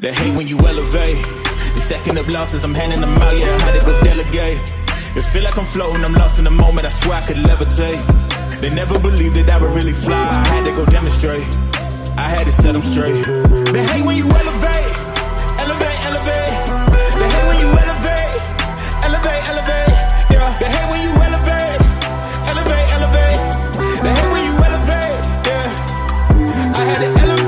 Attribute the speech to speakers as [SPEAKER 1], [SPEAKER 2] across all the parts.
[SPEAKER 1] They hate when you elevate. The second of losses, I'm handing them out, yeah, I had to go delegate. It feel like I'm floating, I'm lost in the moment, I swear I could levitate. They never believed that I would really fly, I had to go demonstrate. I had to set them straight. They hate when you elevate. Elevate, elevate. They hate when you elevate. Elevate, elevate. Yeah. They hate when you elevate. Elevate, elevate. They hate when you elevate. Yeah. I had to elevate.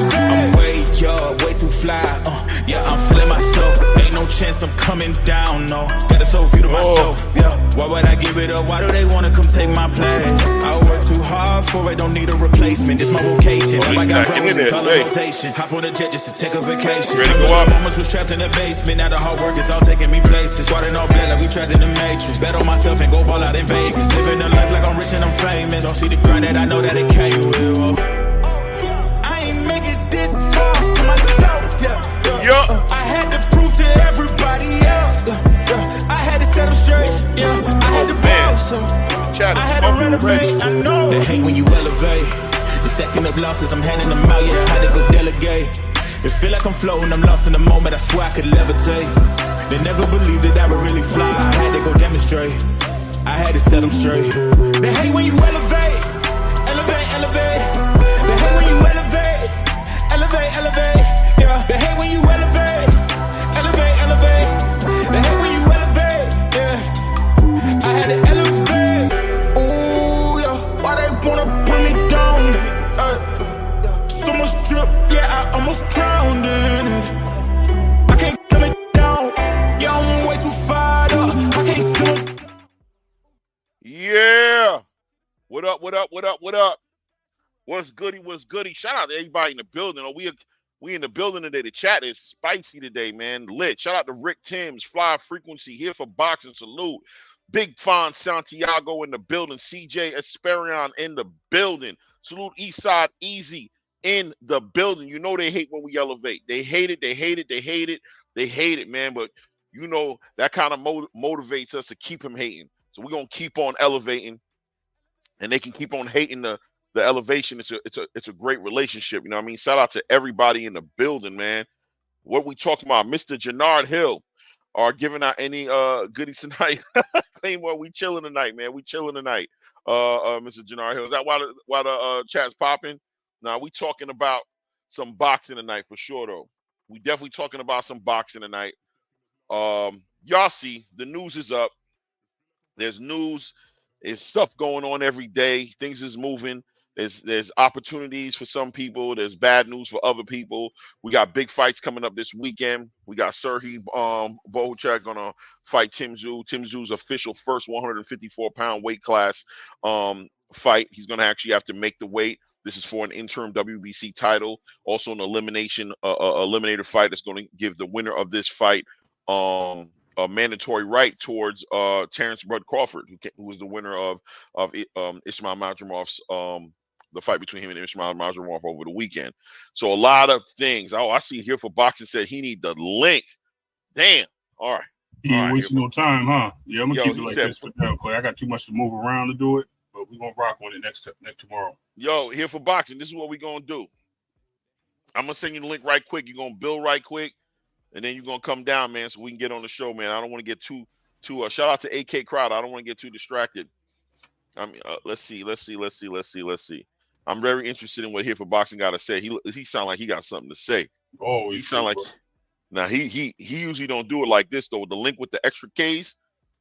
[SPEAKER 1] I'm way too fly. Yeah, I'm feeling myself. Ain't no chance I'm coming down, no. Got a soul view to myself. Yeah. Why would I give it up? Why do they wanna come take my place? I work too hard for it, don't need a replacement. This my vocation. Now I got growing in color rotation. Hop on a jet just to take a vacation. Moments was trapped in the basement. Now the hard work is all taking me places. Water all bad like we trapped in the matrix. Bet on myself and go ball out in Vegas. Living a life like I'm rich and I'm famous. Don't see the grind that I know that it came with. I ain't make it this far to myself. Yeah. I had to prove to everybody else. I had to set them straight. Yeah. I had to bounce. I had to renovate. I know. They hate when you elevate. The second of losses, I'm handing them out. Yeah, I had to go delegate. It feel like I'm floating, I'm lost in the moment. I swear I could levitate. They never believed that I would really fly. I had to go demonstrate. I had to set them straight. They hate when you elevate. Elevate, elevate. They hate when you elevate. Elevate, elevate. Yeah. They hate when you elevate. Elevate, elevate. They hate when you elevate. Yeah. I had to elevate. Ooh, yeah. Why they wanna put me down? So much drip, yeah, I almost drowned in it. I can't come it down. Yeah, I'm way too fired up. I can't see it.
[SPEAKER 2] Yeah. What up, what up, what up, what up? What's goody, what's goody? Shout out to everybody in the building. We in the building today. The chat is spicy today, man. Lit. Shout out to Rick Timms, Fly Frequency, here for boxing. Salute. Big Fon Santiago in the building. CJ Esperion in the building. Salute Eastside Easy in the building. You know they hate when we elevate. They hate it, they hate it, they hate it, they hate it, man. But you know that kind of motivates us to keep them hating. So we're gonna keep on elevating, and they can keep on hating the elevation. It's a great relationship. You know what I mean? Shout out to everybody in the building, man. What we talking about? Mr. Jannard Hill are giving out any goodies tonight. Claim where we chilling tonight, man. We chilling tonight. Mr. Jannard Hill. Is that why the chat's popping? Now we talking about some boxing tonight for sure though. We definitely talking about some boxing tonight. Y'all see the news is up. There's news, there's stuff going on every day. Things is moving. There's opportunities for some people. There's bad news for other people. We got big fights coming up this weekend. We got Serhiy Volchak gonna fight Tim Tszyu. Tim Tszyu's official first 154-pound weight class fight. He's gonna actually have to make the weight. This is for an interim WBC title. Also an eliminator fight that's going to give the winner of this fight a mandatory right towards Terrence Bud Crawford, who was the winner of Ismail Makhramov's the fight between him and Ismail Makhramov over the weekend. So a lot of things. Oh, I see here for boxing said he need the link. Damn. All right.
[SPEAKER 3] He ain't wasting no time, huh? Yeah, I'm gonna keep it like this for now, Clay. I got too much to move around to do it, but we're gonna rock on it next tomorrow.
[SPEAKER 2] Yo, here for boxing. This is what we're gonna do. I'm gonna send you the link right quick. You're gonna build right quick. And then you're gonna come down, man, so we can get on the show, man. I don't want to get too shout out to AK Crowd. I don't want to get too distracted. I mean, let's see. I'm very interested in what Here for Boxing got to say. He sound like he got something to say.
[SPEAKER 3] Oh,
[SPEAKER 2] he sound like now he usually don't do it like this though. The link with the extra K's,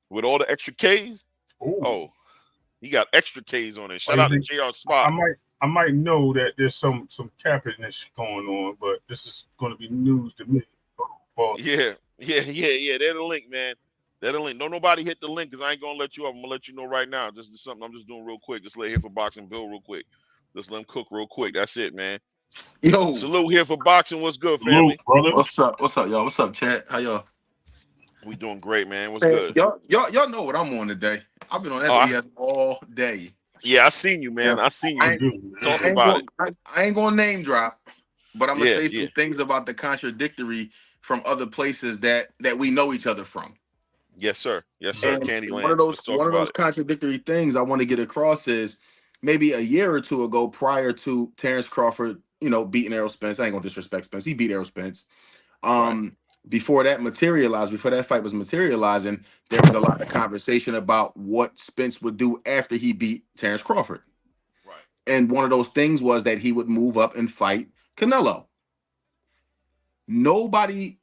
[SPEAKER 2] with all the extra K's.
[SPEAKER 3] Ooh.
[SPEAKER 2] Oh, he got extra K's on it. Shout out to JR Spot.
[SPEAKER 3] I might know that there's some cappiness going on, but this is going to be news to me.
[SPEAKER 2] Yeah. They're the link, man. They're the link. Don't nobody hit the link because I ain't gonna let you up. I'm gonna let you know right now. This is something I'm just doing real quick. Just lay Here for Boxing Bill real quick. Just let him cook real quick. That's it, man.
[SPEAKER 4] Yo,
[SPEAKER 2] salute Here for Boxing. What's good, family?
[SPEAKER 3] Brother.
[SPEAKER 4] What's up, y'all? What's up, chat? How y'all?
[SPEAKER 2] We doing great, man. What's good?
[SPEAKER 4] Y'all know what I'm on today. I've been on FBS all day.
[SPEAKER 2] Yeah, I seen you, man. I seen you. Talk about it.
[SPEAKER 4] I ain't gonna name drop, but I'm gonna say some things about the contradictory from other places that we know each other from.
[SPEAKER 2] Yes, sir. Candyland.
[SPEAKER 4] One of those contradictory things I want to get across is maybe a year or two ago, prior to Terrence Crawford, beating Errol Spence. I ain't gonna disrespect Spence. He beat Errol Spence. Before that fight was materializing, there was a lot of conversation about what Spence would do after he beat Terrence Crawford.
[SPEAKER 2] Right.
[SPEAKER 4] And one of those things was that he would move up and fight Canelo. No one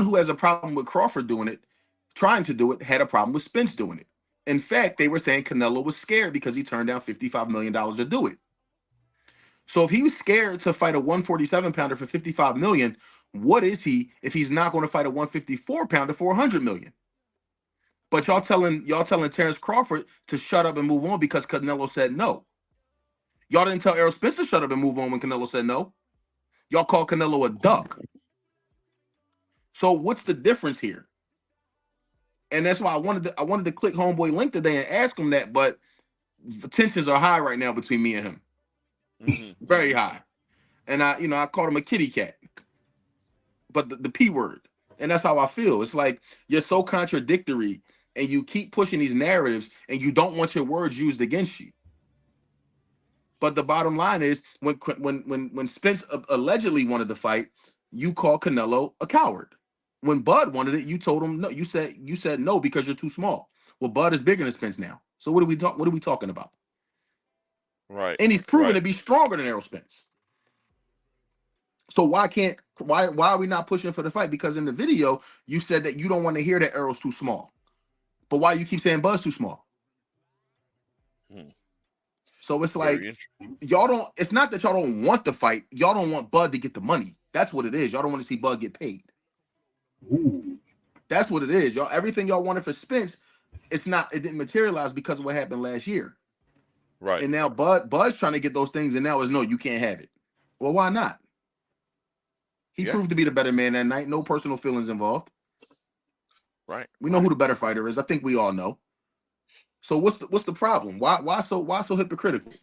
[SPEAKER 4] who has a problem with Crawford doing it, trying to do it, had a problem with Spence doing it. In fact, they were saying Canelo was scared because he turned down $55 million to do it. So if he was scared to fight a 147 pounder for $55 million, what is he if he's not going to fight a 154 pounder for $100 million? But y'all telling Terrence Crawford to shut up and move on because Canelo said no. Y'all didn't tell Errol Spence to shut up and move on when Canelo said no. Y'all called Canelo a duck. So what's the difference here? And that's why I wanted to click homeboy link today and ask him that, but the tensions are high right now between me and him. Mm-hmm. Very high. And I called him a kitty cat. But the P word. And that's how I feel. It's like you're so contradictory and you keep pushing these narratives and you don't want your words used against you. But the bottom line is when Spence allegedly wanted to fight, you called Canelo a coward. When Bud wanted it, you told him no. You said no because you're too small. Well, Bud is bigger than Spence now. So what are we talking about?
[SPEAKER 2] Right.
[SPEAKER 4] And he's proven to be stronger than Errol Spence. So why are we not pushing for the fight? Because in the video you said that you don't want to hear that Errol's too small. But why you keep saying Bud's too small? So it's like y'all don't. It's not that y'all don't want the fight. Y'all don't want Bud to get the money. That's what it is. Y'all don't want to see Bud get paid. Ooh. That's what it is. Y'all, everything y'all wanted for Spence, it didn't materialize because of what happened last year.
[SPEAKER 2] Right.
[SPEAKER 4] And now Bud's trying to get those things, and now it's no, you can't have it. Well, why not? He proved to be the better man that night. No personal feelings involved.
[SPEAKER 2] Right.
[SPEAKER 4] We know who the better fighter is. I think we all know. So what's the problem? Why so hypocritical?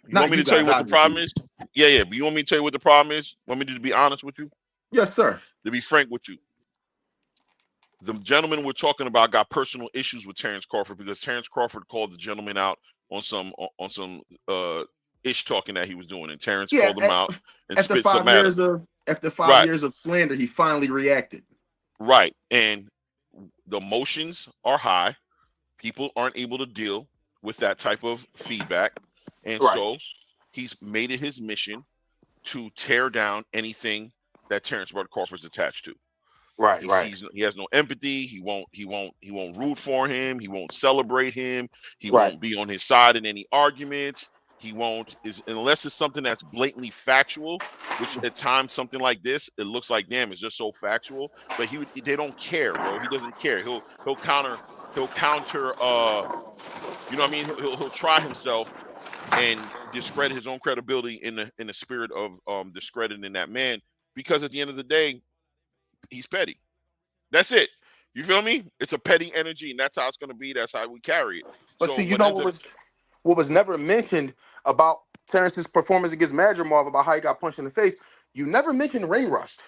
[SPEAKER 2] You want me to tell you what the problem is? Yeah. But you want me to tell you what the problem is? Want me to be honest with you?
[SPEAKER 4] Yes, sir.
[SPEAKER 2] To be frank with you. The gentleman we're talking about got personal issues with Terrence Crawford because Terrence Crawford called the gentleman out on some ish talking that he was doing, and Terrence called him out and spit some at him.
[SPEAKER 4] After 5 years of slander, he finally reacted.
[SPEAKER 2] Right, and the emotions are high. People aren't able to deal with that type of feedback, and so he's made it his mission to tear down anything that Terrence Crawford's attached to. He has no empathy. He won't root for him. He won't celebrate him. He won't be on his side in any arguments. He won't unless it's something that's blatantly factual, which at times something like this, it looks like damn, it's just so factual. But they don't care, bro. He doesn't care. He'll counter you know what I mean? He'll try himself and discredit his own credibility in the spirit of discrediting that man, because at the end of the day, he's petty. That's it. You feel me? It's a petty energy, and that's how it's going to be. That's how we carry it.
[SPEAKER 4] But see, you know what was never mentioned about Terrence's performance against Madrimov, about how he got punched in the face. You never mentioned ring rust.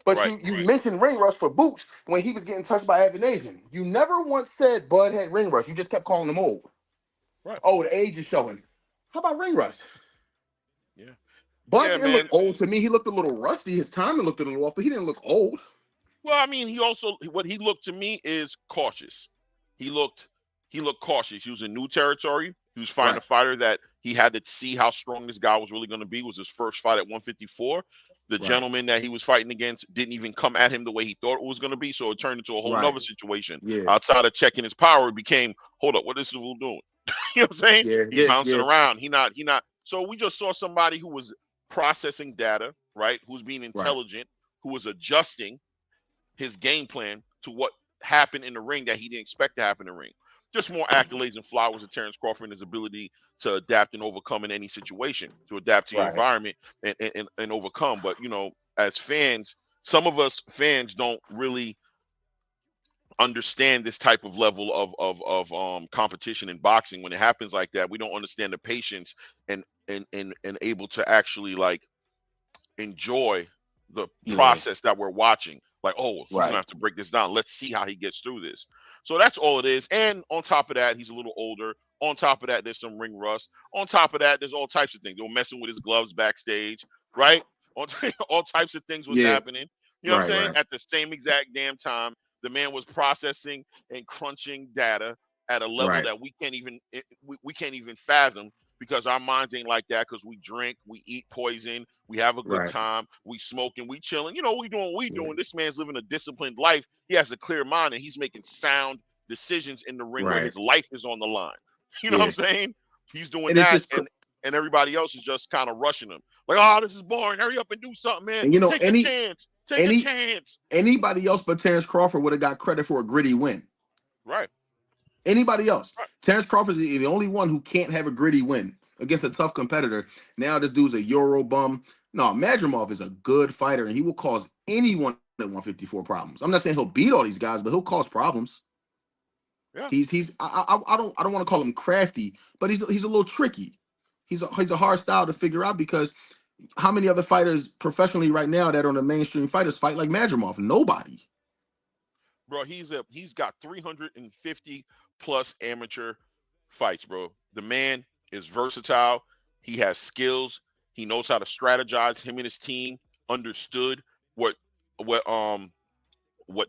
[SPEAKER 4] But you mentioned ring rust for Boots when he was getting touched by Evan Asian. You never once said Bud had ring rust. You just kept calling him old. Right. Oh, the age is showing. How about ring rust?
[SPEAKER 2] Yeah.
[SPEAKER 4] Bud didn't look old to me. He looked a little rusty. His timing looked a little off, but he didn't look old.
[SPEAKER 2] Well, I mean, what he looked to me is cautious. He looked cautious. He was in new territory. He was fighting a fighter that he had to see how strong this guy was really going to be. It was his first fight at 154. The gentleman that he was fighting against didn't even come at him the way he thought it was going to be. So it turned into a whole nother situation. Yeah. Outside of checking his power, it became, hold up, what is this fool doing? You know what I'm saying? Yeah, he's bouncing around. He not. So we just saw somebody who was processing data, right? Who's being intelligent, who was adjusting his game plan to what happened in the ring that he didn't expect to happen in the ring. Just more accolades and flowers to Terrence Crawford and his ability to adapt and overcome in any situation, to adapt to your environment and overcome. But, you know, as fans, some of us fans don't really understand this type of level of competition in boxing. When it happens like that, we don't understand the patience and able to actually like enjoy the process that we're watching. Like, oh, he's gonna have to break this down. Let's see how he gets through this. So that's all it is. And on top of that, he's a little older. On top of that, there's some ring rust. On top of that, there's all types of things. They were messing with his gloves backstage, right? all types of things was happening. You know what I'm saying?
[SPEAKER 4] Right.
[SPEAKER 2] At the same exact damn time, the man was processing and crunching data at a level that we can't even fathom, because our minds ain't like that, because we drink, we eat poison, we have a good time, we smoking, we chilling. You know, we doing what we doing. This man's living a disciplined life. He has a clear mind, and he's making sound decisions in the ring where his life is on the line. You know what I'm saying? He's doing that, and everybody else is just kind of rushing him. Like, oh, this is boring. Hurry up and do something, man.
[SPEAKER 4] And you know,
[SPEAKER 2] take a chance. Take a chance.
[SPEAKER 4] Anybody else but Terrence Crawford would have got credit for a gritty win.
[SPEAKER 2] Right.
[SPEAKER 4] Anybody else. Right. Terrence Crawford is the only one who can't have a gritty win against a tough competitor. Now this dude's a Euro bum. No, Madrimov is a good fighter, and he will cause anyone at 154 problems. I'm not saying he'll beat all these guys, but he'll cause problems. Yeah. I don't want to call him crafty, but he's a little tricky. He's a hard style to figure out, because how many other fighters professionally right now that are on the mainstream fighters fight like Madrimov? Nobody.
[SPEAKER 2] Bro, he's got 350 plus amateur fights, bro. The man is versatile. He has skills. He knows how to strategize. Him and his team understood what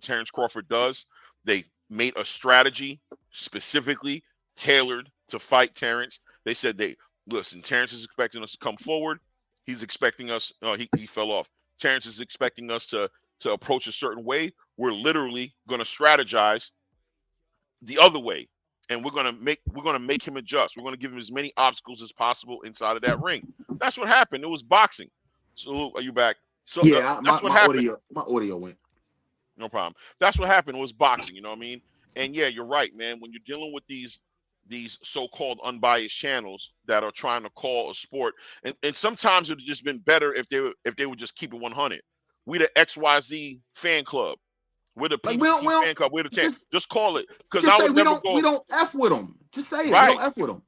[SPEAKER 2] Terrence Crawford does. They made a strategy specifically tailored to fight Terrence. They said, listen, Terrence is expecting us to come forward. He's expecting us. He fell off. Terrence is expecting us to approach a certain way. We're literally going to strategize the other way, and we're going to make him adjust. We're going to give him as many obstacles as possible inside of that ring. That's what happened. It was boxing. So, are you back? So
[SPEAKER 4] yeah,
[SPEAKER 2] that's what happened.
[SPEAKER 4] My audio went.
[SPEAKER 2] No problem. That's what happened. It was boxing. You know what I mean? And yeah, you're right, man. When you're dealing with these so-called unbiased channels that are trying to call a sport, and sometimes it would have just been better if they would just keep it 100. We the XYZ fan club. We're the PBC fan club. We're the champ. Just call it, because I would never go.
[SPEAKER 4] We don't F with them. Just say it.
[SPEAKER 2] Right.
[SPEAKER 4] We don't F with them.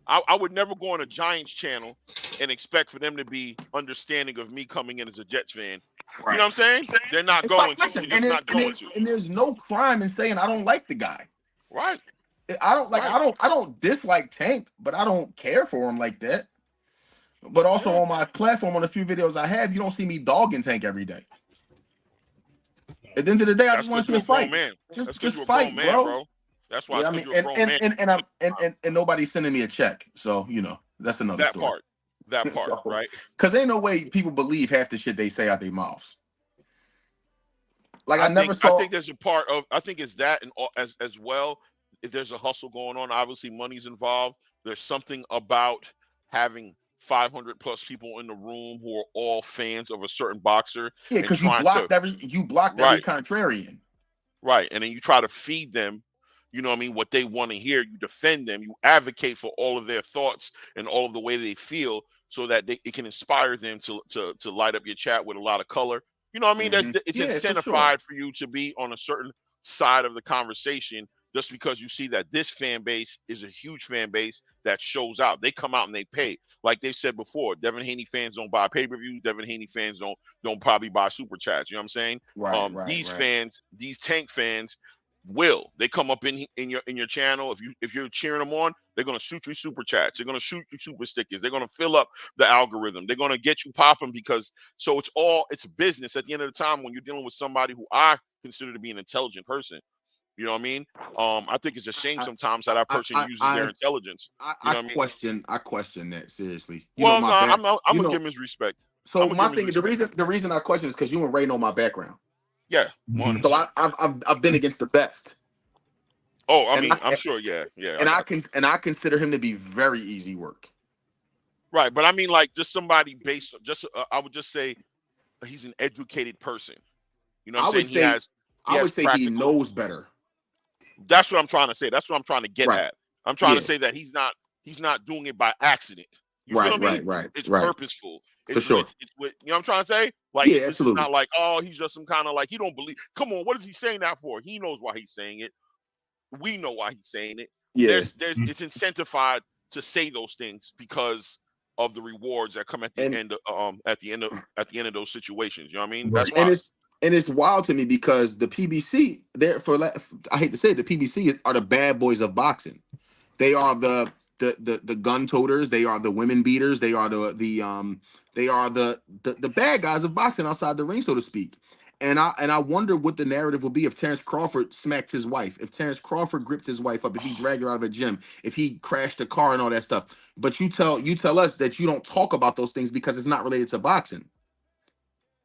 [SPEAKER 2] I would never go on a Giants channel and expect for them to be understanding of me coming in as a Jets fan. Right. You know what I'm saying? They're not going to.
[SPEAKER 4] And there's no crime in saying I don't like the guy.
[SPEAKER 2] Right.
[SPEAKER 4] I don't dislike Tank, but I don't care for him like that. But also on my platform, on a few videos I have, you don't see me dogging Tank every day. At the end of the day, I just want to see a fight. Just fight, bro.
[SPEAKER 2] That's why.
[SPEAKER 4] Yeah, I mean, and nobody's sending me a check, so you know that's another story.
[SPEAKER 2] That part, so, right?
[SPEAKER 4] Because ain't no way people believe half the shit they say out their mouths. Like I
[SPEAKER 2] think there's a part of. I think it's that, and as well. If there's a hustle going on, obviously money's involved. There's something about having 500 plus people in the room who are all fans of a certain boxer.
[SPEAKER 4] Yeah, because you blocked every contrarian.
[SPEAKER 2] Right, and then you try to feed them, you know what I mean, what they want to hear. You defend them. You advocate for all of their thoughts and all of the way they feel, so that it can inspire them to light up your chat with a lot of color. You know what I mean? Mm-hmm. It's incentivized for you to be on a certain side of the conversation. Just because you see that this fan base is a huge fan base that shows out. They come out and they pay. Like they said before, Devin Haney fans don't buy pay-per-views. Devin Haney fans don't probably buy super chats. You know what I'm saying? Right, fans, these Tank fans will. They come up in your channel. If you're cheering them on, they're gonna shoot you super chats. They're gonna shoot you super stickers. They're gonna fill up the algorithm. They're gonna get you popping, because it's business at the end of the time when you're dealing with somebody who I consider to be an intelligent person. You know what I mean? I think it's a shame sometimes that person uses their intelligence. I
[SPEAKER 4] question that seriously.
[SPEAKER 2] I'm gonna give him his respect.
[SPEAKER 4] So my thing, the reason I question is because you and Ray know my background.
[SPEAKER 2] Yeah.
[SPEAKER 4] So I've been against the best.
[SPEAKER 2] Oh, I'm sure. Yeah.
[SPEAKER 4] And I consider him to be very easy work.
[SPEAKER 2] Right, but I mean, like, just somebody I would just say he's an educated person. You know what I'm saying?
[SPEAKER 4] I would say he knows better.
[SPEAKER 2] That's what I'm trying to say. That's what I'm trying to get at. I'm trying to say that he's not doing it by accident. You feel me?
[SPEAKER 4] Right.
[SPEAKER 2] It's purposeful.
[SPEAKER 4] For sure.
[SPEAKER 2] It's you know what I'm trying to say? Like, it's not like, oh, he's just some kind of like, he don't believe. Come on, what is he saying that for? He knows why he's saying it. We know why he's saying it.
[SPEAKER 4] Yeah.
[SPEAKER 2] It's incentivized to say those things because of the rewards that come at the end of those situations. You know what I mean? That's why.
[SPEAKER 4] And it's wild to me because the PBC, I hate to say it, the PBC are the bad boys of boxing. They are the gun toters. They are the women beaters. They are the They are the bad guys of boxing outside the ring, so to speak. And I wonder what the narrative will be if Terrence Crawford smacked his wife, if Terrence Crawford gripped his wife up, if he dragged her out of a gym, if he crashed a car and all that stuff. But you tell us that you don't talk about those things because it's not related to boxing.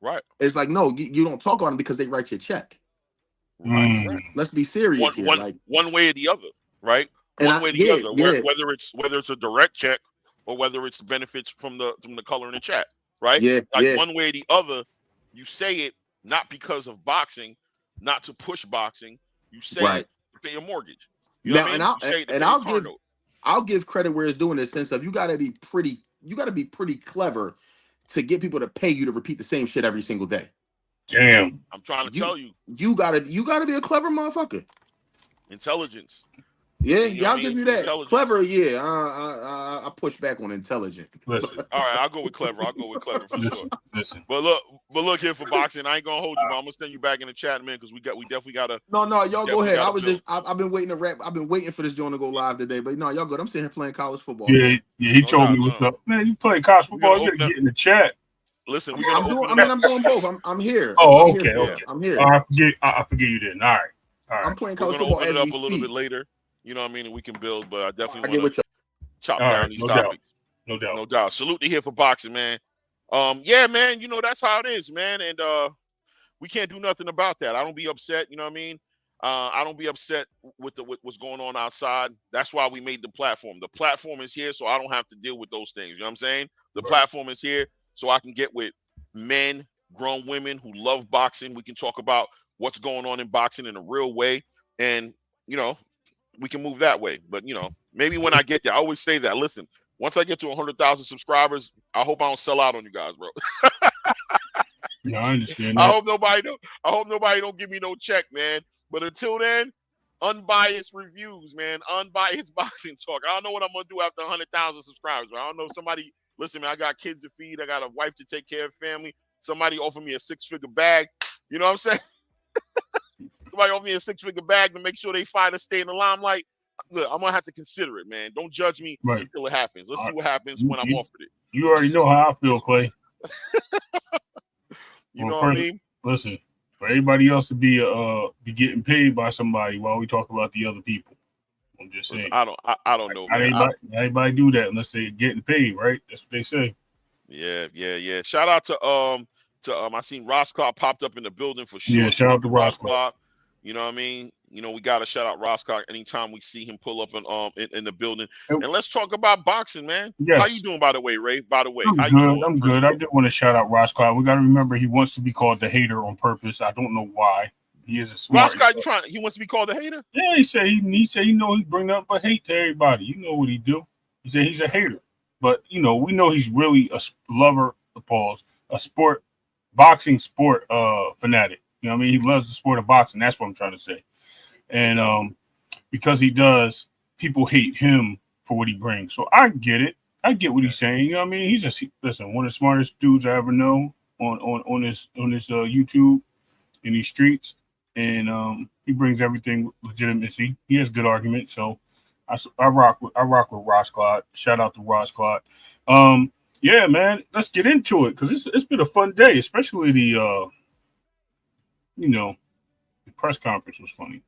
[SPEAKER 2] Right.
[SPEAKER 4] It's like, no, you don't talk about them because they write your check.
[SPEAKER 2] Right.
[SPEAKER 4] Let's be serious here.
[SPEAKER 2] One way or the other, right? One way or the other. Whether it's a direct check or whether it's benefits from the color in the chat, right? One way or the other, you say it not because of boxing, not to push boxing. You say it to pay your mortgage. You know what I mean?
[SPEAKER 4] I'll give credit where it's doing, in the sense of you got to be pretty clever to get people to pay you to repeat the same shit every single day.
[SPEAKER 3] Damn.
[SPEAKER 2] I'm trying to tell you.
[SPEAKER 4] You gotta be a clever motherfucker.
[SPEAKER 2] Intelligence.
[SPEAKER 4] Yeah, I'll give you that. Clever, yeah. I push back on intelligent.
[SPEAKER 3] Listen.
[SPEAKER 2] All right, I'll go with clever. For sure.
[SPEAKER 3] Listen.
[SPEAKER 2] But look here for boxing. I ain't gonna hold you, but I'm gonna send you back in the chat, man, because we definitely gotta.
[SPEAKER 4] No, y'all go ahead. I've been waiting to wrap. I've been waiting for this joint to go live today, but no, y'all good. I'm sitting here playing college football.
[SPEAKER 3] Yeah. He told me what's up, man. You play college football, you gotta get in the chat.
[SPEAKER 2] Listen,
[SPEAKER 4] I'm doing both. I'm here.
[SPEAKER 3] Oh, okay.
[SPEAKER 4] I'm here.
[SPEAKER 3] I forget you then. All right.
[SPEAKER 4] I'm playing college football.
[SPEAKER 2] We're gonna open it up a little bit later. You know what I mean? And we can build, but I definitely want to chop down these topics.
[SPEAKER 3] No doubt.
[SPEAKER 2] Salute to here for boxing, man. Yeah, man. You know that's how it is, man. And we can't do nothing about that. I don't be upset. You know what I mean? I don't be upset with what's going on outside. That's why we made the platform. The platform is here, so I don't have to deal with those things. You know what I'm saying? The platform is here, so I can get with men, grown women who love boxing. We can talk about what's going on in boxing in a real way, and we can move that way. But maybe when I get there, I always say that. Listen, once I get to 100,000 subscribers, I hope I don't sell out on you guys, bro.
[SPEAKER 3] No, I understand that.
[SPEAKER 2] I hope nobody don't give me no check, man. But until then, unbiased reviews, man. Unbiased boxing talk. I don't know what I'm gonna do after 100,000 subscribers. I don't know. Somebody, listen, man. I got kids to feed. I got a wife to take care of, family. Somebody offer me a 6-figure bag. You know what I'm saying? Somebody offer me a 6-figure bag to make sure they fight to stay in the limelight. Look, I'm gonna have to consider it, man. Don't judge me until it happens. Let's see what happens when I'm offered it.
[SPEAKER 3] You already know how I feel, Clay.
[SPEAKER 2] You know what I mean?
[SPEAKER 3] Listen, for everybody else to be getting paid by somebody while we talk about the other people. I'm just saying.
[SPEAKER 2] Listen, I don't know.
[SPEAKER 3] Anybody do that unless they're getting paid, right? That's what they say.
[SPEAKER 2] Yeah. Shout out to I seen Ross Clark popped up in the building for sure.
[SPEAKER 3] Yeah, shout out to Ross Clark.
[SPEAKER 2] You know what I mean? We gotta shout out Ross Clark anytime we see him pull up in the building. And let's talk about boxing, man. Yes. How you doing, by the way, Ray? By the way,
[SPEAKER 3] I'm good. I did want to shout out Ross Clark. We got to remember he wants to be called the hater on purpose. I don't know why. He is a smart.
[SPEAKER 2] Ross Clark, he wants to be called the hater.
[SPEAKER 3] Yeah, he said he bring up a hate to everybody. You know what he do? He said he's a hater, but we know he's really a lover. A boxing sport fanatic. You know what I mean? He loves the sport of boxing. That's what I'm trying to say. And because he does, people hate him for what he brings. So I get it. I get what he's saying. You know what I mean? He's just one of the smartest dudes I ever know on this YouTube in these streets. And he brings everything legitimacy. He has good arguments. So I rock with Ross Clark. Shout out to Ross Clark. Yeah, man, let's get into it because it's been a fun day, especially the press conference was funny.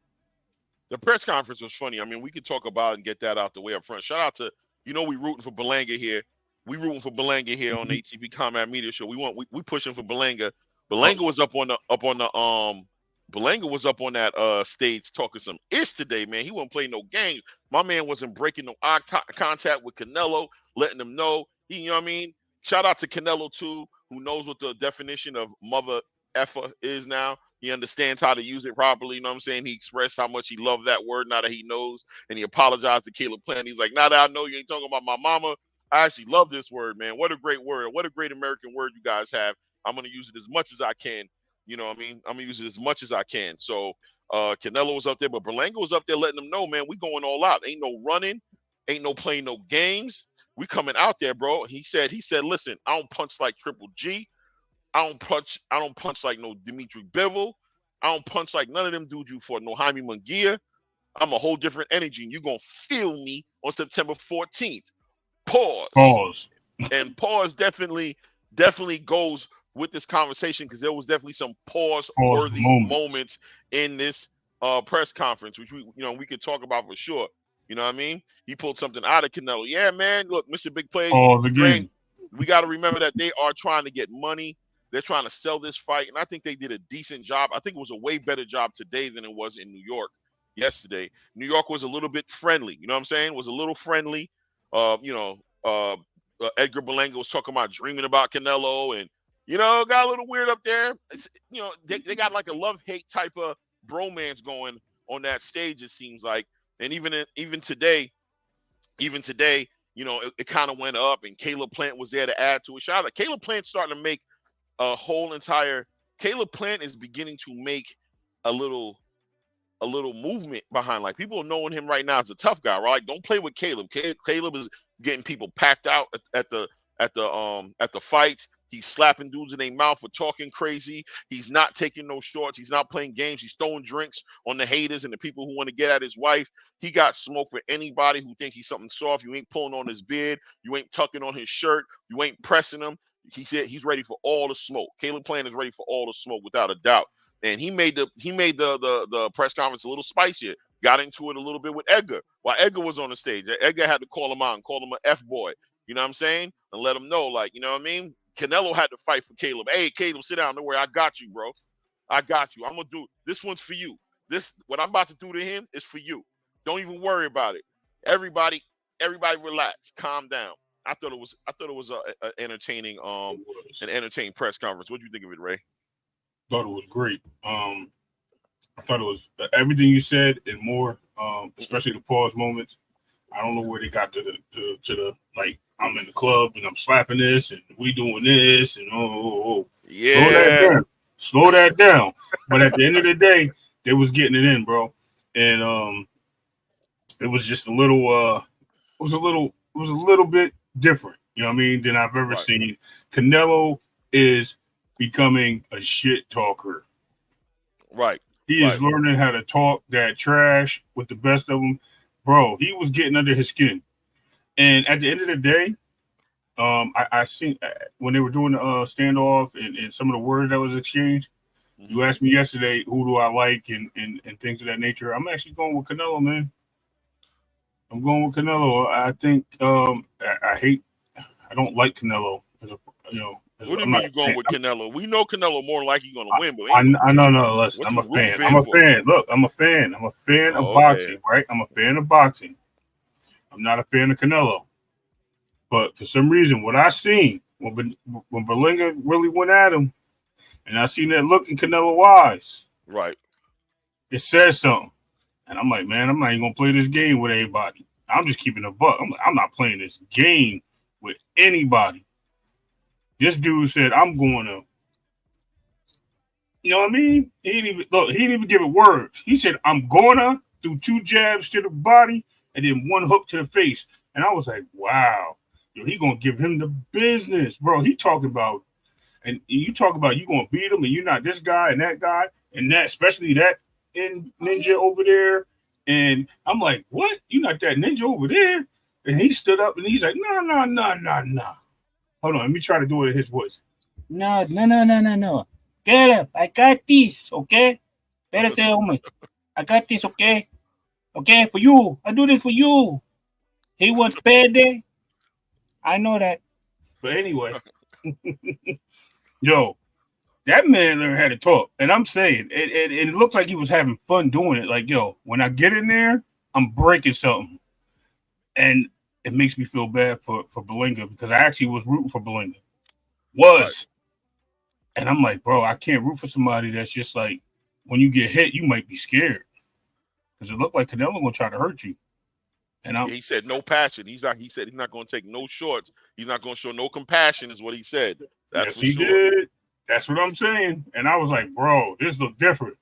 [SPEAKER 2] The press conference was funny. I mean, we could talk about it and get that out the way up front. Shout out to, we rooting for Belanga here. We rooting for Belanga here on the ATP Combat Media Show. We pushing for Belanga. Belanga was up on that stage talking some ish today, man. He wasn't playing no games. My man wasn't breaking no eye contact with Canelo, letting him know. You know what I mean? Shout out to Canelo too, who knows what the definition of mother effer is now. He understands how to use it properly. You know what I'm saying? He expressed how much he loved that word now that he knows. And he apologized to Caleb Plant. He's like, now that I know you ain't talking about my mama, I actually love this word, man. What a great word. What a great American word you guys have. I'm going to use it as much as I can. You know what I mean? I'm going to use it as much as I can. So Canelo was up there, but Berlanga was up there letting them know, man, we going all out. Ain't no running. Ain't no playing no games. We coming out there, bro. He said, listen, I don't punch like Triple G. I don't punch like no Dimitri Bivol. I don't punch like none of them dudes you for no Jaime Munguia. I'm a whole different energy, and you're gonna feel me on September 14th. Pause.
[SPEAKER 3] Pause.
[SPEAKER 2] And pause definitely definitely goes with this conversation because there was definitely some pause-worthy moments in this press conference, which we could talk about for sure. You know what I mean? He pulled something out of Canelo. Yeah, man. Look, Mr. Big Play.
[SPEAKER 3] Pause again.
[SPEAKER 2] We got to remember that they are trying to get money. They're trying to sell this fight, and I think they did a decent job. I think it was a way better job today than it was in New York yesterday. New York was a little bit friendly. You know what I'm saying? Was a little friendly. Edgar Berlanga was talking about dreaming about Canelo, and got a little weird up there. They got like a love-hate type of bromance going on that stage. It seems like, and even today, it kind of went up, and Caleb Plant was there to add to it. Shout out, Caleb Plant starting to make a whole entire. Caleb Plant is beginning to make a little movement behind. Like, people are knowing him right now as a tough guy, right? Like, don't play with Caleb. Caleb is getting people packed out at the fights. He's slapping dudes in their mouth for talking crazy. He's not taking no shorts. He's not playing games. He's throwing drinks on the haters and the people who want to get at his wife. He got smoke for anybody who thinks he's something soft. You ain't pulling on his beard. You ain't tucking on his shirt. You ain't pressing him. He said he's ready for all the smoke. Caleb Plant is ready for all the smoke without a doubt. And he made the press conference a little spicier. Got into it a little bit with Edgar while Edgar was on the stage. Edgar had to call him out and call him an F-boy. You know what I'm saying? And let him know, like, you know what I mean? Canelo had to fight for Caleb. Hey, Caleb, sit down. Don't worry. I got you, bro. I got you. I'm going to do this. One's for you. What I'm about to do to him is for you. Don't even worry about it. Everybody relax. Calm down. I thought it was an entertaining press conference. What do you think of it, Ray?
[SPEAKER 3] Thought it was great. I thought it was everything you said and more, especially the pause moments. I don't know where they got to the like, I'm in the club and I'm slapping this and we doing this and
[SPEAKER 2] yeah.
[SPEAKER 3] Slow that down. But at the end of the day, they was getting it in, bro. And it was just a little bit different, you know what I mean, than I've ever seen. Canelo is becoming a shit talker.
[SPEAKER 2] Right.
[SPEAKER 3] He is learning how to talk that trash with the best of them. Bro, he was getting under his skin. And at the end of the day, I seen when they were doing the standoff and some of the words that was exchanged, you asked me yesterday, who do I like and things of that nature. I'm actually going with Canelo, man. I'm going with Canelo. I think I don't like Canelo.
[SPEAKER 2] What do you mean you're going with Canelo? We know Canelo more likely going to win, but
[SPEAKER 3] I know. Listen, I'm a fan. Look, I'm a fan. I'm a fan of boxing, right? I'm a fan of boxing. I'm not a fan of Canelo. But for some reason, what I seen when Berlanga really went at him, and I seen that look in Canelo eyes,
[SPEAKER 2] right?
[SPEAKER 3] It says something, and I'm like, man, I'm not even gonna play this game with everybody. I'm just keeping a buck. I'm not playing this game with anybody. This dude said, I'm going to, you know what I mean? He didn't even give it words. He said, I'm going to do 2 jabs to the body and then 1 hook to the face. And I was like, wow, he going to give him the business, bro. He talking about, and you talk about you going to beat him and you're not this guy and that, especially that ninja over there. And I'm like, what? You're not that ninja over there? And he stood up and he's like, no. Hold on, let me try to do it in his voice. No. Caleb, I got this, okay? Espérate, hombre. I got this, okay? Okay, for you. I do this for you. He wants payday. I know that. But anyway, yo, that man learned how to talk. And I'm saying, it looks like he was having fun doing it. Like, yo, when I get in there, I'm breaking something. And it makes me feel bad for Berlanga because I actually was rooting for Berlanga. And I'm like, bro, I can't root for somebody that's just like, when you get hit, you might be scared. Because it looked like Canelo going to try to hurt you. And
[SPEAKER 2] he said no passion. He said he's not going to take no shorts. He's not going to show no compassion is what he said.
[SPEAKER 3] That's yes, he did. That's what I'm saying. And I was like, bro, this look different.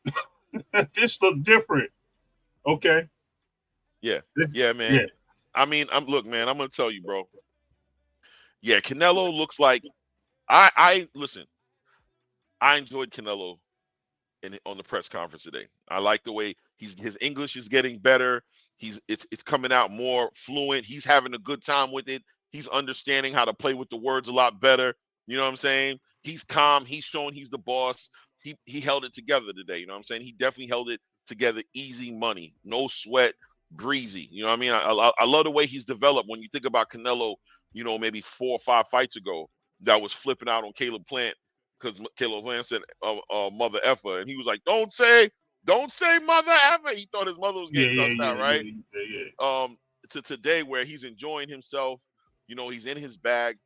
[SPEAKER 3] This look different. Okay.
[SPEAKER 2] Yeah, man. Yeah. I mean, look, man, I'm going to tell you, bro. Yeah, Canelo looks like listen. I enjoyed Canelo on the press conference today. I like the way his English is getting better. It's coming out more fluent. He's having a good time with it. He's understanding how to play with the words a lot better. You know what I'm saying? He's calm. He's showing he's the boss. He held it together today. You know what I'm saying? He definitely held it together. Easy money, no sweat, breezy. You know what I mean? I love the way he's developed. When you think about Canelo, you know, maybe 4 or 5 fights ago, that was flipping out on Caleb Plant because Caleb Plant said mother effer, and he was like, don't say mother effer. He thought his mother was
[SPEAKER 3] Yeah,
[SPEAKER 2] getting
[SPEAKER 3] yeah,
[SPEAKER 2] cussed
[SPEAKER 3] yeah,
[SPEAKER 2] out, right?
[SPEAKER 3] yeah, yeah.
[SPEAKER 2] To today where he's enjoying himself. You know, he's in his bag.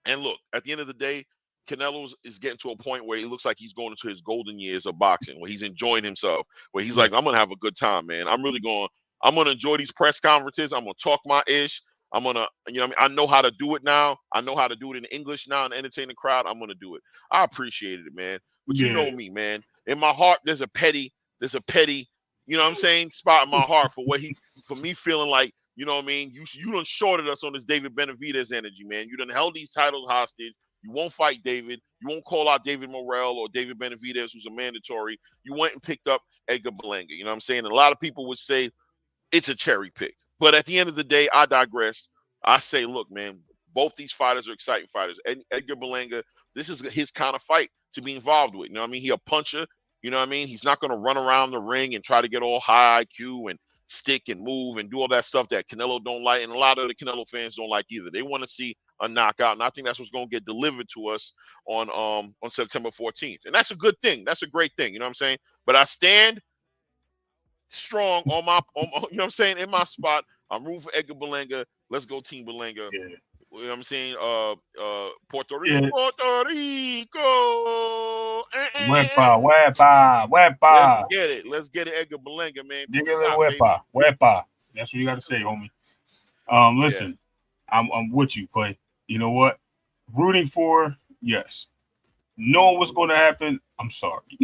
[SPEAKER 2] And look, at the end of the day, Canelo is getting to a point where he looks like he's going into his golden years of boxing, where he's enjoying himself, where he's
[SPEAKER 3] Yeah.
[SPEAKER 2] like, I'm gonna have a good time, man. I'm gonna enjoy these press conferences. I'm gonna talk my ish. I'm gonna, you know, what I mean, I know how to do it now. I know how to do it in English now and entertain the crowd. I'm gonna do it. I appreciated it, man. But you
[SPEAKER 3] Yeah.
[SPEAKER 2] know me, man. In my heart, there's a petty, you know what I'm saying, spot in my heart for me feeling like, you know what I mean, you done shorted us on this David Benavidez energy, man. You done held these titles hostage. You won't fight David. You won't call out David Morrell or David Benavidez, who's a mandatory. You went and picked up Edgar Berlanga. You know what I'm saying? And a lot of people would say it's a cherry pick. But at the end of the day, I digress. I say, look, man, both these fighters are exciting fighters. Edgar Berlanga, this is his kind of fight to be involved with. You know what I mean? He a puncher. You know what I mean? He's not going to run around the ring and try to get all high IQ and stick and move and do all that stuff that Canelo don't like. And a lot of the Canelo fans don't like either. They want to see a knockout. And I think that's what's going to get delivered to us on September 14th. And that's a good thing. That's a great thing. You know what I'm saying? But I stand strong on my, you know what I'm saying, in my spot. I'm rooting for Edgar Berlanga. Let's go Team Berlanga.
[SPEAKER 3] Yeah.
[SPEAKER 2] You know what I'm saying? Puerto Rico.
[SPEAKER 3] Yeah.
[SPEAKER 2] Puerto Rico.
[SPEAKER 3] Wepa.
[SPEAKER 2] Let's get it. Let's get it, Edgar Berlanga, man.
[SPEAKER 3] Wepa. That's what you got to say, homie. Listen, yeah. I'm with you, Clay. You know what? Rooting for, yes. Knowing what's going to happen, I'm sorry.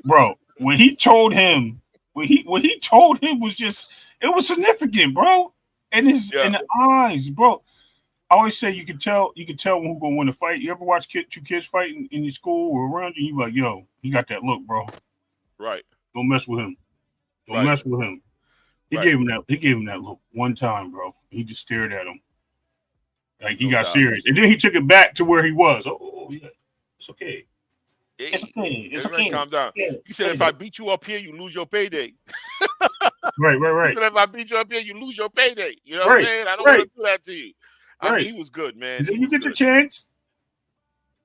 [SPEAKER 3] Bro, when he told him was just, it was significant, bro. And in the eyes, bro. I always say you can tell when who's gonna win a fight. You ever watch two kids fight in your school or around you? You like, yo, he got that look, bro.
[SPEAKER 2] Right.
[SPEAKER 3] Don't mess with him. Don't mess with him. He gave him that look one time, bro. He just stared at him. Like he got serious. And then he took it back to where he was. Oh yeah. It's okay. It's okay. It's okay.
[SPEAKER 2] Calm down. Yeah. He said, if I beat you up here, you lose your payday.
[SPEAKER 3] Right.
[SPEAKER 2] He said, if I beat you up here, you lose your payday. You know what I'm saying? I don't want to do that to you. I mean, he was good, man.
[SPEAKER 3] He you get your chance.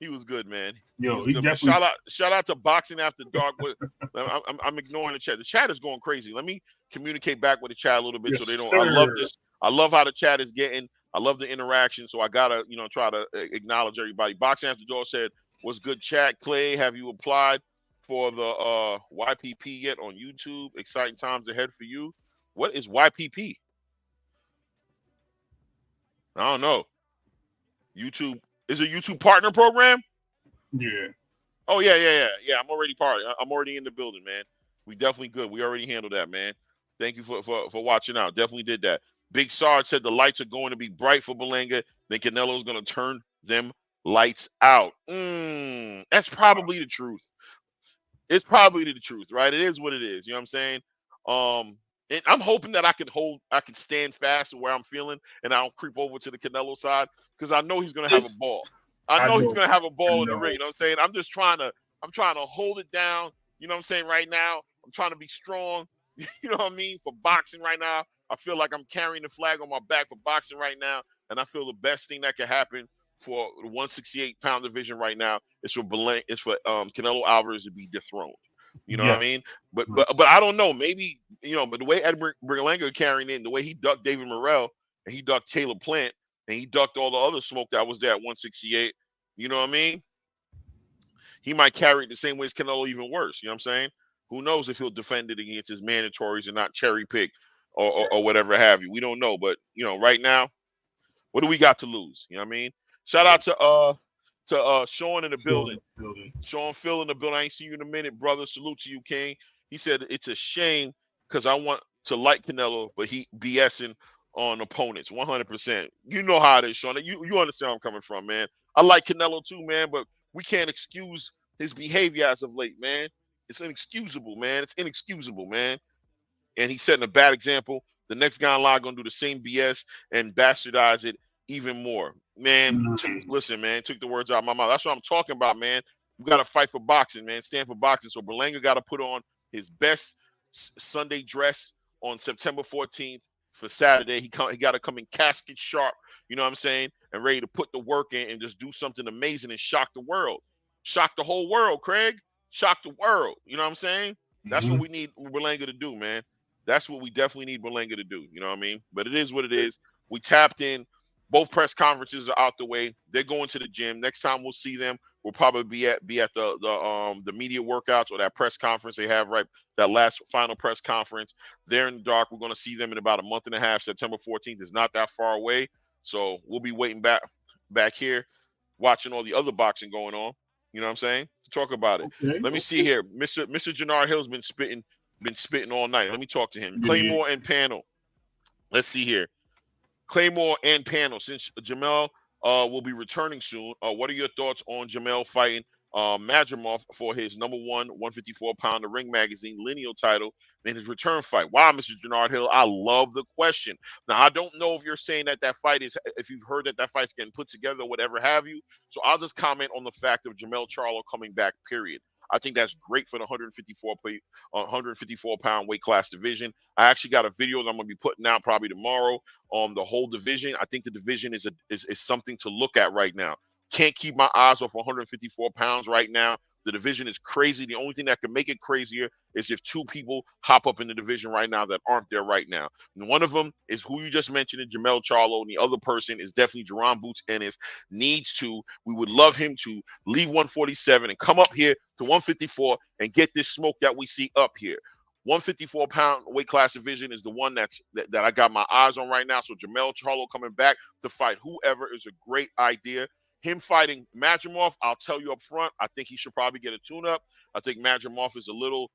[SPEAKER 2] He was good, man.
[SPEAKER 3] Yo, he definitely.
[SPEAKER 2] Shout out to Boxing After Dark. I'm ignoring the chat. The chat is going crazy. Let me communicate back with the chat a little bit so they don't. Sir. I love this. I love how the chat is getting. I love the interaction. So I gotta, try to acknowledge everybody. Boxing After Dark said, "What's good, chat? Clay, have you applied for the YPP yet on YouTube? Exciting times ahead for you. What is YPP? I don't know. YouTube is a YouTube partner program?
[SPEAKER 3] Yeah.
[SPEAKER 2] Oh yeah. I'm already part. I'm already in the building, man. We definitely good. We already handled that, man. Thank you for watching out. Definitely did that. Big Sarge said the lights are going to be bright for Berlanga. Then Canelo's going to turn them lights out. That's probably the truth. It's probably the truth, right? It is what it is. You know what I'm saying? And I'm hoping that I can stand fast where I'm feeling, and I don't creep over to the Canelo side because I know he's gonna have a ball. I know he's gonna have a ball in the ring. You know what I'm saying? I'm trying to hold it down. You know what I'm saying? Right now, I'm trying to be strong. You know what I mean? For boxing right now, I feel like I'm carrying the flag on my back for boxing right now, and I feel the best thing that could happen for the 168-pound division right now is for Canelo Alvarez to be dethroned. You know what I mean? But I don't know. Maybe, but the way Edgar Berlanga carrying it, and the way he ducked David Morrell, and he ducked Caleb Plant, and he ducked all the other smoke that was there at 168, you know what I mean? He might carry it the same way as Canelo, even worse. You know what I'm saying? Who knows if he'll defend it against his mandatories and not cherry pick or whatever have you. We don't know. But, right now, what do we got to lose? You know what I mean? Shout out to Sean in the building. Sean Phil in the building. I ain't seen you in a minute, brother. Salute to you, King. He said it's a shame because I want to like Canelo, but he BSing on opponents 100%. You know how it is, Sean. You understand where I'm coming from, man. I like Canelo too, man, but we can't excuse his behavior as of late, man. It's inexcusable, man. It's inexcusable, man. And he's setting a bad example. The next guy in line gonna do the same BS and bastardize it even more. Man,
[SPEAKER 3] Mhm.
[SPEAKER 2] listen, man, took the words out of my mouth. That's what I'm talking about, man. You got to fight for boxing, man. Stand for boxing. So Berlanga got to put on his best Sunday dress on September 14th for Saturday. He got to come in casket sharp, you know what I'm saying, and ready to put the work in and just do something amazing and shock the world. Shock the whole world, Craig. Shock the world. You know what I'm saying? That's what
[SPEAKER 3] Mhm.
[SPEAKER 2] we need Berlanga to do, man. That's what we definitely need Berlanga to do. You know what I mean? But it is what it is. We tapped in. Both press conferences are out the way. They're going to the gym. Next time we'll see them, we'll probably be at the media workouts or that press conference they have right, that last final press conference. They're in the dark. We're going to see them in about a month and a half. September 14th is not that far away, so we'll be waiting back here, watching all the other boxing going on. You know what I'm saying? To talk about it.
[SPEAKER 3] Okay.
[SPEAKER 2] Let me see
[SPEAKER 3] Okay.
[SPEAKER 2] here. Mr. Jannard Hill's been spitting all night. Let me talk to him.
[SPEAKER 3] Yeah.
[SPEAKER 2] Claymore and panel. Let's see here. Claymore and panel. Since Jamel will be returning soon, what are your thoughts on Jamel fighting Madrimov for his number one 154-pounder Ring Magazine lineal title in his return fight? Wow, Mr. Jannard Hill, I love the question. Now, I don't know if you're saying that fight is, if you've heard that fight's getting put together, whatever have you. So I'll just comment on the fact of Jamel Charlo coming back, period. I think that's great for the 154-pound weight class division. I actually got a video that I'm going to be putting out probably tomorrow on the whole division. I think the division is something to look at right now. Can't keep my eyes off 154 pounds right now. The division is crazy. The only thing that can make it crazier is if two people hop up in the division right now that aren't there right now. And one of them is who you just mentioned, Jamel Charlo, and the other person is definitely Jerron Boots Ennis. We would love him to leave 147 and come up here to 154 and get this smoke that we see up here. 154-pound weight class division is the one that I got my eyes on right now. So Jamel Charlo coming back to fight whoever is a great idea. Him fighting Madrimov, I'll tell you up front, I think he should probably get a tune-up. I think Madrimov is a little,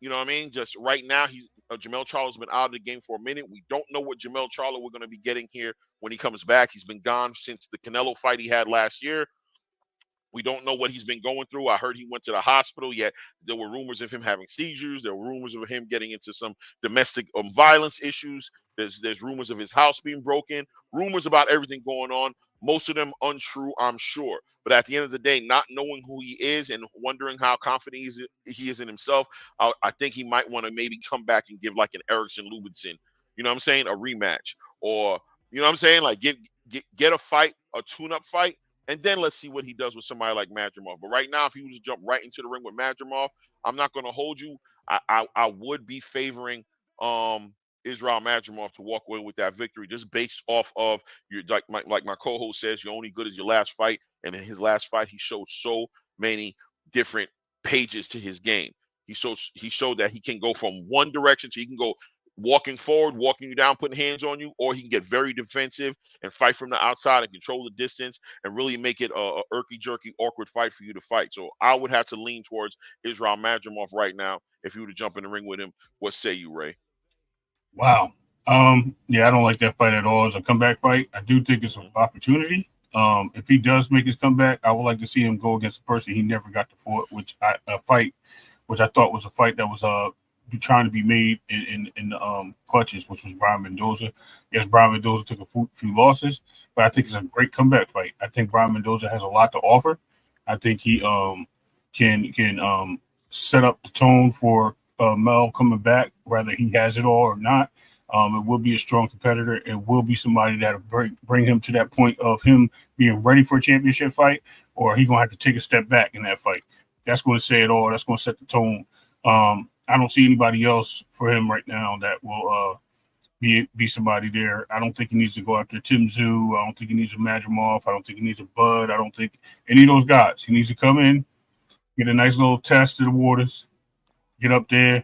[SPEAKER 2] you know what I mean? Just right now, Jamel Charlo's been out of the game for a minute. We don't know what Jamel Charlo we're going to be getting here when he comes back. He's been gone since the Canelo fight he had last year. We don't know what he's been going through. I heard he went to the hospital, yet there were rumors of him having seizures. There were rumors of him getting into some domestic violence issues. There's rumors of his house being broken, rumors about everything going on. Most of them untrue, I'm sure. But at the end of the day, not knowing who he is and wondering how confident he is in himself, I think he might want to maybe come back and give like an Erickson Lubinson, you know what I'm saying, a rematch. Or, you know what I'm saying, like get a fight, a tune-up fight, and then let's see what he does with somebody like Madrimov. But right now, if he was to jump right into the ring with Madrimov, I'm not going to hold you. I would be favoring Israel Madrimov to walk away with that victory, just based off of your like my co-host says, you're only good as your last fight. And in his last fight, he showed so many different pages to his game. He showed that he can go from one direction, so he can go walking forward, walking you down, putting hands on you, or he can get very defensive and fight from the outside and control the distance and really make it a irky-jerky, awkward fight for you to fight. So I would have to lean towards Israel Madrimov right now if you were to jump in the ring with him. What say you, Ray?
[SPEAKER 3] Wow. Yeah, I don't like that fight at all as a comeback fight. I do think it's an opportunity. If he does make his comeback, I would like to see him go against a person he never got to fight, which I thought was a fight that was trying to be made in the clutches, which was Brian Mendoza. Yes, Brian Mendoza took a few losses, but I think it's a great comeback fight. I think Brian Mendoza has a lot to offer. I think he can set up the tone for Mel coming back, whether he has it all or not. It will be a strong competitor. It will be somebody that'll bring him to that point of him being ready for a championship fight, or he's going to have to take a step back in that fight. That's going to say it all. That's going to set the tone. I don't see anybody else for him right now that will be somebody there. I don't think he needs to go after Tim Tszyu. I don't think he needs a Madrimov. I don't think he needs a Bud. I don't think any of those guys. He needs to come in, get a nice little test of the waters, get up there,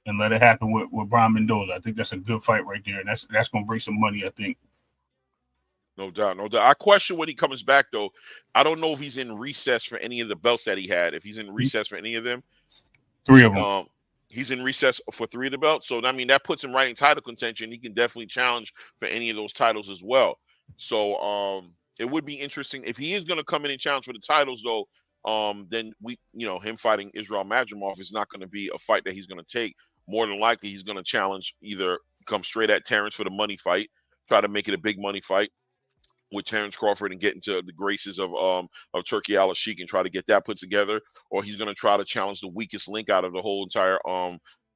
[SPEAKER 3] and let it happen with Brian Mendoza. I think that's a good fight right there, and that's going to bring some money, I think.
[SPEAKER 2] No doubt, no doubt. I question when he comes back, though. I don't know if he's in recess for any of the belts that he had. If he's in recess for any of them.
[SPEAKER 3] 3 of them.
[SPEAKER 2] He's in recess for 3 of the belts. So, I mean, that puts him right in title contention. He can definitely challenge for any of those titles as well. So, it would be interesting. If he is going to come in and challenge for the titles, though, then him fighting Israel Madrimov is not going to be a fight that he's going to take. More than likely, he's going to challenge, either come straight at Terrence for the money fight, try to make it a big money fight, with Terrence Crawford and get into the graces of Turki Al-Sheikh and try to get that put together, or he's going to try to challenge the weakest link out of the whole entire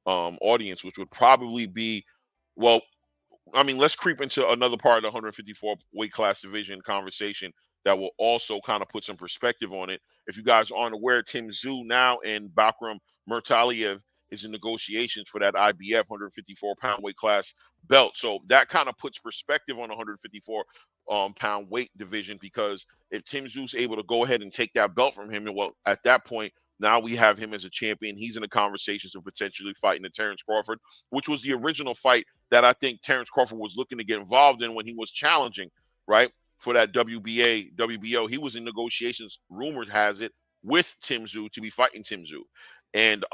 [SPEAKER 2] audience, which would probably be, well, I mean, let's creep into another part of the 154 weight class division conversation that will also kind of put some perspective on it. If you guys aren't aware, Tim Tszyu now and Bakram Murtaliev is in negotiations for that IBF 154-pound weight class belt. So that kind of puts perspective on the 154 pound weight division, because if Tim Tszyu's able to go ahead and take that belt from him, and well, at that point, now we have him as a champion. He's in the conversations of potentially fighting the Terrence Crawford, which was the original fight that I think Terrence Crawford was looking to get involved in when he was challenging, right, for that WBO. He was in negotiations, rumors has it, with Tim Tszyu to be fighting Tim Tszyu. And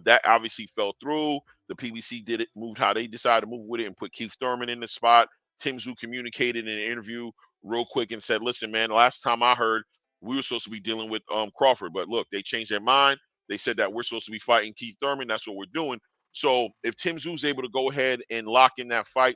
[SPEAKER 2] that obviously fell through. The PBC did it, moved how they decided to move with it, and put Keith Thurman in the spot. Tim Tszyu communicated in an interview real quick and said, listen, man, last time I heard, we were supposed to be dealing with Crawford, but look, they changed their mind. They said that we're supposed to be fighting Keith Thurman. That's what we're doing. So if Tim Tszyu's able to go ahead and lock in that fight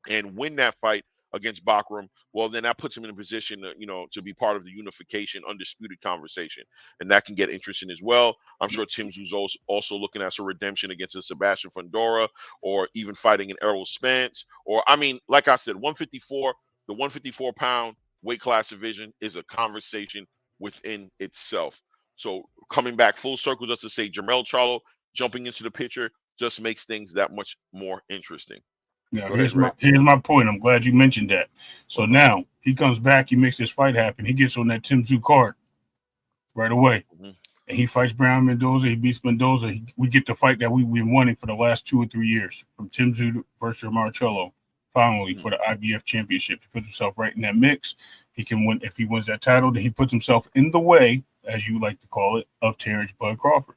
[SPEAKER 2] and win that fight against Bakram, well, then that puts him in a position to, to be part of the unification undisputed conversation, and that can get interesting as well. I'm sure Tim Tszyu's also looking at some redemption against a Sebastian Fundora, or even fighting an Errol Spence, or I mean, like I said, 154, the 154 pound weight class division is a conversation within itself. So coming back full circle, just to say, Jermell Charlo jumping into the picture just makes things that much more interesting.
[SPEAKER 3] Now, here's my point. I'm glad you mentioned that. So now he comes back, he makes this fight happen. He gets on that Tim Tszyu card right away. Mm-hmm. And he fights Brown Mendoza. He beats Mendoza. We get the fight that we've been wanting for the last 2 or 3 years, from Tim Tszyu versus Marcello, finally, for the IBF championship. He puts himself right in that mix. He can win. If he wins that title, then he puts himself in the way, as you like to call it, of Terrence Bud Crawford.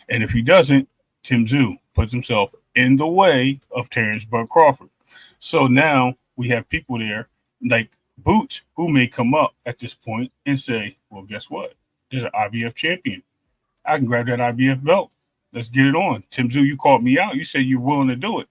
[SPEAKER 3] And if he doesn't, Tim Tszyu puts himself in the way of Terrence Bud Crawford. So now we have people there like Boots who may come up at this point and say, well, guess what? There's an IBF champion. I can grab that IBF belt. Let's get it on. Tim Tszyu, you called me out. You said you're willing to do it.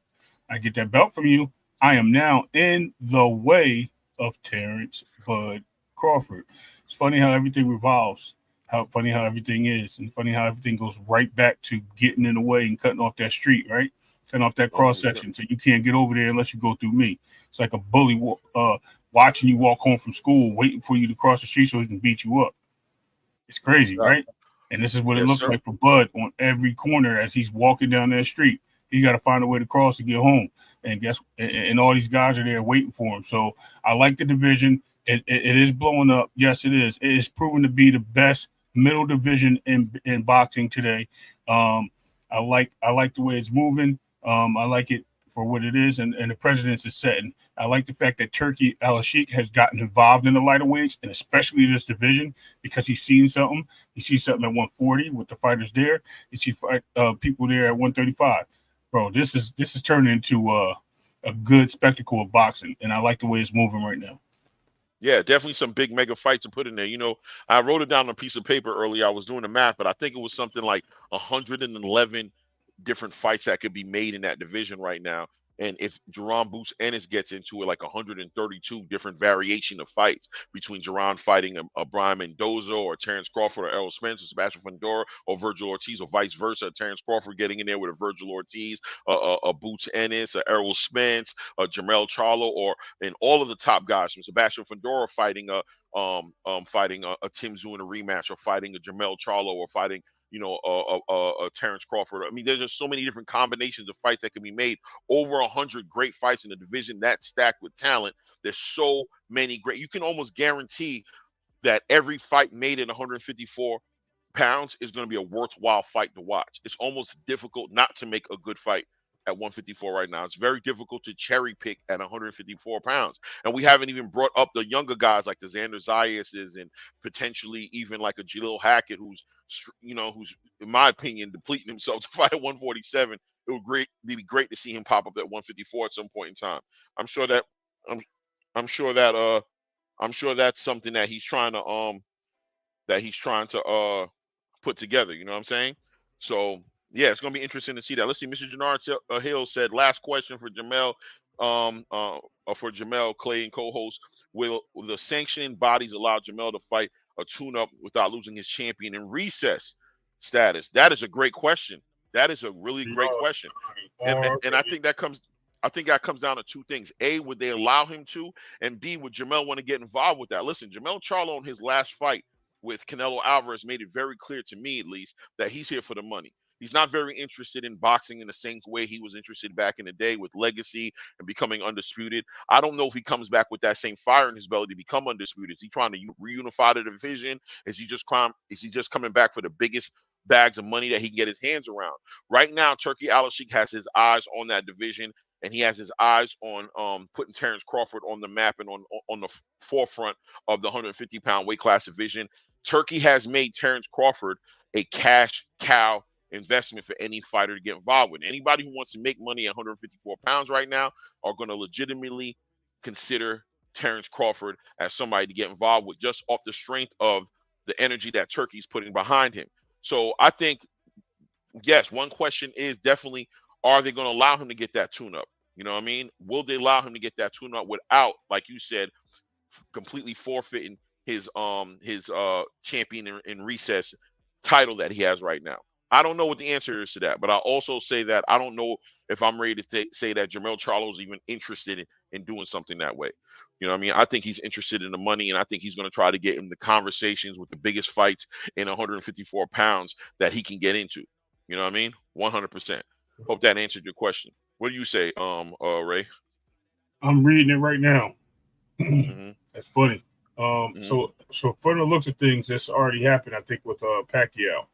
[SPEAKER 3] I get that belt from you. I am now in the way of Terrence Bud Crawford. It's funny how everything revolves. How funny how everything is, and funny how everything goes right back to getting in the way and cutting off that street, right? Cutting off that cross section, so you can't get over there unless you go through me. It's like a bully watching you walk home from school, waiting for you to cross the street so he can beat you up. It's crazy, right? And this is what it looks like for Bud on every corner as he's walking down that street. He got to find a way to cross to get home, and all these guys are there waiting for him. So I like the division. It is blowing up. Yes, it is. It is proven to be the best middle division in boxing today. I like the way it's moving. I like it for what it is, and the precedence is setting. I like the fact that Turki Al-Sheikh has gotten involved in the lighter weights, and especially this division, because he's seen something. He sees something at 140 with the fighters there. He sees people there at 135. Bro, this is turning into a good spectacle of boxing, and I like the way it's moving right now.
[SPEAKER 2] Yeah, definitely some big mega fights to put in there. I wrote it down on a piece of paper earlier. I was doing the math, but I think it was something like 111 different fights that could be made in that division right now. And if Jerron Boots Ennis gets into it, like 132 different variation of fights between Jerron fighting a Brian Mendoza or Terrence Crawford or Errol Spence or Sebastian Fundora or Virgil Ortiz, or vice versa. Terrence Crawford getting in there with a Virgil Ortiz, a Boots Ennis, a Errol Spence, a Jermell Charlo, and all of the top guys from Sebastian Fundora fighting a Tim Tszyu in a rematch, or fighting a Jermell Charlo, or fighting Terrence Crawford. I mean, there's just so many different combinations of fights that can be made. Over 100 great fights in the division that's stacked with talent. There's so many great. You can almost guarantee that every fight made at 154 pounds is going to be a worthwhile fight to watch. It's almost difficult not to make a good fight at 154 right now. It's very difficult to cherry pick at 154 pounds. And we haven't even brought up the younger guys like the Xander Zayases, and potentially even like a Jalil Hackett, who's in my opinion depleting himself to fight at 147. It would be great to see him pop up at 154 at some point in time. I'm sure that's something that he's trying to put together. You know what I'm saying? So yeah, it's gonna be interesting to see that. Let's see. Mr. Jannard Hill said, last question for Jamel, for Jamel, Clay, and co-host. will the sanctioning bodies allow Jamel to fight a tune-up without losing his champion in recess status? That is a great question. That is a really great question. And I think that comes down to two things. A, would they allow him to? And B, would Jamel want to get involved with that? Listen, Jamel Charlo in his last fight with Canelo Alvarez made it very clear to me, at least, that he's here for the money. He's not very interested in boxing in the same way he was interested back in the day with legacy and becoming undisputed. I don't know if he comes back with that same fire in his belly to become undisputed. Is he trying to reunify the division? Is he just coming back for the biggest bags of money that he can get his hands around? Right now, Turki Al-Sheikh has his eyes on that division, and he has his eyes on putting Terrence Crawford on the map and on the forefront of the 150-pound weight class division. Turki has made Terrence Crawford a cash cow investment for any fighter to get involved with. Anybody who wants to make money at 154 pounds right now are going to legitimately consider Terrence Crawford as somebody to get involved with, just off the strength of the energy that Turki's putting behind him. So I think, yes, one question is definitely, are they going to allow him to get that tune-up? You know what I mean? Will they allow him to get that tune-up without, like you said, completely forfeiting his champion in recess title that he has right now? I don't know what the answer is to that, but I also say that I don't know if I'm ready to say that Jermell Charlo is even interested in doing something that way. You know what I mean? I think he's interested in the money, and I think he's going to try to get in the conversations with the biggest fights in 154 pounds that he can get into. You know what I mean? 100%. Hope that answered your question. What do you say, Ray?
[SPEAKER 3] I'm reading it right now.
[SPEAKER 2] Mm-hmm.
[SPEAKER 3] That's funny. So for the looks of things, that's already happened, I think, with Pacquiao.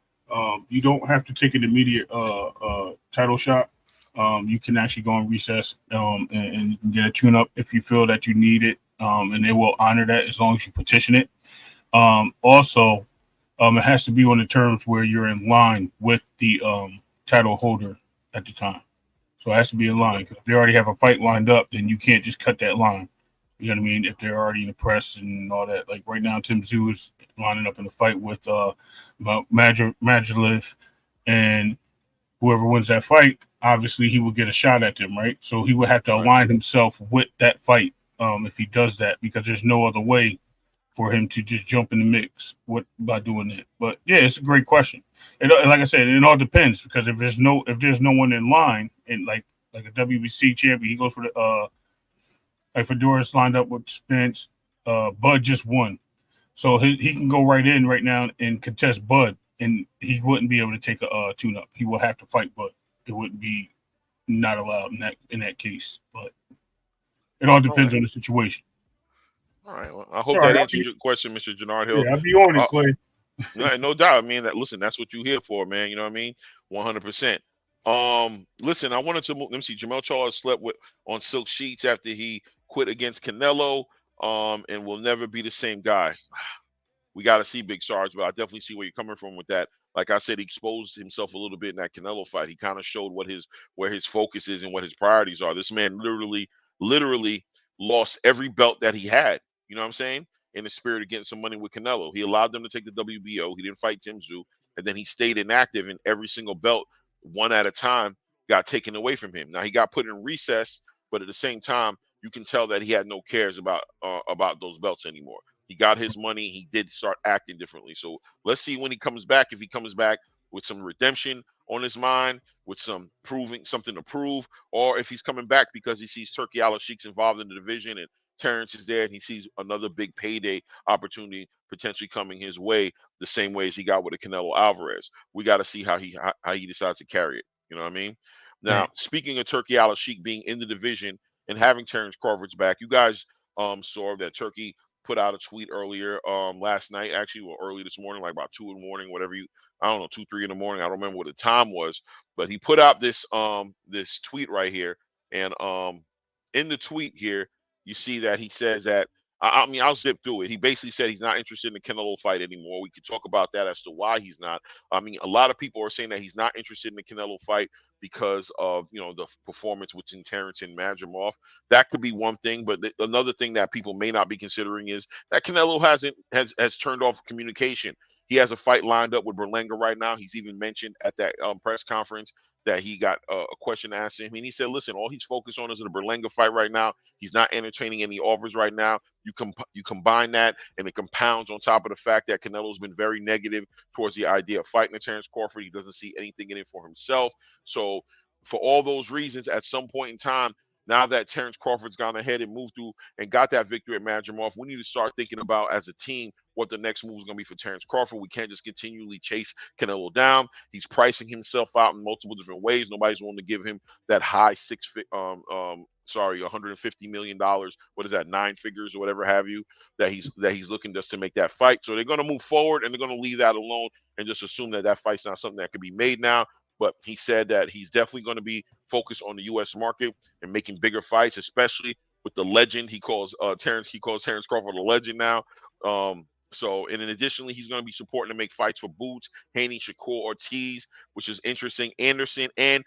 [SPEAKER 3] You don't have to take an immediate title shot. You can actually go on recess and you can get a tune-up if you feel that you need it, and they will honor that as long as you petition it. Also, it has to be on the terms where you're in line with the title holder at the time. So it has to be in line. Because if they already have a fight lined up, then you can't just cut that line. You know what I mean? If they're already in the press and all that. Like right now, Tim Tszyu is lining up in a fight with Madrilev, and whoever wins that fight, obviously he will get a shot at them, right? So he would have to align himself with that fight if he does that, because there's no other way for him to just jump in the mix by doing that. But yeah, it's a great question. And like I said, it all depends, because if there's no one in line, and like a WBC champion, he goes for the like Fedora's lined up with Spence. Bud just won. So he can go right in right now and contest Bud, and he wouldn't be able to take a tune-up. He will have to fight Bud. It wouldn't be not allowed in that case. But it all depends on the situation.
[SPEAKER 2] All right. Well, I hope that answers your question, Mr. Jannard Hill.
[SPEAKER 3] Yeah, I'll be on it, Clay.
[SPEAKER 2] No doubt. I mean, that's what you're here for, man. You know what I mean? 100%. Listen, I wanted to let me see. Jermell Charlo slept on silk sheets after he quit against Canelo, and will never be the same guy. We got to see, Big Sarge, but I definitely see where you're coming from with that. Like I said, he exposed himself a little bit in that Canelo fight. He kind of showed where his focus is and what his priorities are. This man literally lost every belt that he had. You know what I'm saying? In the spirit of getting some money with Canelo. He allowed them to take the WBO. He didn't fight Tim Tszyu, and then he stayed inactive, and every single belt, one at a time, got taken away from him. Now he got put in recess, but at the same time, you can tell that he had no cares about those belts anymore. He got his money. He did start acting differently. So let's see when he comes back, if he comes back with some redemption on his mind, with something to prove, or if he's coming back because he sees Turki Al-Sheikh's involved in the division and Terrence is there and he sees another big payday opportunity potentially coming his way, the same way as he got with the Canelo Alvarez. We got to see how he decides to carry it. You know what I mean? Now, Speaking of Turki Al-Sheikh being in the division and having Terrence Crawford's back, you guys saw that Turki put out a tweet earlier last night, actually, or early this morning, like about 2 in the morning, I don't know, 2, 3 in the morning. I don't remember what the time was, but he put out this tweet right here. And in the tweet here, you see that he says that, I mean, I'll zip through it. He basically said he's not interested in the Canelo fight anymore. We could talk about that as to why he's not. I mean, a lot of people are saying that he's not interested in the Canelo fight because of, the performance between Terrence and Madrimov. That could be one thing, but another thing that people may not be considering is that Canelo has turned off communication. He has a fight lined up with Berlanga right now. He's even mentioned at that press conference that he got a question asked him, and he said, "Listen, all he's focused on is the Berlanga fight right now. He's not entertaining any offers right now. You combine that, and it compounds on top of the fact that Canelo's been very negative towards the idea of fighting Terrence Crawford. He doesn't see anything in it for himself. So, for all those reasons, at some point in time, now that Terrence Crawford's gone ahead and moved through and got that victory at Madrimov, we need to start thinking about as a team what the next move is going to be for Terrence Crawford. We can't just continually chase Canelo down. He's pricing himself out in multiple different ways. Nobody's willing to give him that high $150 million. What is that, 9 figures or whatever have you, that he's looking just to make that fight. So they're going to move forward and they're going to leave that alone and just assume that that fight's not something that can be made now. But he said that he's definitely going to be focused on the U.S. market and making bigger fights, especially with the legend. He calls Terrence Crawford a legend now. So, and then additionally, he's going to be supporting to make fights for Boots, Haney, Shakur Ortiz, which is interesting, Anderson, and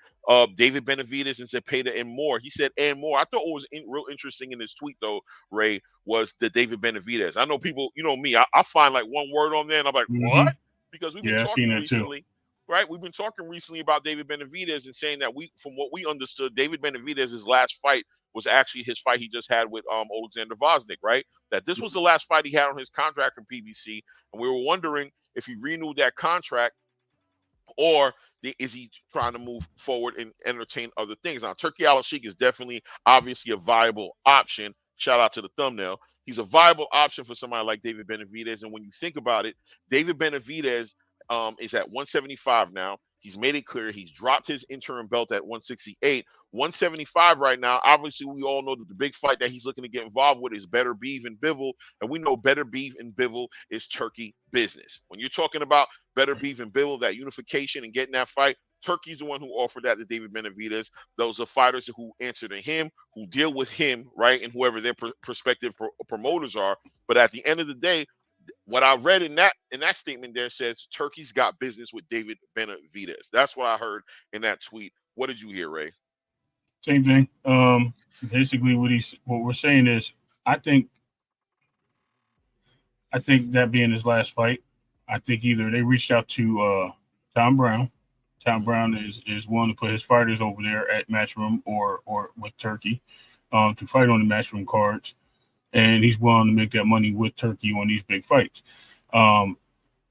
[SPEAKER 2] David Benavidez, and Zepeda, and more. He said, and more. I thought what was real interesting in his tweet, though, Ray, was the David Benavidez. I know people, you know me, I find like one word on there, and I'm like, what? Because we've been talking recently. Right, we've been talking recently about David Benavidez and saying that from what we understood, David Benavidez's last fight was actually his fight he just had with Alexander Vosnik, right? That this was the last fight he had on his contract from PBC, and we were wondering if he renewed that contract or is he trying to move forward and entertain other things. Now, Turki Al-Sheikh is definitely, obviously, a viable option. Shout out to the thumbnail. He's a viable option for somebody like David Benavidez, and when you think about it, David Benavidez is at 175 now. He's made it clear he's dropped his interim belt at 168. 175 right now. Obviously, we all know that the big fight that he's looking to get involved with is Better Beef and Bivol, and we know Better Beef and Bivol is Turkey business. When you're talking about Better Beef and Bivol, that unification and getting that fight, Turkey's the one who offered that to David Benavidez. Those are fighters who answer to him, who deal with him, right, and whoever their prospective promoters are. But at the end of the day, what I read in that statement there says Turkey's got business with David Benavidez. That's what I heard in that tweet. What did you hear, Ray?
[SPEAKER 3] Same thing. Basically, what we're saying is, I think that being his last fight, I think either they reached out to Tom Brown. Tom Brown is willing to put his fighters over there at Matchroom or with Turkey to fight on the Matchroom cards. And he's willing to make that money with Turkey on these big fights.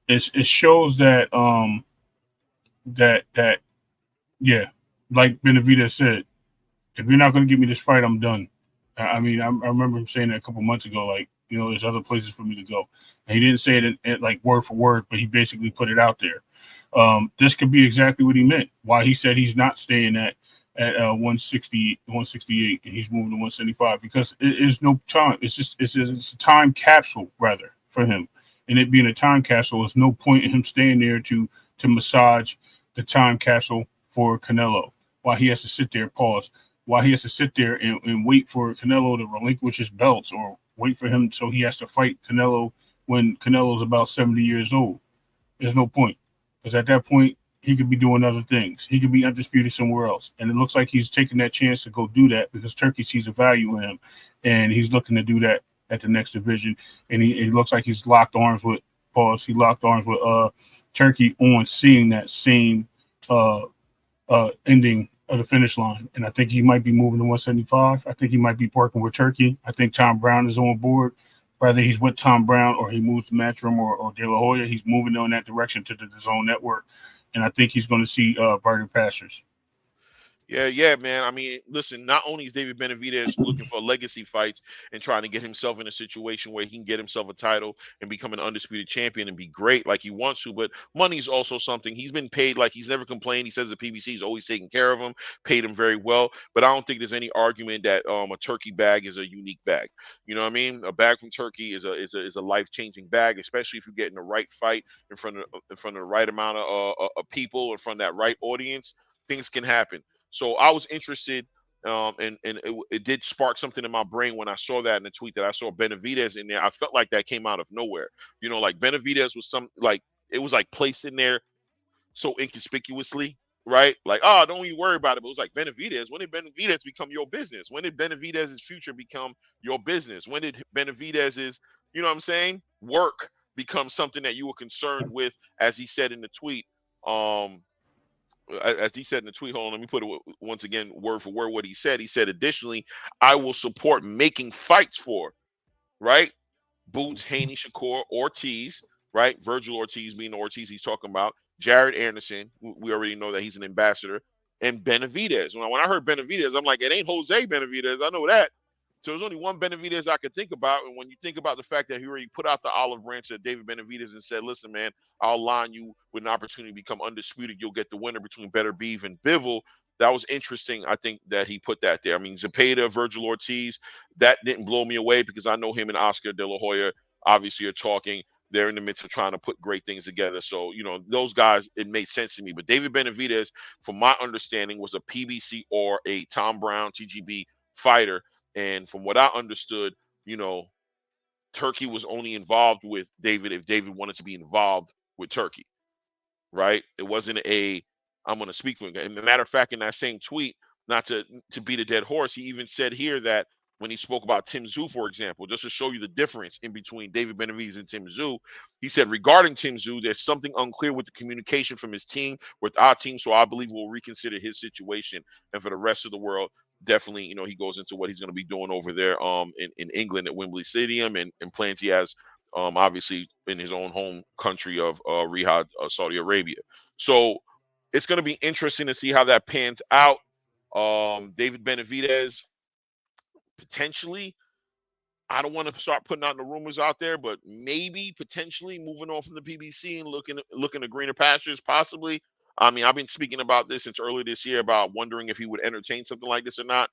[SPEAKER 3] It shows that like Benavidez said, if you're not going to give me this fight, I'm done. I mean, I remember him saying that a couple months ago, like, you know, there's other places for me to go. And he didn't say it in like word for word, but he basically put it out there. This could be exactly what he meant. Why he said he's not staying at 160, 168, and he's moving to 175 because it is no time. It's a time capsule rather for him, and it being a time capsule, there's no point in him staying there to massage the time capsule for Canelo. Why he has to sit there, why he has to sit there and wait for Canelo to relinquish his belts or wait for him so he has to fight Canelo when Canelo's about 70 years old. There's no point because at that point, he could be doing other things. He could be undisputed somewhere else. And it looks like he's taking that chance to go do that because Turkey sees a value in him. And he's looking to do that at the next division. And he looks like he's locked arms with Turkey on seeing that same ending of the finish line. And I think he might be moving to 175. I think he might be working with Turkey. I think Tom Brown is on board. Whether he's with Tom Brown or he moves to Matchroom or De La Hoya, he's moving in that direction to the DAZN network. And I think he's going to see brighter pastures.
[SPEAKER 2] Yeah, man. I mean, listen, not only is David Benavidez looking for legacy fights and trying to get himself in a situation where he can get himself a title and become an undisputed champion and be great like he wants to, but money's also something. He's been paid like he's never complained. He says the PBC is always taking care of him, paid him very well, but I don't think there's any argument that a Turkey bag is a unique bag. You know what I mean? A bag from Turkey is a life-changing bag, especially if you get in the right fight in front of the right amount of people, in front of that right audience. Things can happen. So I was interested, and it did spark something in my brain when I saw that in the tweet that I saw Benavidez in there. I felt like that came out of nowhere. You know, like Benavidez was it was like placed in there so inconspicuously, right? Like, oh, don't you worry about it. But it was like Benavidez. When did Benavidez become your business? When did Benavidez's future become your business? When did Benavidez's, you know what I'm saying, work become something that you were concerned with, as he said in the tweet. As he said in the tweet, hold on, let me put it once again, word for word what he said. He said, additionally, I will support making fights for, right? Boots, Haney, Shakur, Ortiz, right? Virgil Ortiz being the Ortiz he's talking about. Jared Anderson, we already know that he's an ambassador. And Benavidez. When I heard Benavidez, I'm like, it ain't Jose Benavidez. I know that. So there's only one Benavidez I could think about. And when you think about the fact that he already put out the olive branch at David Benavidez and said, listen, man, I'll line you with an opportunity to become undisputed. You'll get the winner between Better Beef and Bivol. That was interesting. I think that he put that there. I mean, Zepeda, Virgil Ortiz, that didn't blow me away because I know him and Oscar De La Hoya obviously are talking. They're in the midst of trying to put great things together. So, those guys, it made sense to me. But David Benavidez, from my understanding, was a PBC or a Tom Brown TGB fighter. And from what I understood, Turkey was only involved with David if David wanted to be involved with Turkey, right? It wasn't I'm going to speak for him. As a matter of fact, in that same tweet, not to beat a dead horse, he even said here that when he spoke about Tim Tszyu, for example, just to show you the difference in between David Benavidez and Tim Tszyu, he said, regarding Tim Tszyu, there's something unclear with the communication from his team with our team, so I believe we'll reconsider his situation. And for the rest of the world, definitely, he goes into what he's going to be doing over there in England at Wembley Stadium and plans he has obviously in his own home country of Riyadh, Saudi Arabia. So it's going to be interesting to see how that pans out. David Benavidez, potentially, I don't want to start putting out the rumors out there, but maybe potentially moving on from the PBC and looking to greener pastures, possibly. I mean, I've been speaking about this since early this year about wondering if he would entertain something like this or not.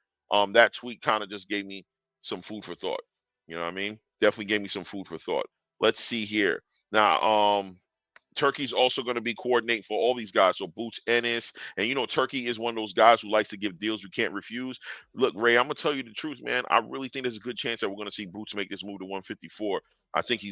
[SPEAKER 2] That tweet kind of just gave me some food for thought. You know what I mean? Definitely gave me some food for thought. Let's see here. Now, Turkey's also going to be coordinating for all these guys. So Boots Ennis, and Turkey is one of those guys who likes to give deals you can't refuse. Look, Ray, I'm gonna tell you the truth, man. I really think there's a good chance that we're going to see Boots make this move to 154. I think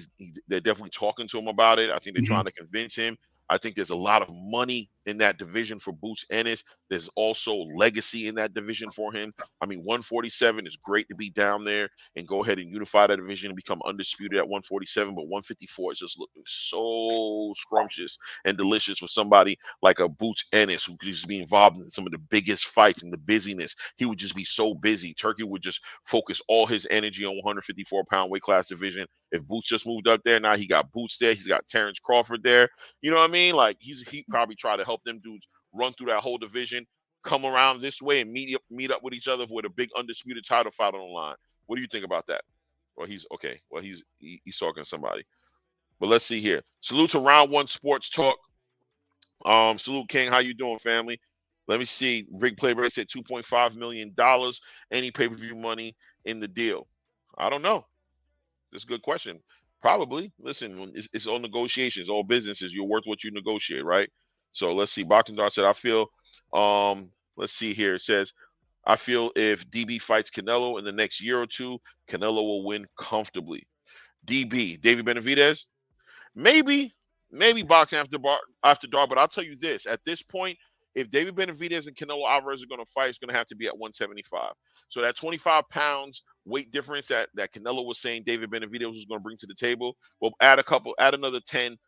[SPEAKER 2] they're definitely talking to him about it. I think they're trying to convince him. I think there's a lot of money in that division for Boots Ennis. There's also legacy in that division for him. I mean, 147 is great to be down there and go ahead and unify that division and become undisputed at 147. But 154 is just looking so scrumptious and delicious for somebody like a Boots Ennis who could just be involved in some of the biggest fights and the busyness. He would just be so busy. Turkey would just focus all his energy on 154-pound weight class division. If Boots just moved up there, now he got Boots there. He's got Terrence Crawford there. You know what I mean? Like he probably try to help them dudes run through that whole division, come around this way and meet up with each other with a big undisputed title fight on the line. What do you think about that? Well, he's okay. Well, he's talking to somebody. But let's see here. Salute to Round One Sports Talk. Salute King. How you doing, family? Let me see. Big Playboy said $2.5 million. Any pay-per-view money in the deal? I don't know. That's a good question. Probably. Listen, it's all negotiations, all businesses. You're worth what you negotiate, right? So let's see. Boxing Dart said, I feel, let's see here. It says, I feel if DB fights Canelo in the next year or two, Canelo will win comfortably. DB, David Benavidez, maybe boxing after dark, but I'll tell you this. At this point, if David Benavidez and Canelo Alvarez are going to fight, it's going to have to be at 175. So that 25 pounds weight difference that Canelo was saying David Benavidez was going to bring to the table, we'll add another 10,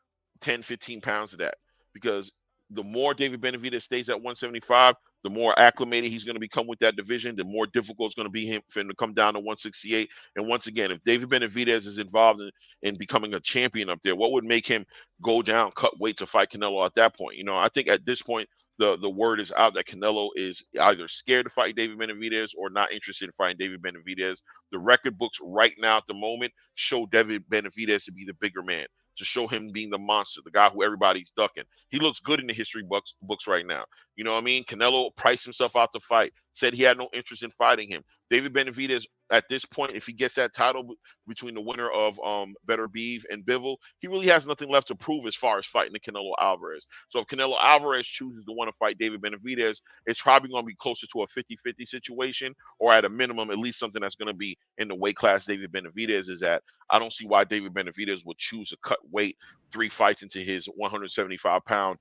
[SPEAKER 2] 15 pounds to that. Because the more David Benavidez stays at 175, the more acclimated he's going to become with that division, the more difficult it's going to be for him to come down to 168. And once again, if David Benavidez is involved in becoming a champion up there, what would make him go down, cut weight to fight Canelo at that point? I think at this point, the word is out that Canelo is either scared to fight David Benavidez or not interested in fighting David Benavidez. The record books right now at the moment show David Benavidez to be the bigger man, to show him being the monster, the guy who everybody's ducking. He looks good in the history books right now. You know what I mean? Canelo priced himself out to fight, said he had no interest in fighting him. David Benavidez, at this point, if he gets that title between the winner of Better Beef and Bivol, he really has nothing left to prove as far as fighting the Canelo Alvarez. So if Canelo Alvarez chooses to want to fight David Benavidez, it's probably going to be closer to a 50-50 situation, or at a minimum, at least something that's going to be in the weight class David Benavidez is at. I don't see why David Benavidez would choose to cut weight 3 fights into his 175-pound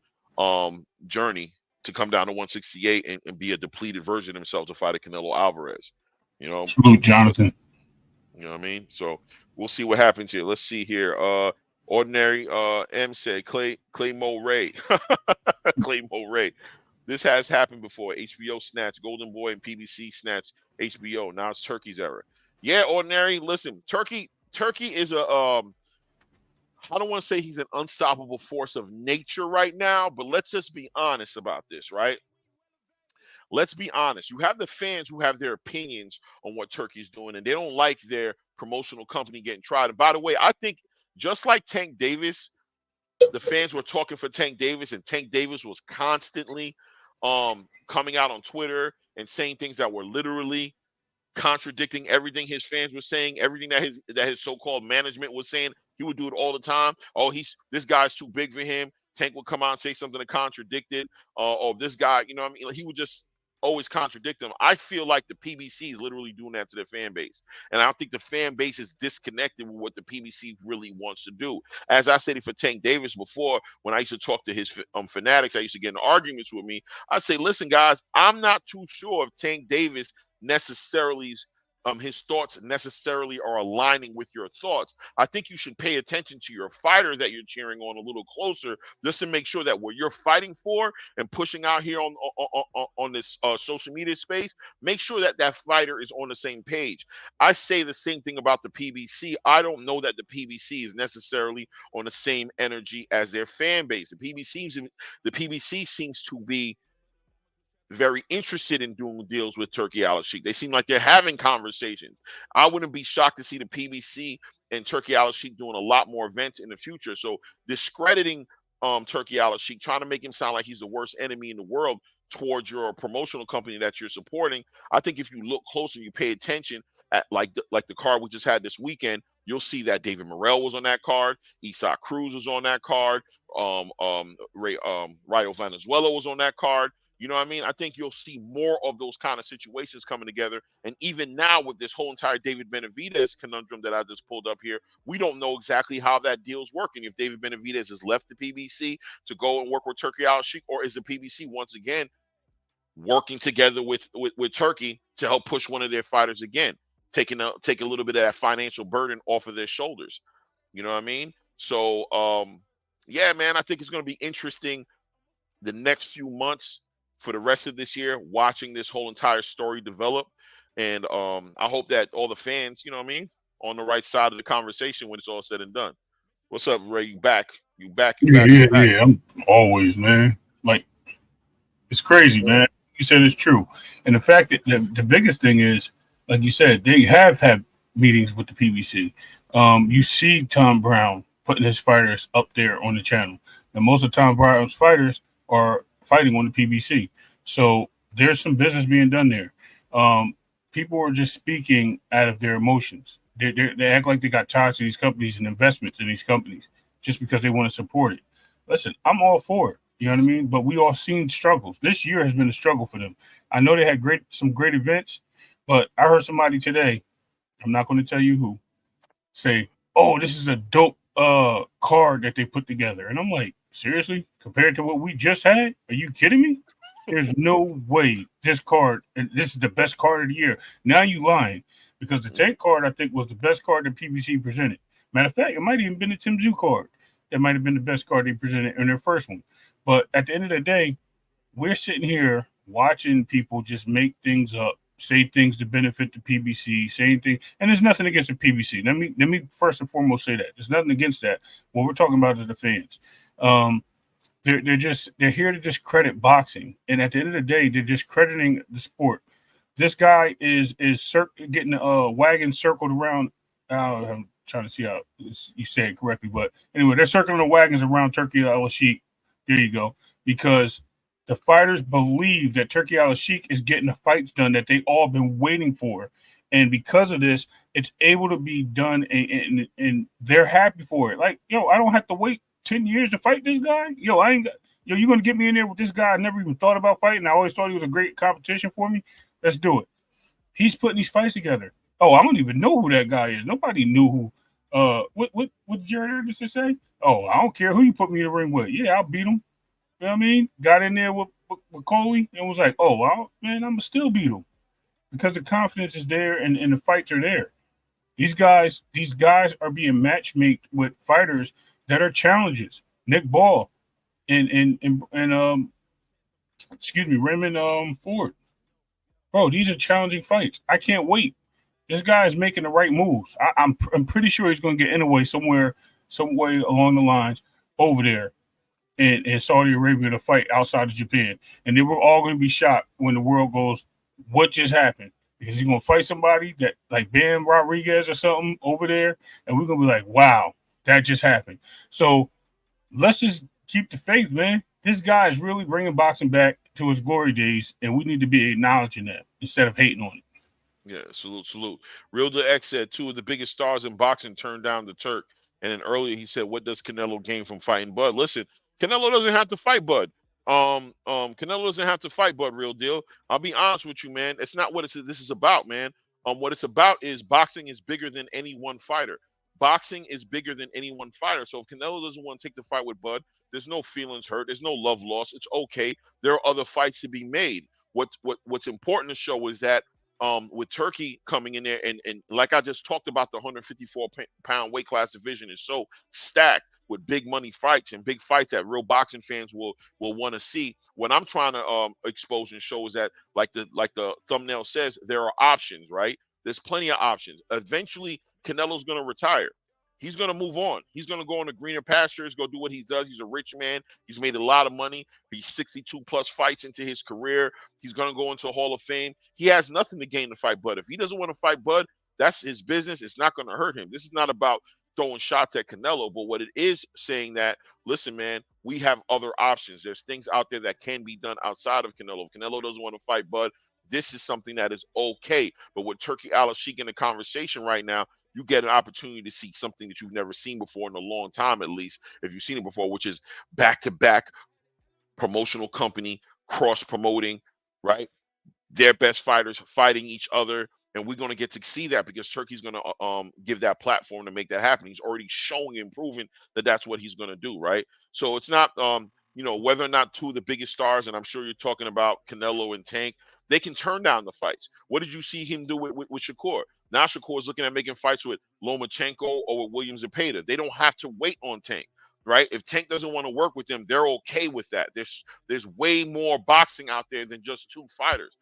[SPEAKER 2] journey to come down to 168 and be a depleted version of himself to fight a Canelo Alvarez.
[SPEAKER 3] Salute, Jonathan.
[SPEAKER 2] You know what I mean? So we'll see what happens here. Let's see here. Ordinary M said Clay Mo Ray. Clay Mo Ray. This has happened before. HBO snatched Golden Boy and PBC snatched HBO. Now it's Turkey's era. Yeah, Ordinary. Listen, Turkey is a I don't want to say he's an unstoppable force of nature right now, but let's just be honest about this, right? Let's be honest. You have the fans who have their opinions on what Turkey's doing, and they don't like their promotional company getting tried. And by the way, I think just like Tank Davis, the fans were talking for Tank Davis, and Tank Davis was constantly coming out on Twitter and saying things that were literally contradicting everything his fans were saying, everything that his so-called management was saying. He would do it all the time. Oh, this guy's too big for him. Tank would come out and say something to contradict it. Or this guy, you know what I mean? Like, he would just always contradict them. I feel like the PBC is literally doing that to their fan base. And I think the fan base is disconnected with what the PBC really wants to do. As I said it for Tank Davis before, when I used to talk to his fanatics, I used to get in arguments with me. I'd say, listen, guys, I'm not too sure if Tank Davis necessarily his thoughts necessarily are aligning with your thoughts. I think you should pay attention to your fighter that you're cheering on a little closer, just to make sure that what you're fighting for and pushing out here on this social media space, make sure that that fighter is on the same page. I say the same thing about the PBC. I don't know that the PBC is necessarily on the same energy as their fan base. The PBC seems to be very interested in doing deals with Turki Al-Sheikh. They seem like they're having conversations. I wouldn't be shocked to see the PBC and Turki Al-Sheikh doing a lot more events in the future. So discrediting Turki Al-Sheikh, trying to make him sound like he's the worst enemy in the world towards your promotional company that you're supporting. I think if you look closer, you pay attention at like the card we just had this weekend, you'll see that David Morrell was on that card, Isaac Cruz was on that card, Rayo Venezuela was on that card. You know what I mean? I think you'll see more of those kind of situations coming together. And even now with this whole entire David Benavidez conundrum that I just pulled up here, we don't know exactly how that deal's working. If David Benavidez has left the PBC to go and work with Turki Al-Sheikh, or is the PBC once again working together with Turkey to help push one of their fighters again, take a little bit of that financial burden off of their shoulders. You know what I mean? So, yeah, man, I think it's going to be interesting the next few months for the rest of this year, watching this whole entire story develop. And I hope that all the fans, you know what I mean, on the right side of the conversation when it's all said and done. What's up, Ray? You back?
[SPEAKER 3] Yeah. I'm always, man. Like, it's crazy, man. You said it's true. And the fact that the biggest thing is, like you said, they have had meetings with the PBC. You see Tom Brown putting his fighters up there on the channel. And most of Tom Brown's fighters are fighting on the PBC. So there's some business being done there. People are just speaking out of their emotions. They act like they got ties to these companies and investments in these companies just because they want to support it. Listen, I'm all for it. You know what I mean? But we all seen struggles. This year has been a struggle for them. I know they had some great events, but I heard somebody today, I'm not going to tell you who, say, oh, this is a dope card that they put together. And I'm like, seriously? Compared to what we just had? Are you kidding me? There's no way this card, and this is the best card of the year. Now you lying. Because the Tank card, I think, was the best card that PBC presented. Matter of fact, it might even been the Tim Zoo card. That might have been the best card they presented in their first one. But at the end of the day, we're sitting here watching people just make things up, say things to benefit the PBC, saying things, and there's nothing against the PBC. Let me first and foremost say that. There's nothing against that. What we're talking about is the fans. They're here to discredit boxing. And at the end of the day, they're discrediting the sport. This guy is getting a wagon circled around. I'm trying to see how you say it correctly, but anyway, they're circling the wagons around Turki Al-Sheikh. There you go. Because the fighters believe that Turki Al-Sheikh is getting the fights done that they all been waiting for, and because of this, it's able to be done, and they're happy for it. Like, yo, I don't have to wait 10 years to fight this guy. Yo, you're gonna get me in there with this guy I never even thought about fighting. I always thought he was a great competition for me. Let's do it. He's putting these fights together. Oh, I don't even know who that guy is. Nobody knew who. What Jared Anderson say? Oh, I don't care who you put me in the ring with. Yeah, I'll beat him. You know what I mean? Got in there with Coley and was like, oh, well, man, I'm going to still beat him. Because the confidence is there and the fights are there. These guys are being matchmaked with fighters that are challenges. Nick Ball and excuse me, Raymond Ford. Bro, these are challenging fights. I can't wait. This guy is making the right moves. I'm pretty sure he's going to get in the way somewhere, some way along the lines over there in Saudi Arabia to fight outside of Japan. And then we're all going to be shocked when the world goes, what just happened? Because he's going to fight somebody that like Bam Rodriguez or something over there, and we're going to be like, wow, that just happened. So let's just keep the faith, man. This guy is really bringing boxing back to its glory days, and we need to be acknowledging that instead of hating on it.
[SPEAKER 2] Yeah, salute, salute. Real Deal X said two of the biggest stars in boxing turned down the Turk. And then earlier he said, what does Canelo gain from fighting Bud? Listen, Canelo doesn't have to fight Bud. Canelo doesn't have to fight Bud, Real Deal. I'll be honest with you, man. It's not what this is about, man. What it's about is boxing is bigger than any one fighter. Boxing is bigger than any one fighter. So if Canelo doesn't want to take the fight with Bud, there's no feelings hurt. There's no love lost. It's okay. There are other fights to be made. What's important to show is that with Turkey coming in there, and like I just talked about, the 154-pound weight class division is so stacked with big money fights and big fights that real boxing fans will want to see. What I'm trying to expose and show is that, like the thumbnail says, there are options, right? There's plenty of options. Eventually, Canelo's going to retire. He's going to move on. He's going to go on the greener pastures, go do what he does. He's a rich man. He's made a lot of money. He's 62 plus fights into his career. He's going to go into Hall of Fame. He has nothing to gain to fight Bud. If he doesn't want to fight Bud, that's his business. It's not going to hurt him. This is not about throwing shots at Canelo, but what it is saying that, listen, man, we have other options. There's things out there that can be done outside of Canelo. If Canelo doesn't want to fight Bud, this is something that is okay. But with Turki Al-Sheikh in the conversation right now, you get an opportunity to see something that you've never seen before in a long time, at least, if you've seen it before, which is back-to-back promotional company, cross-promoting, right? Their best fighters fighting each other. And we're going to get to see that because Turkey's going to give that platform to make that happen. He's already showing and proving that that's what he's going to do, right? So it's not, whether or not two of the biggest stars, and I'm sure you're talking about Canelo and Tank, they can turn down the fights. What did you see him do with Shakur? Now Shakur is looking at making fights with Lomachenko or with Williams and Zepeda. They don't have to wait on Tank, right? If Tank doesn't want to work with them, they're okay with that. There's way more boxing out there than just two fighters.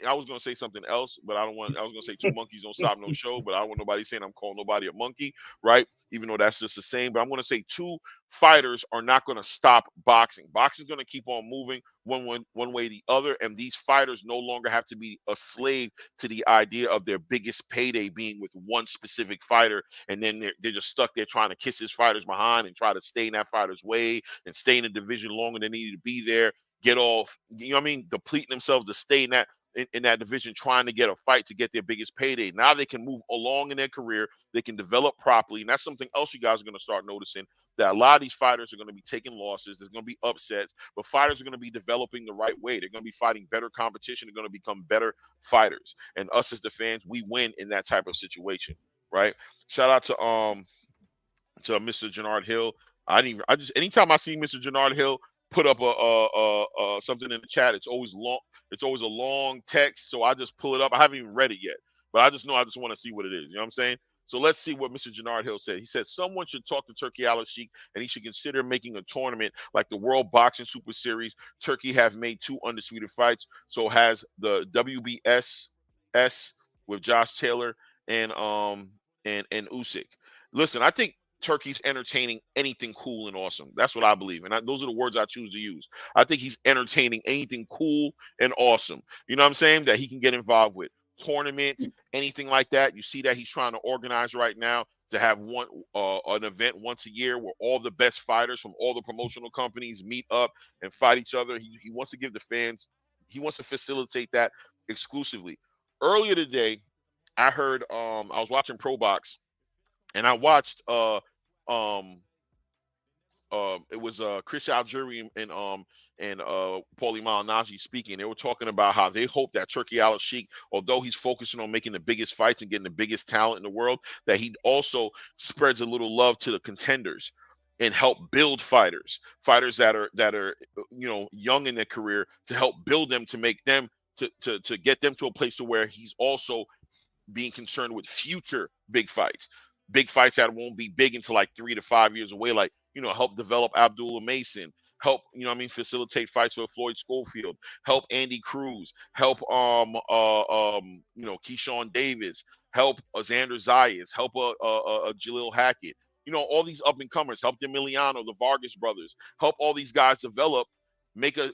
[SPEAKER 2] I was going to say something else, but I was going to say two monkeys don't stop no show, but I don't want nobody saying I'm calling nobody a monkey, right? Even though that's just the same, but I'm going to say two fighters are not going to stop boxing. Boxing's going to keep on moving one way or the other, and these fighters no longer have to be a slave to the idea of their biggest payday being with one specific fighter, and then they're just stuck there trying to kiss his fighters behind and try to stay in that fighter's way and stay in the division longer than they need to be there. Get off, depleting themselves to stay in that division, trying to get a fight to get their biggest payday. Now they can move along in their career. They can develop properly. And that's something else you guys are going to start noticing, that a lot of these fighters are going to be taking losses. There's going to be upsets, but fighters are going to be developing the right way. They're going to be fighting better competition. They're going to become better fighters. And us as the fans, we win in that type of situation, right? Shout out to Mr. Jannard Hill. Anytime I see Mr. Jannard Hill put up something in the chat, it's always long. It's always a long text, so I just pull it up. I haven't even read it yet, but I just know I just want to see what it is. You know what I'm saying? So let's see what Mr. Jannard Hill said. He said someone should talk to Turki Al-Sheikh, and he should consider making a tournament like the World Boxing Super Series. Turkey have made 2 undisputed fights, so has the WBS with Josh Taylor and Usyk. Listen, I think Turkey's entertaining anything cool and awesome. That's what I believe. And those are the words I choose to use. I think he's entertaining anything cool and awesome. You know what I'm saying? That he can get involved with. Tournaments, anything like that. You see that he's trying to organize right now to have an event once a year where all the best fighters from all the promotional companies meet up and fight each other. He wants to give the fans, he wants to facilitate that exclusively. Earlier today, I heard I was watching Pro Box, and I watched it was Chris Algieri and Paulie Malignaggi speaking. They were talking about how they hope that Turki Al-Sheikh, although he's focusing on making the biggest fights and getting the biggest talent in the world, that he also spreads a little love to the contenders and help build fighters that are young in their career, to help build them, to make them to get them to a place to where he's also being concerned with future big fights. big fights that won't be big until like 3 to 5 years away, like, help develop Abdullah Mason, help, facilitate fights for Floyd Schofield, help Andy Cruz, help Keyshawn Davis, help Xander Zayas, help Jalil Hackett, all these up and comers, help Emiliano, the Vargas brothers, help all these guys develop, make a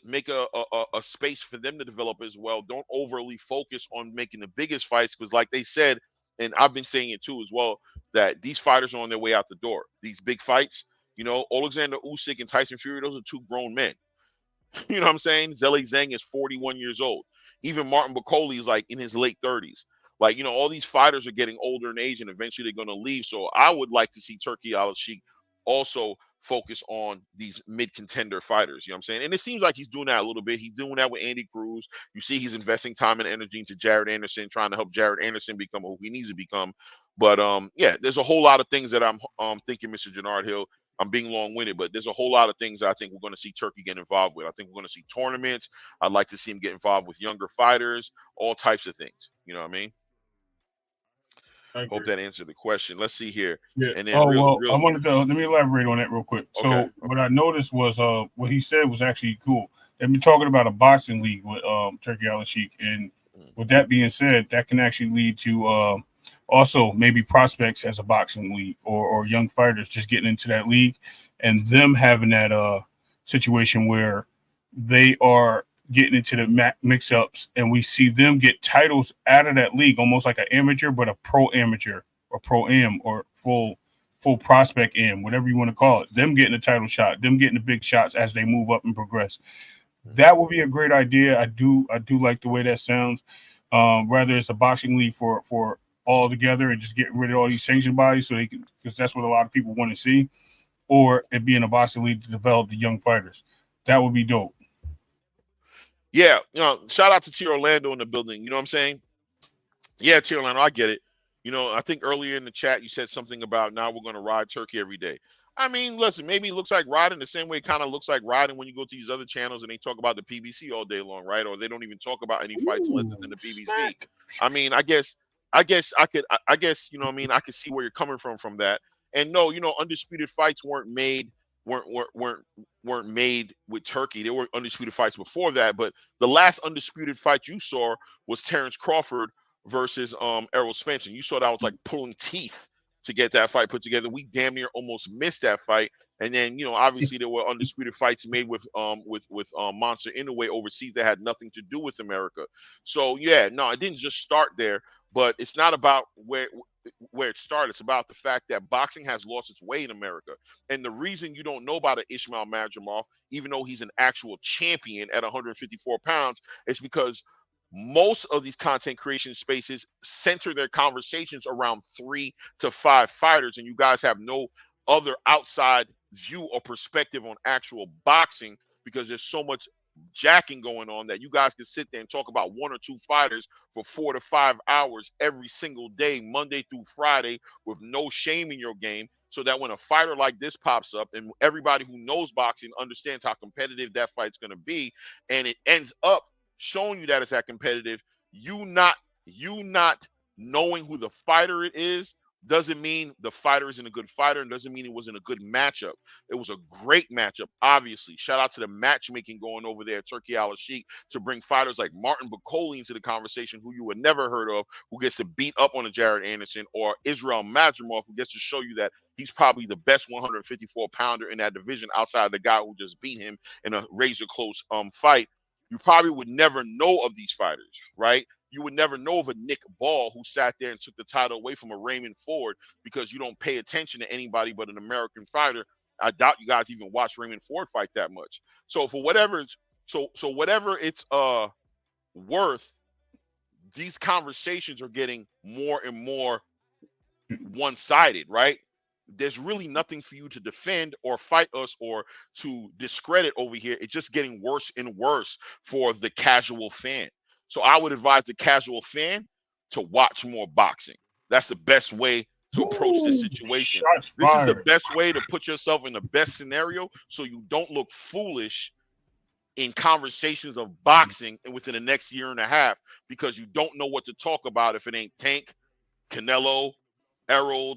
[SPEAKER 2] space for them to develop as well. Don't overly focus on making the biggest fights, because like they said, and I've been saying it too as well, that these fighters are on their way out the door. These big fights, Alexander Usyk and Tyson Fury, those are two grown men. You know what I'm saying? Zhang Zhang is 41 years old. Even Martin Bakoli is like in his late 30s. Like, all these fighters are getting older in age, and eventually they're going to leave. So I would like to see Turki Al-Sheikh also focus on these mid-contender fighters. You know what I'm saying? And it seems like he's doing that a little bit. He's doing that with Andy Cruz. You see he's investing time and energy into Jared Anderson, trying to help Jared Anderson become who he needs to become. But yeah, there's a whole lot of things that I'm thinking, Mr. Jannard Hill. I'm being long-winded, but there's a whole lot of things I think we're going to see Turki get involved with. I think we're going to see tournaments. I'd like to see him get involved with younger fighters, all types of things. You know what I mean? Hope that answered the question. Let's see here.
[SPEAKER 3] Yeah.
[SPEAKER 2] And then
[SPEAKER 3] I wanted to let me elaborate on that real quick. So what I noticed was what he said was actually cool. They've been talking about a boxing league with Turki Al-Sheikh, and with that being said, that can actually lead to also maybe prospects as a boxing league, or young fighters just getting into that league, and them having that situation where they are getting into the mix-ups, and we see them get titles out of that league, almost like an amateur, but a pro amateur or pro am or full prospect am, whatever you want to call it. Them getting a title shot, them getting the big shots as they move up and progress. That would be a great idea. I do like the way that sounds. Whether it's a boxing league for all together and just get rid of all these sanctioned bodies, so they can, because that's what a lot of people want to see, or it being a boxing league to develop the young fighters. That would be dope.
[SPEAKER 2] Yeah, shout out to T Orlando in the building. You know what I'm saying? Yeah, T Orlando, I get it. I think earlier in the chat you said something about now we're going to ride Turki every day. I mean, listen, maybe it looks like riding the same way it kind of looks like riding when you go to these other channels and they talk about the PBC all day long, right? Or they don't even talk about any fights unless it's in the PBC. I mean, I guess I could see where you're coming from that. And no, undisputed fights weren't made with Turki. There were undisputed fights before that, but the last undisputed fight you saw was Terrence Crawford versus Errol Spence. You saw that was like pulling teeth to get that fight put together. We damn near almost missed that fight. And then, obviously there were undisputed fights made with Monster Inoue overseas that had nothing to do with America. So yeah, no, it didn't just start there, but it's not about where it started. It's about the fact that boxing has lost its way in America. And the reason you don't know about Ismail Madrimov, even though he's an actual champion at 154 pounds, is because most of these content creation spaces center their conversations around 3 to 5 fighters, and you guys have no other outside view or perspective on actual boxing, because there's so much jacking going on that you guys can sit there and talk about 1 or 2 fighters for 4 to 5 hours every single day, Monday through Friday, with no shame in your game, so that when a fighter like this pops up, and everybody who knows boxing understands how competitive that fight's going to be, and it ends up showing you that it's that competitive, you not knowing who the fighter it is doesn't mean the fighter isn't a good fighter, and doesn't mean it wasn't a good matchup. It was a great matchup, obviously. Shout out to the matchmaking going over there at Turki Al-Sheikh to bring fighters like Martin Bakoli into the conversation, who you would never heard of, who gets to beat up on a Jared Anderson, or Israel Madrimov, who gets to show you that he's probably the best 154-pounder in that division outside of the guy who just beat him in a razor-close fight. You probably would never know of these fighters, right? You would never know of a Nick Ball who sat there and took the title away from a Raymond Ford, because you don't pay attention to anybody but an American fighter. I doubt you guys even watch Raymond Ford fight that much. So for whatever it's worth, these conversations are getting more and more one-sided, right? There's really nothing for you to defend or fight us or to discredit over here. It's just getting worse and worse for the casual fan. So I would advise the casual fan to watch more boxing. That's the best way to approach this situation. This is the best way to put yourself in the best scenario, so you don't look foolish in conversations of boxing and within the next year and a half, because you don't know what to talk about if it ain't Tank, Canelo, Errol,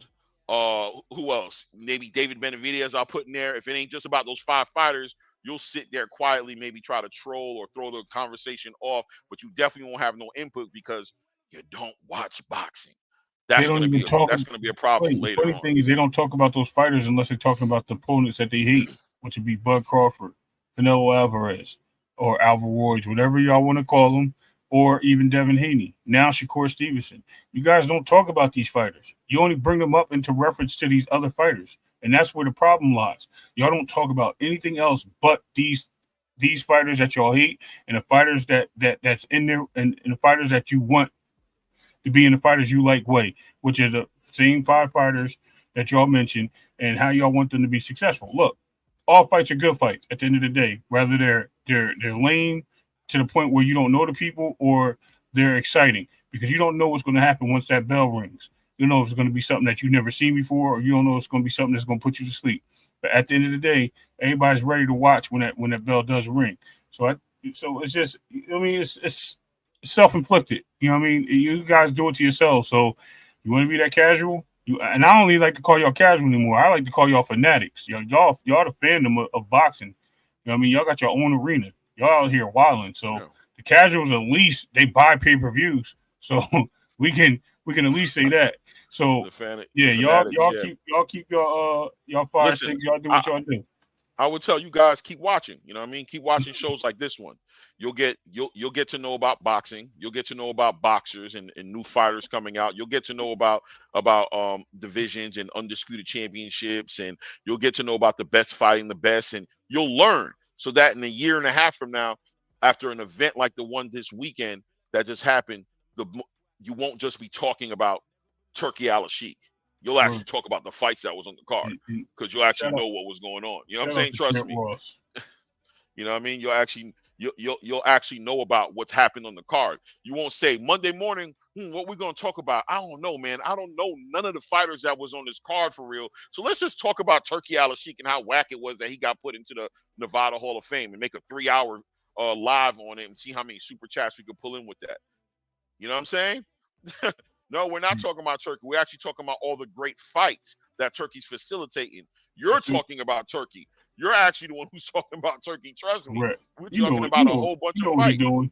[SPEAKER 2] Who else? Maybe David Benavidez I'll put in there. If it ain't just about those 5 fighters, you'll sit there quietly, maybe try to troll or throw the conversation off, but you definitely won't have no input because you don't watch boxing.
[SPEAKER 3] They
[SPEAKER 2] That's
[SPEAKER 3] don't
[SPEAKER 2] gonna
[SPEAKER 3] even
[SPEAKER 2] be a
[SPEAKER 3] talk.
[SPEAKER 2] that's gonna be a problem
[SPEAKER 3] Wait, the
[SPEAKER 2] later
[SPEAKER 3] funny
[SPEAKER 2] on.
[SPEAKER 3] thing is they don't talk about those fighters unless they're talking about the opponents that they hate, which would be Bud Crawford, Canelo Alvarez, or Alvarez, whatever y'all want to call them, or even Devin Haney. Now Shakur Stevenson. You guys don't talk about these fighters. You only bring them up into reference to these other fighters, and that's where the problem lies. Y'all don't talk about anything else but these fighters that y'all hate and the fighters that's in there and the fighters that you want to be in the fighters you like way, which is the same 5 fighters that y'all mentioned and how y'all want them to be successful. Look, all fights are good fights at the end of the day, whether they're lame to the point where you don't know the people or they're exciting because you don't know what's going to happen once that bell rings. You know if it's going to be something that you've never seen before, or you don't know it's going to be something that's going to put you to sleep. But at the end of the day, everybody's ready to watch when that bell does ring. So it's just, I mean, it's self-inflicted. You know what I mean? You guys do it to yourselves. So you want to be that casual? And I don't even like to call y'all casual anymore. I like to call y'all fanatics. Y'all the fandom of boxing. You know what I mean? Y'all got your own arena. Y'all out here wilding. So
[SPEAKER 2] Yeah.
[SPEAKER 3] the casuals at least they buy pay-per-views. So we can at least say that. So
[SPEAKER 2] The fan,
[SPEAKER 3] yeah,
[SPEAKER 2] the fanatics,
[SPEAKER 3] y'all
[SPEAKER 2] yeah.
[SPEAKER 3] keep y'all fire
[SPEAKER 2] Listen,
[SPEAKER 3] sticks. Y'all do what y'all do.
[SPEAKER 2] I would tell you guys keep watching. You know what I mean? Keep watching shows like this one. You'll get to know about boxing. You'll get to know about boxers and new fighters coming out. You'll get to know about divisions and undisputed championships, and you'll get to know about the best fighting the best, and you'll learn so that in a year and a half from now, after an event like the one this weekend that just happened, you won't just be talking about Turkey Al Sheik. You'll actually talk about the fights that was on the card because you'll actually know what was going on. You know what I'm saying? Trust me.
[SPEAKER 3] Ross.
[SPEAKER 2] You know what I mean? You'll actually know about what's happened on the card. You won't say Monday morning, what we gonna talk about? I don't know, man. I don't know none of the fighters that was on this card for real. So let's just talk about Turkey Al Sheik and how whack it was that he got put into the Nevada Hall of Fame and make a 3-hour live on it and see how many super chats we could pull in with that. You know what I'm saying? No, we're not talking about Turkey. We're actually talking about all the great fights that Turkey's facilitating. You're talking about Turkey. You're actually the one who's talking about Turkey. Trust me.
[SPEAKER 3] Correct.
[SPEAKER 2] We're talking about a whole bunch of
[SPEAKER 3] what
[SPEAKER 2] fights.
[SPEAKER 3] doing.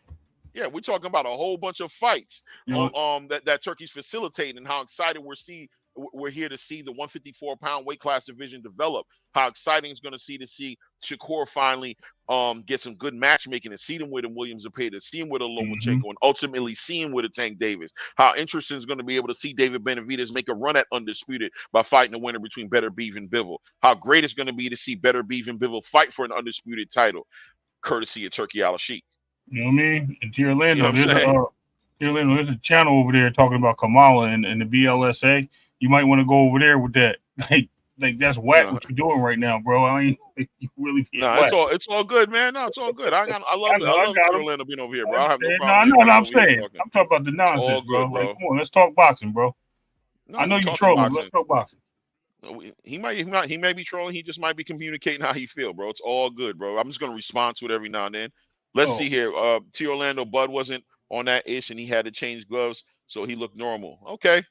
[SPEAKER 2] Yeah, we're talking about a whole bunch of fights that Turkey's facilitating and how excited we're here to see the 154-pound weight class division develop. How exciting it's going to see Shakur finally get some good matchmaking and see them with a Williams Zepeda, see him with a Lomachenko, and ultimately see him with a Tank Davis. How interesting it's going to be able to see David Benavidez make a run at Undisputed by fighting the winner between Better Beef and Bivol. How great it's going to be to see Better Beef and Bivol fight for an Undisputed title, courtesy of Turkey Al Sheik.
[SPEAKER 3] You know what I mean? And to Orlando,
[SPEAKER 2] You know
[SPEAKER 3] there's a channel over there talking about Kamala and the BLSA. You might want to go over there with that. Like that's whack what you're doing right now, bro. I mean, you really
[SPEAKER 2] whack. It's all good, man. No, it's all good. I love Orlando being over here, bro. I have no problem.
[SPEAKER 3] I'm saying. I'm talking about the nonsense,
[SPEAKER 2] good, bro.
[SPEAKER 3] Like, come on, let's talk boxing, bro.
[SPEAKER 2] No,
[SPEAKER 3] I know you're trolling. Let's talk boxing.
[SPEAKER 2] He may be trolling. He just might be communicating how he feel, bro. It's all good, bro. I'm just gonna respond to it every now and then. Let's see here. T. Orlando Bud wasn't on that ish, and he had to change gloves, so he looked normal. Okay.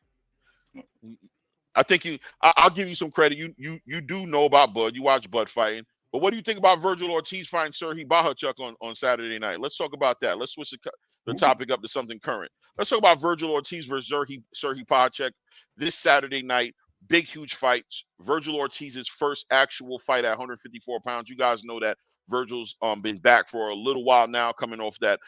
[SPEAKER 2] I think I'll give you some credit. You do know about Bud. You watch Bud fighting. But what do you think about Virgil Ortiz fighting Serhii Bohachuk on Saturday night? Let's talk about that. Let's switch the topic up to something current. Let's talk about Virgil Ortiz versus Serhii Bohachuk this Saturday night. Big, huge fight. Virgil Ortiz's first actual fight at 154 pounds. You guys know that Virgil's been back for a little while now, coming off that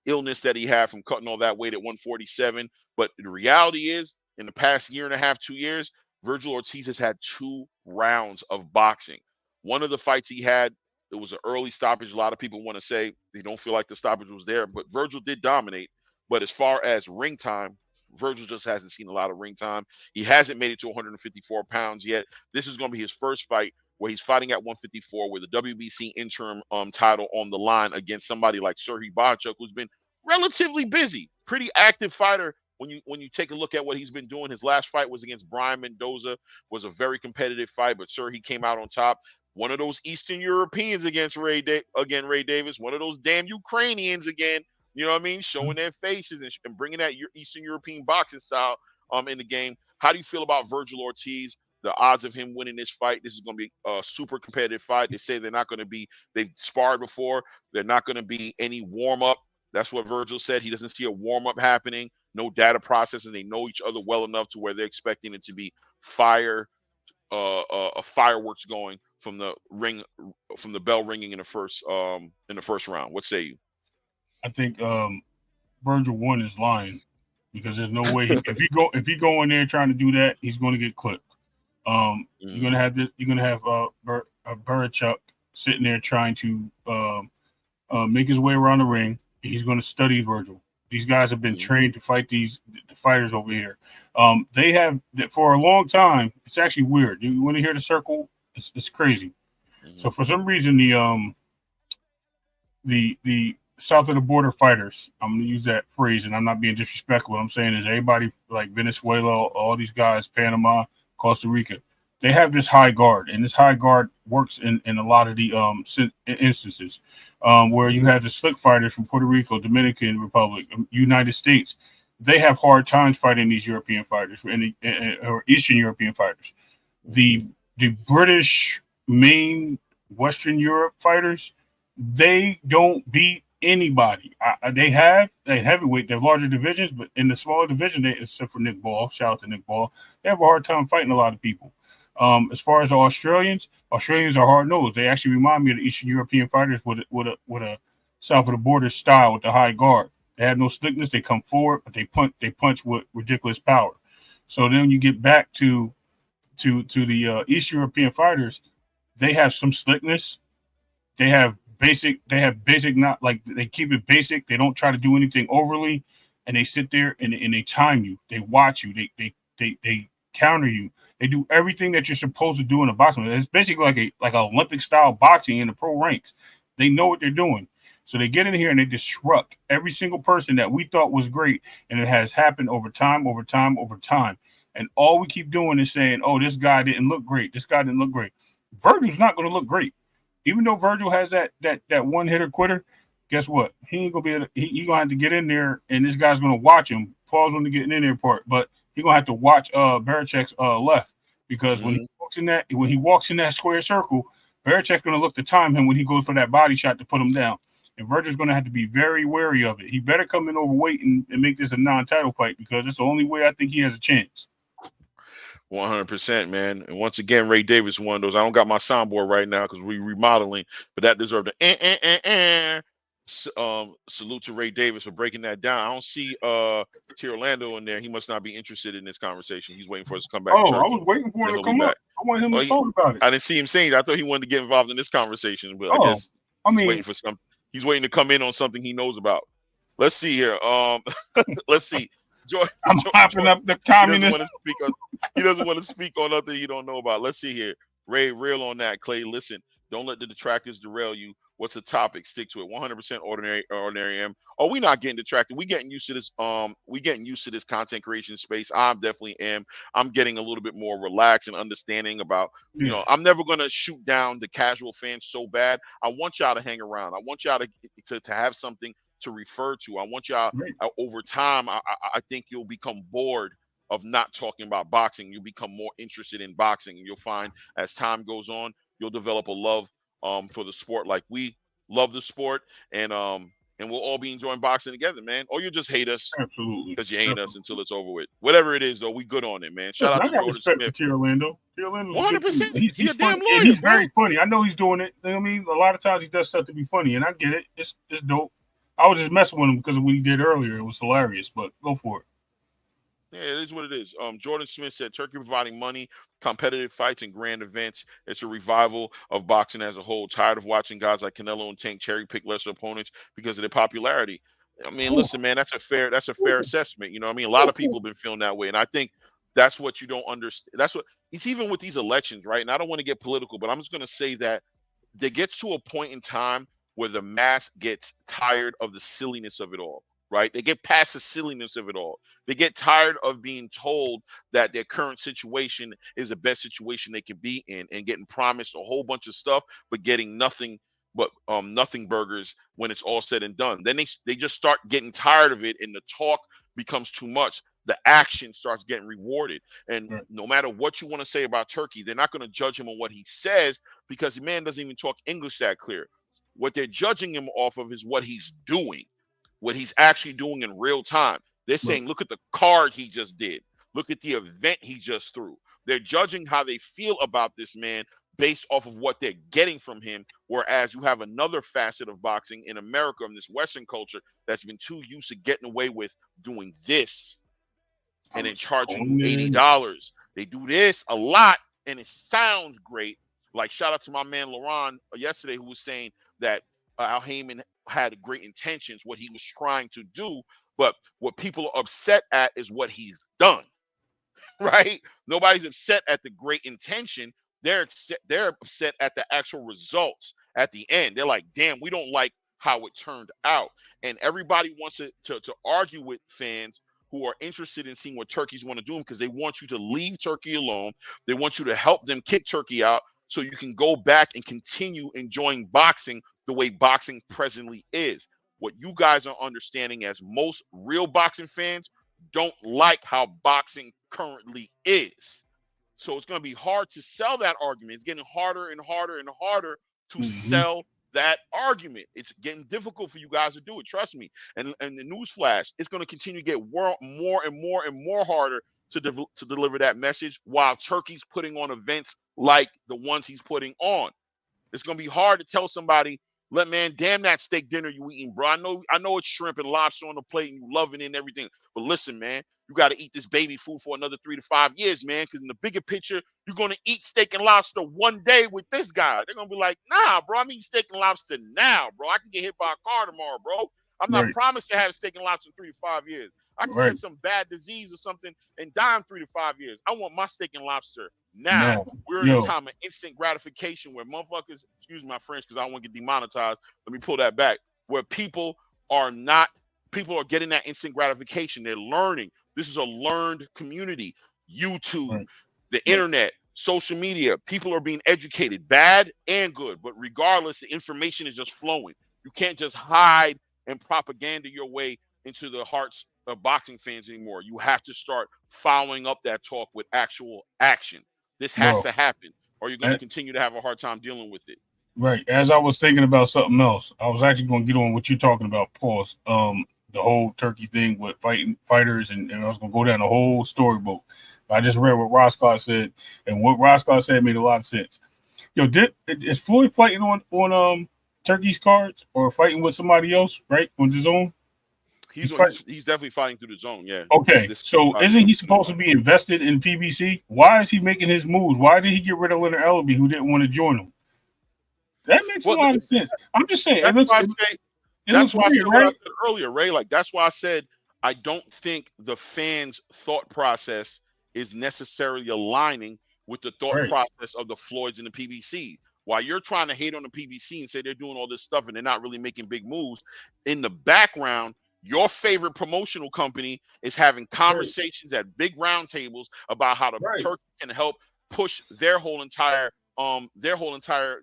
[SPEAKER 2] illness that he had from cutting all that weight at 147. But the reality is, in the past year and a half, 2 years, Virgil Ortiz has had 2 rounds of boxing. One of the fights he had, it was an early stoppage. A lot of people want to say they don't feel like the stoppage was there, but Virgil did dominate. But as far as ring time, Virgil just hasn't seen a lot of ring time. He hasn't made it to 154 pounds yet. This is going to be his first fight where he's fighting at 154 with the WBC interim title on the line against somebody like Serhii Bohachuk, who's been relatively busy, pretty active fighter. When you take a look at what he's been doing, his last fight was against Brian Mendoza, was a very competitive fight, but Serhii came out on top. One of those Eastern Europeans against Ray Davis, one of those damn Ukrainians again, you know what I mean, showing their faces and bringing that Eastern European boxing style in the game. How do you feel about Virgil Ortiz the odds of him winning this fight, this is going to be a super competitive fight. They say they're not going to be, they've sparred before. They're not going to be any warm up. That's what Virgil said. He doesn't see a warm up happening. No data processing. They know each other well enough to where they're expecting it to be fireworks going from the ring, from the bell ringing in the first round. What say you?
[SPEAKER 3] I think Virgil won is lying because there's no way if he go in there trying to do that, he's going to get clipped. You're gonna have Barichuk sitting there trying to make his way around the ring. He's going to study Virgil. These guys have been trained to fight the fighters over here. They have for a long time. It's actually weird. You want to hear the circle? It's crazy. So for some reason, the south of the border fighters, I'm going to use that phrase, and I'm not being disrespectful. What I'm saying is everybody like Venezuela, all these guys, Panama, Costa Rica, they have this high guard, and this high guard works in a lot of the instances where you have the slick fighters from Puerto Rico, Dominican Republic, United States. They have hard times fighting these European fighters or Eastern European fighters. The British, main Western Europe fighters, they don't beat anybody. They have heavyweight, they have larger divisions, but in the smaller division, except for Nick Ball, shout out to Nick Ball, they have a hard time fighting a lot of people. As far as the Australians are hard nosed. They actually remind me of the Eastern European fighters with a south of the border style with the high guard. They have no slickness. They come forward, but they punch with ridiculous power. So then when you get back to the Eastern European fighters, they have some slickness. They have basic, not like they keep it basic. They don't try to do anything overly, and they sit there and they time you. They watch you. They counter you. They do everything that you're supposed to do in a boxing. It's basically like Olympic style boxing in the pro ranks. They know what they're doing. So they get in here and they disrupt every single person that we thought was great. And it has happened over time. And all we keep doing is saying, oh, this guy didn't look great. Virgil's not going to look great. Even though Virgil has that one hitter quitter, guess what? He ain't going to be able to, he going to have to get in there, and this guy's going to watch him. Pause on the getting in there part. But he's going to have to watch Barichuk's left, because when he walks in that square circle, Barichuk's going to look to time him when he goes for that body shot to put him down. And Virgil's going to have to be very wary of it. He better come in overweight and make this a non-title fight, because it's the only way I think he has a chance.
[SPEAKER 2] 100%, man. And once again, Ray Davis, one of those. I don't got my soundboard right now because we're remodeling, but that deserved a salute to Ray Davis for breaking that down. I don't see T. Orlando in there. He must not be interested in this conversation. He's waiting for us to come back.
[SPEAKER 3] Oh, I was waiting for him to come up. I want him to talk about it.
[SPEAKER 2] I didn't see him saying it. I thought he wanted to get involved in this conversation, but I guess he's waiting to come in on something he knows about. Let's see here. Let's see.
[SPEAKER 3] I'm popping up the communist.
[SPEAKER 2] He doesn't want to speak on nothing you don't know about. Let's see here. Ray, real on that. Clay, listen. Don't let the detractors derail you. What's the topic? Stick to it. 100% ordinary M. Oh, we not getting detracted. We getting used to this. We getting used to this content creation space. I definitely am. I'm getting a little bit more relaxed and understanding about. You know, I'm never gonna shoot down the casual fans so bad. I want y'all to hang around. I want y'all to have something to refer to. I want y'all over time. I think you'll become bored of not talking about boxing. You'll become more interested in boxing, and you'll find as time goes on, you'll develop a love for the sport like we love the sport, and we'll all be enjoying boxing together, man. Or you just hate us,
[SPEAKER 3] absolutely,
[SPEAKER 2] because you hate us until it's over with. Whatever it is, though, we good on it, man. Shout out to Jordan Smith.
[SPEAKER 3] T. Orlando. 100%.
[SPEAKER 2] He's
[SPEAKER 3] funny.
[SPEAKER 2] Lawyer,
[SPEAKER 3] he's very funny. I know he's doing it. You know what I mean, a lot of times he does stuff to be funny, and I get it. It's dope. I was just messing with him because of what he did earlier. It was hilarious, but go for it.
[SPEAKER 2] Yeah, it is what it is. Jordan Smith said, Turkey providing money, competitive fights, and grand events. It's a revival of boxing as a whole. Tired of watching guys like Canelo and Tank cherry pick lesser opponents because of their popularity. I mean, listen, man, that's a fair assessment. You know what I mean? A lot of people have been feeling that way. And I think that's what you don't understand. That's what it's even with these elections, right? And I don't want to get political, but I'm just going to say that there gets to a point in time where the mass gets tired of the silliness of it all, right? They get past the silliness of it all. They get tired of being told that their current situation is the best situation they can be in, and getting promised a whole bunch of stuff, but getting nothing but nothing burgers when it's all said and done. Then they just start getting tired of it, and the talk becomes too much. the action starts getting rewarded. And
[SPEAKER 3] Right.
[SPEAKER 2] no matter what you want to say about Turkey, they're not going to judge him on what he says, because the man doesn't even talk English that clear. What they're judging him off of is what he's doing, what he's actually doing in real time. They're saying, look at the card he just did. Look at the event he just threw. They're judging how they feel about this man based off of what they're getting from him. Whereas you have another facet of boxing in America, in this Western culture, that's been too used to getting away with doing this and then charging you $80. They do this a lot, and it sounds great. Like, shout out to my man LaRon yesterday, who was saying that Al Heyman had great intentions, what he was trying to do, but what people are upset at is what he's done. Right? Nobody's upset at the great intention. They're upset at the actual results at the end. They're like, damn, we don't like how it turned out. And everybody wants to argue with fans who are interested in seeing what Turkey's want to do, because they want you to leave Turkey alone. They want you to help them kick Turkey out so you can go back and continue enjoying boxing the way boxing presently is. What you guys are understanding, as most real boxing fans don't like how boxing currently is. So it's going to be hard to sell that argument. It's getting harder and harder and harder to sell that argument. It's getting difficult for you guys to do it. Trust me. And the newsflash, it's going to continue to get more and more harder to deliver that message, while Turkey's putting on events like the ones he's putting on. It's going to be hard to tell somebody, man, damn that steak dinner you eating, bro. I know it's shrimp and lobster on the plate and you loving it and everything. But listen, man, you got to eat this baby food for another 3 to 5 years, man, because in the bigger picture, you're going to eat steak and lobster one day with this guy. They're going to be like, nah, bro, I'm eating steak and lobster now, bro. I can get hit by a car tomorrow, bro. I'm not promised to have steak and lobster in 3 to 5 years. I can get some bad disease or something and die in 3 to 5 years. I want my steak and lobster now. We're in a time of instant gratification where motherfuckers, excuse my French because I don't want to get demonetized. Let me pull that back. Where people are getting that instant gratification. They're learning. This is a learned community. YouTube, the internet, social media. People are being educated, bad and good. But regardless, the information is just flowing. You can't just hide and propaganda your way into the hearts of boxing fans anymore. You have to start following up that talk with actual action. This has to happen, or you're going to continue to have a hard time dealing with it.
[SPEAKER 3] Right. As I was thinking about something else, I was actually going to get on what you're talking about, pause. The whole Turkey thing with fighters, and I was going to go down the whole storybook. I just read what Roscott said, and what Roscott said made a lot of sense. Yo, is Floyd fighting on Turkey's cards or fighting with somebody else, right, on the zone?
[SPEAKER 2] He's definitely fighting through the zone, yeah.
[SPEAKER 3] Okay, so isn't he supposed to be invested in PBC? Why is he making his moves? Why did he get rid of Leonard Ellaby, who didn't want to join him? That makes a lot of sense. I'm just saying. That's why I said what I said
[SPEAKER 2] earlier, Ray. Like, that's why I said I don't think the fans' thought process is necessarily aligning with the thought process of the Floyds and the PBC. While you're trying to hate on the PBC and say they're doing all this stuff and they're not really making big moves, in the background, your favorite promotional company is having conversations at big round tables about how the Turkey can help push their whole entire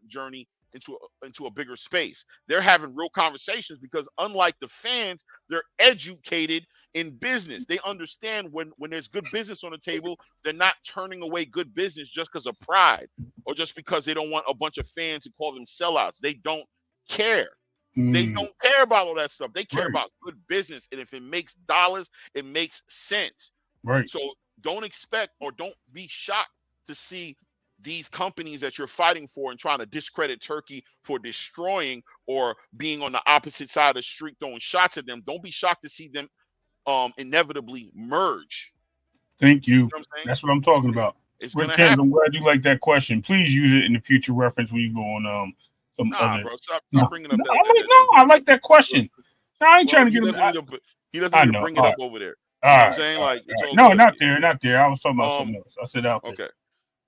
[SPEAKER 2] journey into a bigger space. They're having real conversations because, unlike the fans, they're educated in business. They understand when there's good business on the table, they're not turning away good business just because of pride or just because they don't want a bunch of fans to call them sellouts. They don't care. They don't care about all that stuff. They care about good business. And if it makes dollars, it makes sense.
[SPEAKER 3] Right.
[SPEAKER 2] So don't expect or don't be shocked to see these companies that you're fighting for and trying to discredit Turkey for destroying or being on the opposite side of the street throwing shots at them. Don't be shocked to see them inevitably merge.
[SPEAKER 3] Thank you.
[SPEAKER 2] You know what
[SPEAKER 3] That's what I'm talking about. Rick Thames, I'm glad you like that question. Please use it in the future reference when you go on some other.
[SPEAKER 2] Bro, stop bringing up
[SPEAKER 3] I like that question. No, I ain't trying to get him.
[SPEAKER 2] He doesn't need to bring it up over there.
[SPEAKER 3] You know what I'm
[SPEAKER 2] saying? Like, it's all
[SPEAKER 3] no,
[SPEAKER 2] good.
[SPEAKER 3] not there. I was talking about something else. I said out there.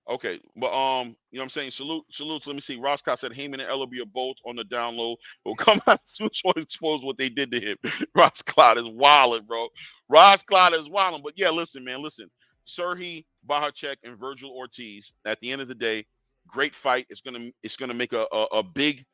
[SPEAKER 2] Okay. But you know what I'm saying? Salutes. Let me see. Roscott said Heyman and Ellaby are both on the down low. Will come out soon to expose what they did to him. Roscott is wilding, bro. Roscott is wilding. But yeah, listen, man. Serhii Bahacek and Virgil Ortiz, at the end of the day, great fight. It's gonna make a big,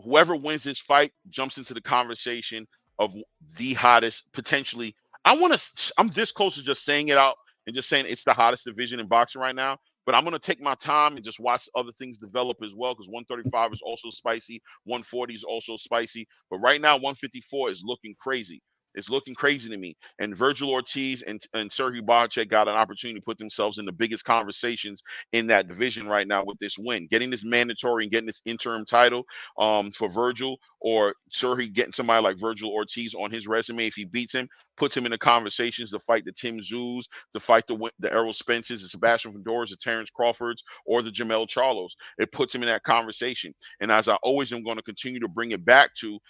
[SPEAKER 2] whoever wins this fight jumps into the conversation of the hottest, potentially I'm this close to just saying it out and just saying it's the hottest division in boxing right now. But I'm going to take my time and just watch other things develop as well, because 135 is also spicy. 140 is also spicy. But right now, 154 is looking crazy. It's looking crazy to me. And Virgil Ortiz and Sergey Barchek got an opportunity to put themselves in the biggest conversations in that division right now with this win. Getting this mandatory and getting this interim title for Virgil, or Sergey getting somebody like Virgil Ortiz on his resume if he beats him, puts him in the conversations to fight the Tim Zoos, to fight the Errol Spences, the Sebastian Fedoras, the Terrence Crawfords, or the Jamel Charlos. It puts him in that conversation. And as I always am going to continue to bring it back to,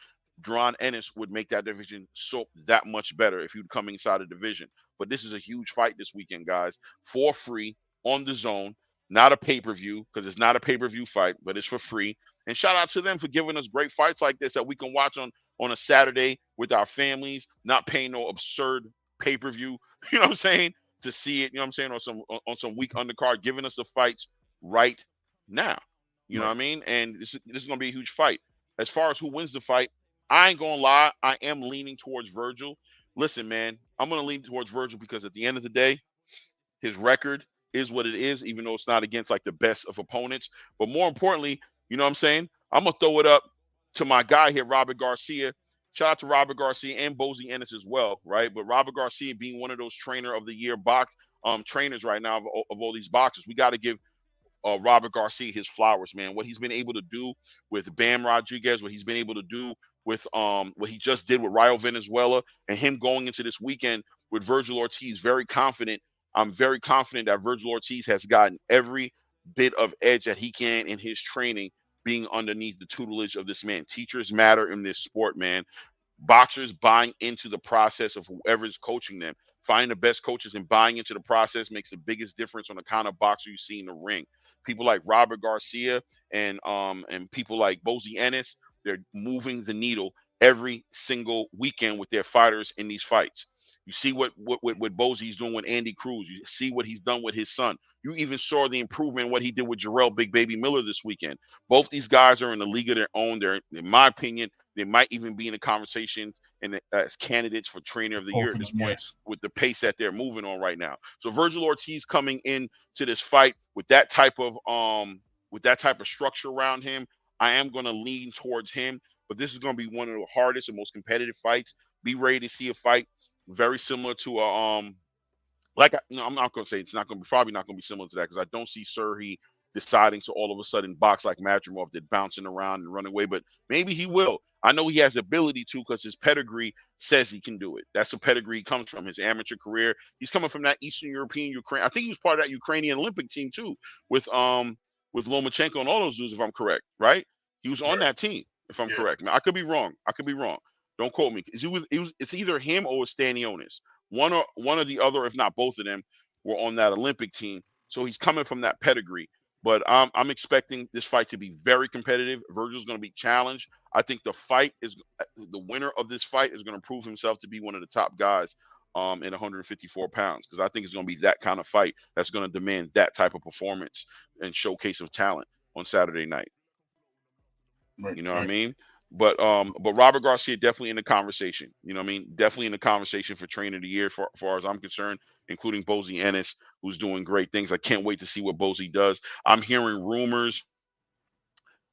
[SPEAKER 2] Duran Ennis would make that division so that much better if he'd come inside the division. But this is a huge fight this weekend, guys, for free on the zone. Not a pay-per-view, because it's not a pay-per-view fight, but it's for free. And shout out to them for giving us great fights like this that we can watch on a Saturday with our families, not paying no absurd pay-per-view, you know what I'm saying, to see it, you know what I'm saying, on some weak undercard, giving us the fights right now. You know what I mean? And this is going to be a huge fight. As far as who wins the fight, I ain't gonna lie, I am leaning towards Virgil. Listen, man, I'm gonna lean towards Virgil because at the end of the day, his record is what it is, even though it's not against like the best of opponents. But more importantly, you know what I'm saying? I'm gonna throw it up to my guy here, Robert Garcia. Shout out to Robert Garcia and Bozy Ennis as well, right? But Robert Garcia being one of those trainer of the year trainers right now of all these boxers, we got to give Robert Garcia his flowers, man. What he's been able to do with Bam Rodriguez, what he's been able to do with what he just did with Rayo Venezuela, and him going into this weekend with Virgil Ortiz, very confident. I'm very confident that Virgil Ortiz has gotten every bit of edge that he can in his training, being underneath the tutelage of this man. Teachers matter in this sport, man. Boxers buying into the process of whoever's coaching them. Finding the best coaches and buying into the process makes the biggest difference on the kind of boxer you see in the ring. People like Robert Garcia and people like Bozy Ennis, they're moving the needle every single weekend with their fighters in these fights. You see what Bozy's doing with Andy Cruz. You see what he's done with his son. You even saw the improvement in what he did with Jarrell Big Baby Miller this weekend. Both these guys are in a league of their own. They're, in my opinion, they might even be in a conversation and as candidates for trainer of the year at this point, with the pace that they're moving on right now. So Virgil Ortiz coming in to this fight with that type of structure around him, I am going to lean towards him. But this is going to be one of the hardest and most competitive fights. Be ready to see a fight very similar to I'm not going to say it's not going to be, probably not going to be similar to that, because I don't see Sergey deciding to all of a sudden box like Madrimov did, bouncing around and running away. But maybe he will. I know he has ability to, because his pedigree says he can do it. That's the pedigree he comes from, his amateur career. He's coming from that Eastern European Ukraine. I think he was part of that Ukrainian Olympic team too, with Lomachenko and all those dudes, if I'm correct, right? He was on that team, if I'm correct. Now, I could be wrong. Don't quote me. It's either him or Stanionis. One or the other, if not both of them, were on that Olympic team. So he's coming from that pedigree. But I'm expecting this fight to be very competitive. Virgil's going to be challenged. I think the winner of this fight is going to prove himself to be one of the top guys in 154 pounds, because I think it's going to be that kind of fight that's going to demand that type of performance and showcase of talent on Saturday night. Right, you know what I mean? But Robert Garcia definitely in the conversation. You know what I mean? Definitely in the conversation for trainer of the year, for far as I'm concerned, including Bozy Ennis, who's doing great things. I can't wait to see what Bozy does. I'm hearing rumors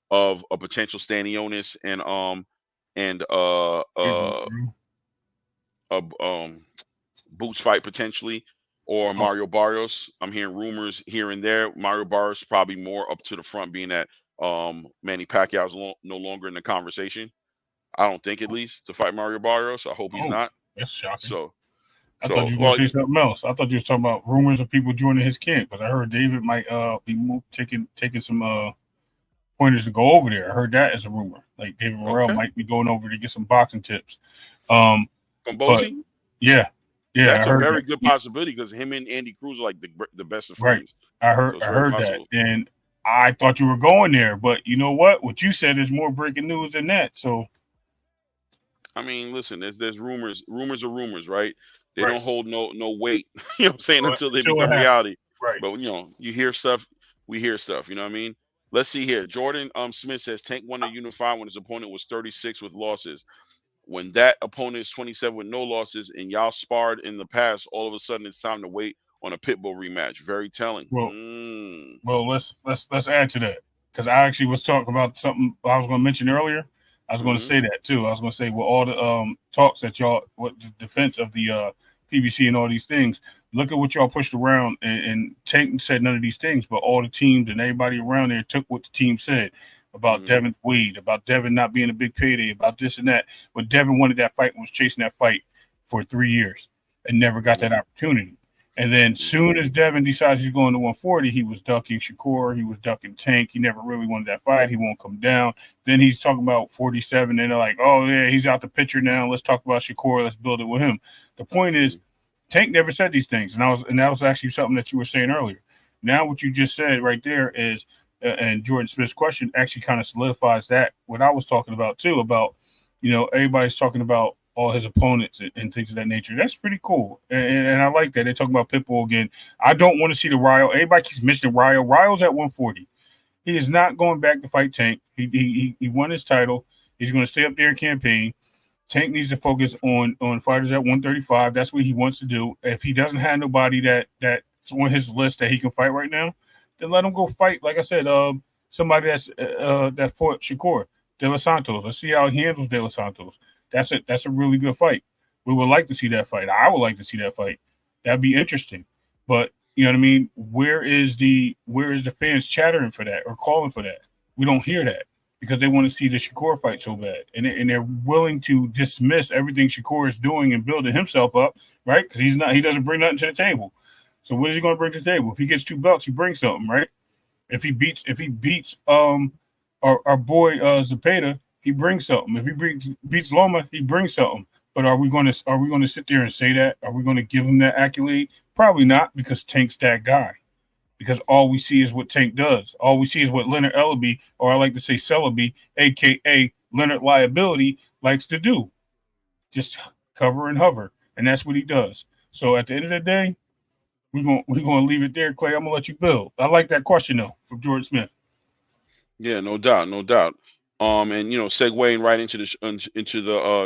[SPEAKER 2] of a potential Stanionis and Boots fight potentially, or Mario Barrios. I'm hearing rumors here and there. Mario Barrios probably more up to the front, being that Manny Pacquiao's no longer in the conversation. I don't think, at least, to fight Mario Barrios. I hope he's not.
[SPEAKER 3] That's shocking.
[SPEAKER 2] So
[SPEAKER 3] I thought you were going to say something else. I thought you were talking about rumors of people joining his camp, because I heard David might be taking some pointers to go over there. I heard that as a rumor. Like David Morrell might be going over to get some boxing tips.
[SPEAKER 2] From Bozy?
[SPEAKER 3] Yeah.
[SPEAKER 2] That's a very good possibility, because him and Andy Cruz are like the best of friends.
[SPEAKER 3] Right. I heard that. And I thought you were going there, but you know what? What you said is more breaking news than that. So,
[SPEAKER 2] I mean, listen, there's rumors. Rumors are rumors, right? They don't hold no weight. You know what I'm saying? Until they become reality. Right. But you hear stuff. We hear stuff. You know what I mean? Let's see here. Jordan Smith says Tank won a Unify when his opponent was 36 with losses. when that opponent is 27 with no losses and y'all sparred in the past, all of a sudden it's time to wait on a Pitbull rematch. Very telling.
[SPEAKER 3] Well, well, let's add to that because I actually was talking about something I was going to mention earlier. I was going to say that too. I was going to say with all the talks that y'all, what the defense of the PBC and all these things. Look at what y'all pushed around, and Tank said none of these things, but all the teams and everybody around there took what the team said about Devin Wade, about Devin not being a big payday, about this and that. But Devin wanted that fight and was chasing that fight for 3 years and never got that opportunity. And then soon as Devin decides he's going to 140, he was ducking Shakur, he was ducking Tank. He never really wanted that fight. He won't come down. Then he's talking about 47, and they're like, oh, yeah, he's out the picture now. Let's talk about Shakur. Let's build it with him. The point is, Tank never said these things, and that was actually something that you were saying earlier. Now what you just said right there is, and Jordan Smith's question actually kind of solidifies that what I was talking about too, about, everybody's talking about all his opponents and things of that nature. That's pretty cool, and I like that. They're talking about Pitbull again. I don't want to see the Ryo. Everybody keeps mentioning Ryo. Ryo's at 140. He is not going back to fight Tank. He won his title. He's going to stay up there and campaign. Tank needs to focus on fighters at 135. That's what he wants to do. If he doesn't have nobody that's on his list that he can fight right now, then let him go fight. Like I said, somebody that fought Shakur, De Los Santos. Let's see how he handles De Los Santos. That's a really good fight. We would like to see that fight. I would like to see that fight. That'd be interesting. But you know what I mean? Where is the fans chattering for that or calling for that? We don't hear that, because they want to see the Shakur fight so bad. And they're willing to dismiss everything Shakur is doing and building himself up, right? Because he doesn't bring nothing to the table. So what is he going to bring to the table? If he gets 2 belts, he brings something, right? If he beats our boy Zepeda, he brings something. If he beats Loma, he brings something. But are we going to sit there and say that? Are we going to give him that accolade? Probably not, because Tank's that guy. Because all we see is what Tank does. All we see is what Leonard Ellaby, or I like to say Celebi, a.k.a. Leonard Liability, likes to do. Just cover and hover. And that's what he does. So at the end of the day, we're gonna leave it there, Clay. I'm gonna let you build. I like that question though from George Smith.
[SPEAKER 2] Yeah, no doubt, no doubt. And segueing right into the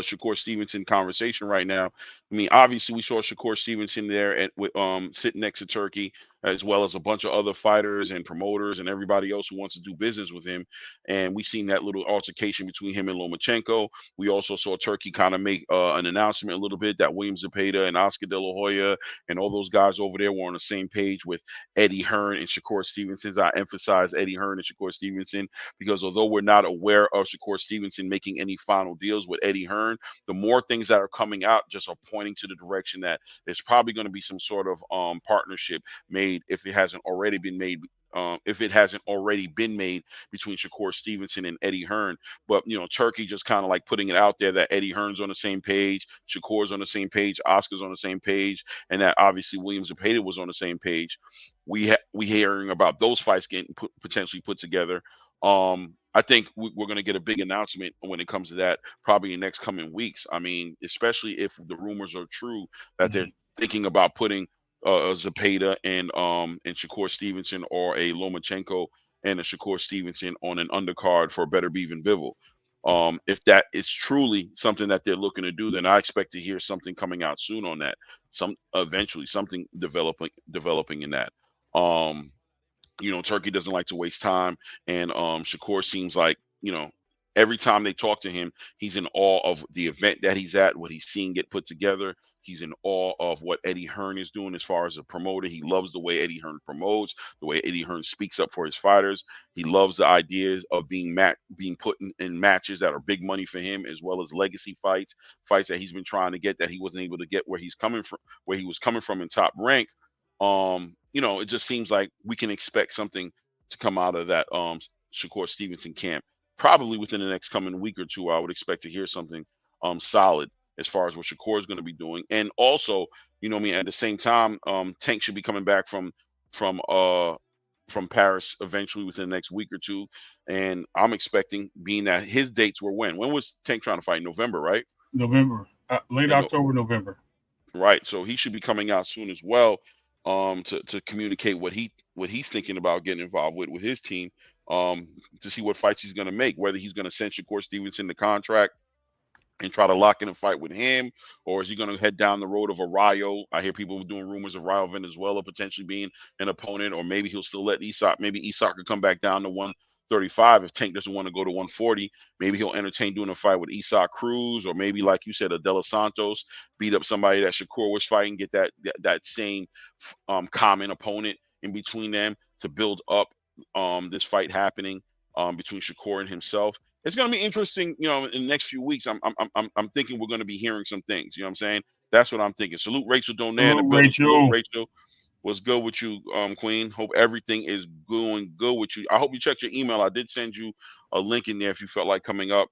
[SPEAKER 2] Shakur Stevenson conversation right now. I mean, obviously we saw Shakur Stevenson there with sitting next to Turki, as well as a bunch of other fighters and promoters and everybody else who wants to do business with him. And we seen that little altercation between him and Lomachenko. We also saw Turki kind of make an announcement a little bit that William Zepeda and Oscar De La Hoya and all those guys over there were on the same page with Eddie Hearn and Shakur Stevenson. I emphasize Eddie Hearn and Shakur Stevenson because although we're not aware of Shakur Stevenson making any final deals with Eddie Hearn, the more things that are coming out just are pointing to the direction that there's probably going to be some sort of partnership made if it hasn't already been made. Between Shakur Stevenson and Eddie Hearn. But Turki just kind of like putting it out there that Eddie Hearn's on the same page, Shakur's on the same page, Oscar's on the same page, and that obviously William Zepeda was on the same page. We hearing about those fights getting potentially put together. I think we're going to get a big announcement when it comes to that probably in the next coming weeks. I mean, especially if the rumors are true that they're thinking about putting Zepeda and Shakur Stevenson, or a Lomachenko and a Shakur Stevenson on an undercard for Better Bevan Bivol. If that is truly something that they're looking to do, then I expect to hear something coming out soon on that. Eventually something developing in that. Turki doesn't like to waste time, and Shakur seems like, every time they talk to him, he's in awe of the event that he's at, what he's seeing get put together. He's in awe of what Eddie Hearn is doing as far as a promoter. He loves the way Eddie Hearn promotes, the way Eddie Hearn speaks up for his fighters. He loves the ideas of being put in matches that are big money for him, as well as legacy fights that he's been trying to get that he wasn't able to get where he was coming from in Top Rank. It just seems like we can expect something to come out of that Shakur Stevenson camp. Probably within the next coming week or two, I would expect to hear something solid as far as what Shakur is going to be doing. And also, at the same time, Tank should be coming back from Paris eventually within the next week or two. And I'm expecting, being that his dates were when was Tank trying to fight? November, right?
[SPEAKER 3] November, late October, November.
[SPEAKER 2] Right. So he should be coming out soon as well, to communicate what he's thinking about getting involved with his team, to see what fights he's going to make, whether he's going to send Shakur Stevenson the contract and try to lock in a fight with him, or is he going to head down the road of a Rayo? I hear people doing rumors of Rayo Venezuela potentially being an opponent, or maybe he'll still let Isak. Maybe Isak could come back down to 135 if Tank doesn't want to go to 140. Maybe he'll entertain doing a fight with Isak Cruz, or maybe like you said, a De Los Santos, beat up somebody that Shakur was fighting, get that same common opponent in between them to build up this fight happening between Shakur and himself. It's going to be interesting, in the next few weeks. I'm thinking we're going to be hearing some things. You know what I'm saying? That's what I'm thinking. Salute Rachel Donaire in the
[SPEAKER 3] Hello,
[SPEAKER 2] building. Salute
[SPEAKER 3] Rachel.
[SPEAKER 2] Rachel. What's good with you, Queen? Hope everything is going good with you. I hope you checked your email. I did send you a link in there if you felt like coming up.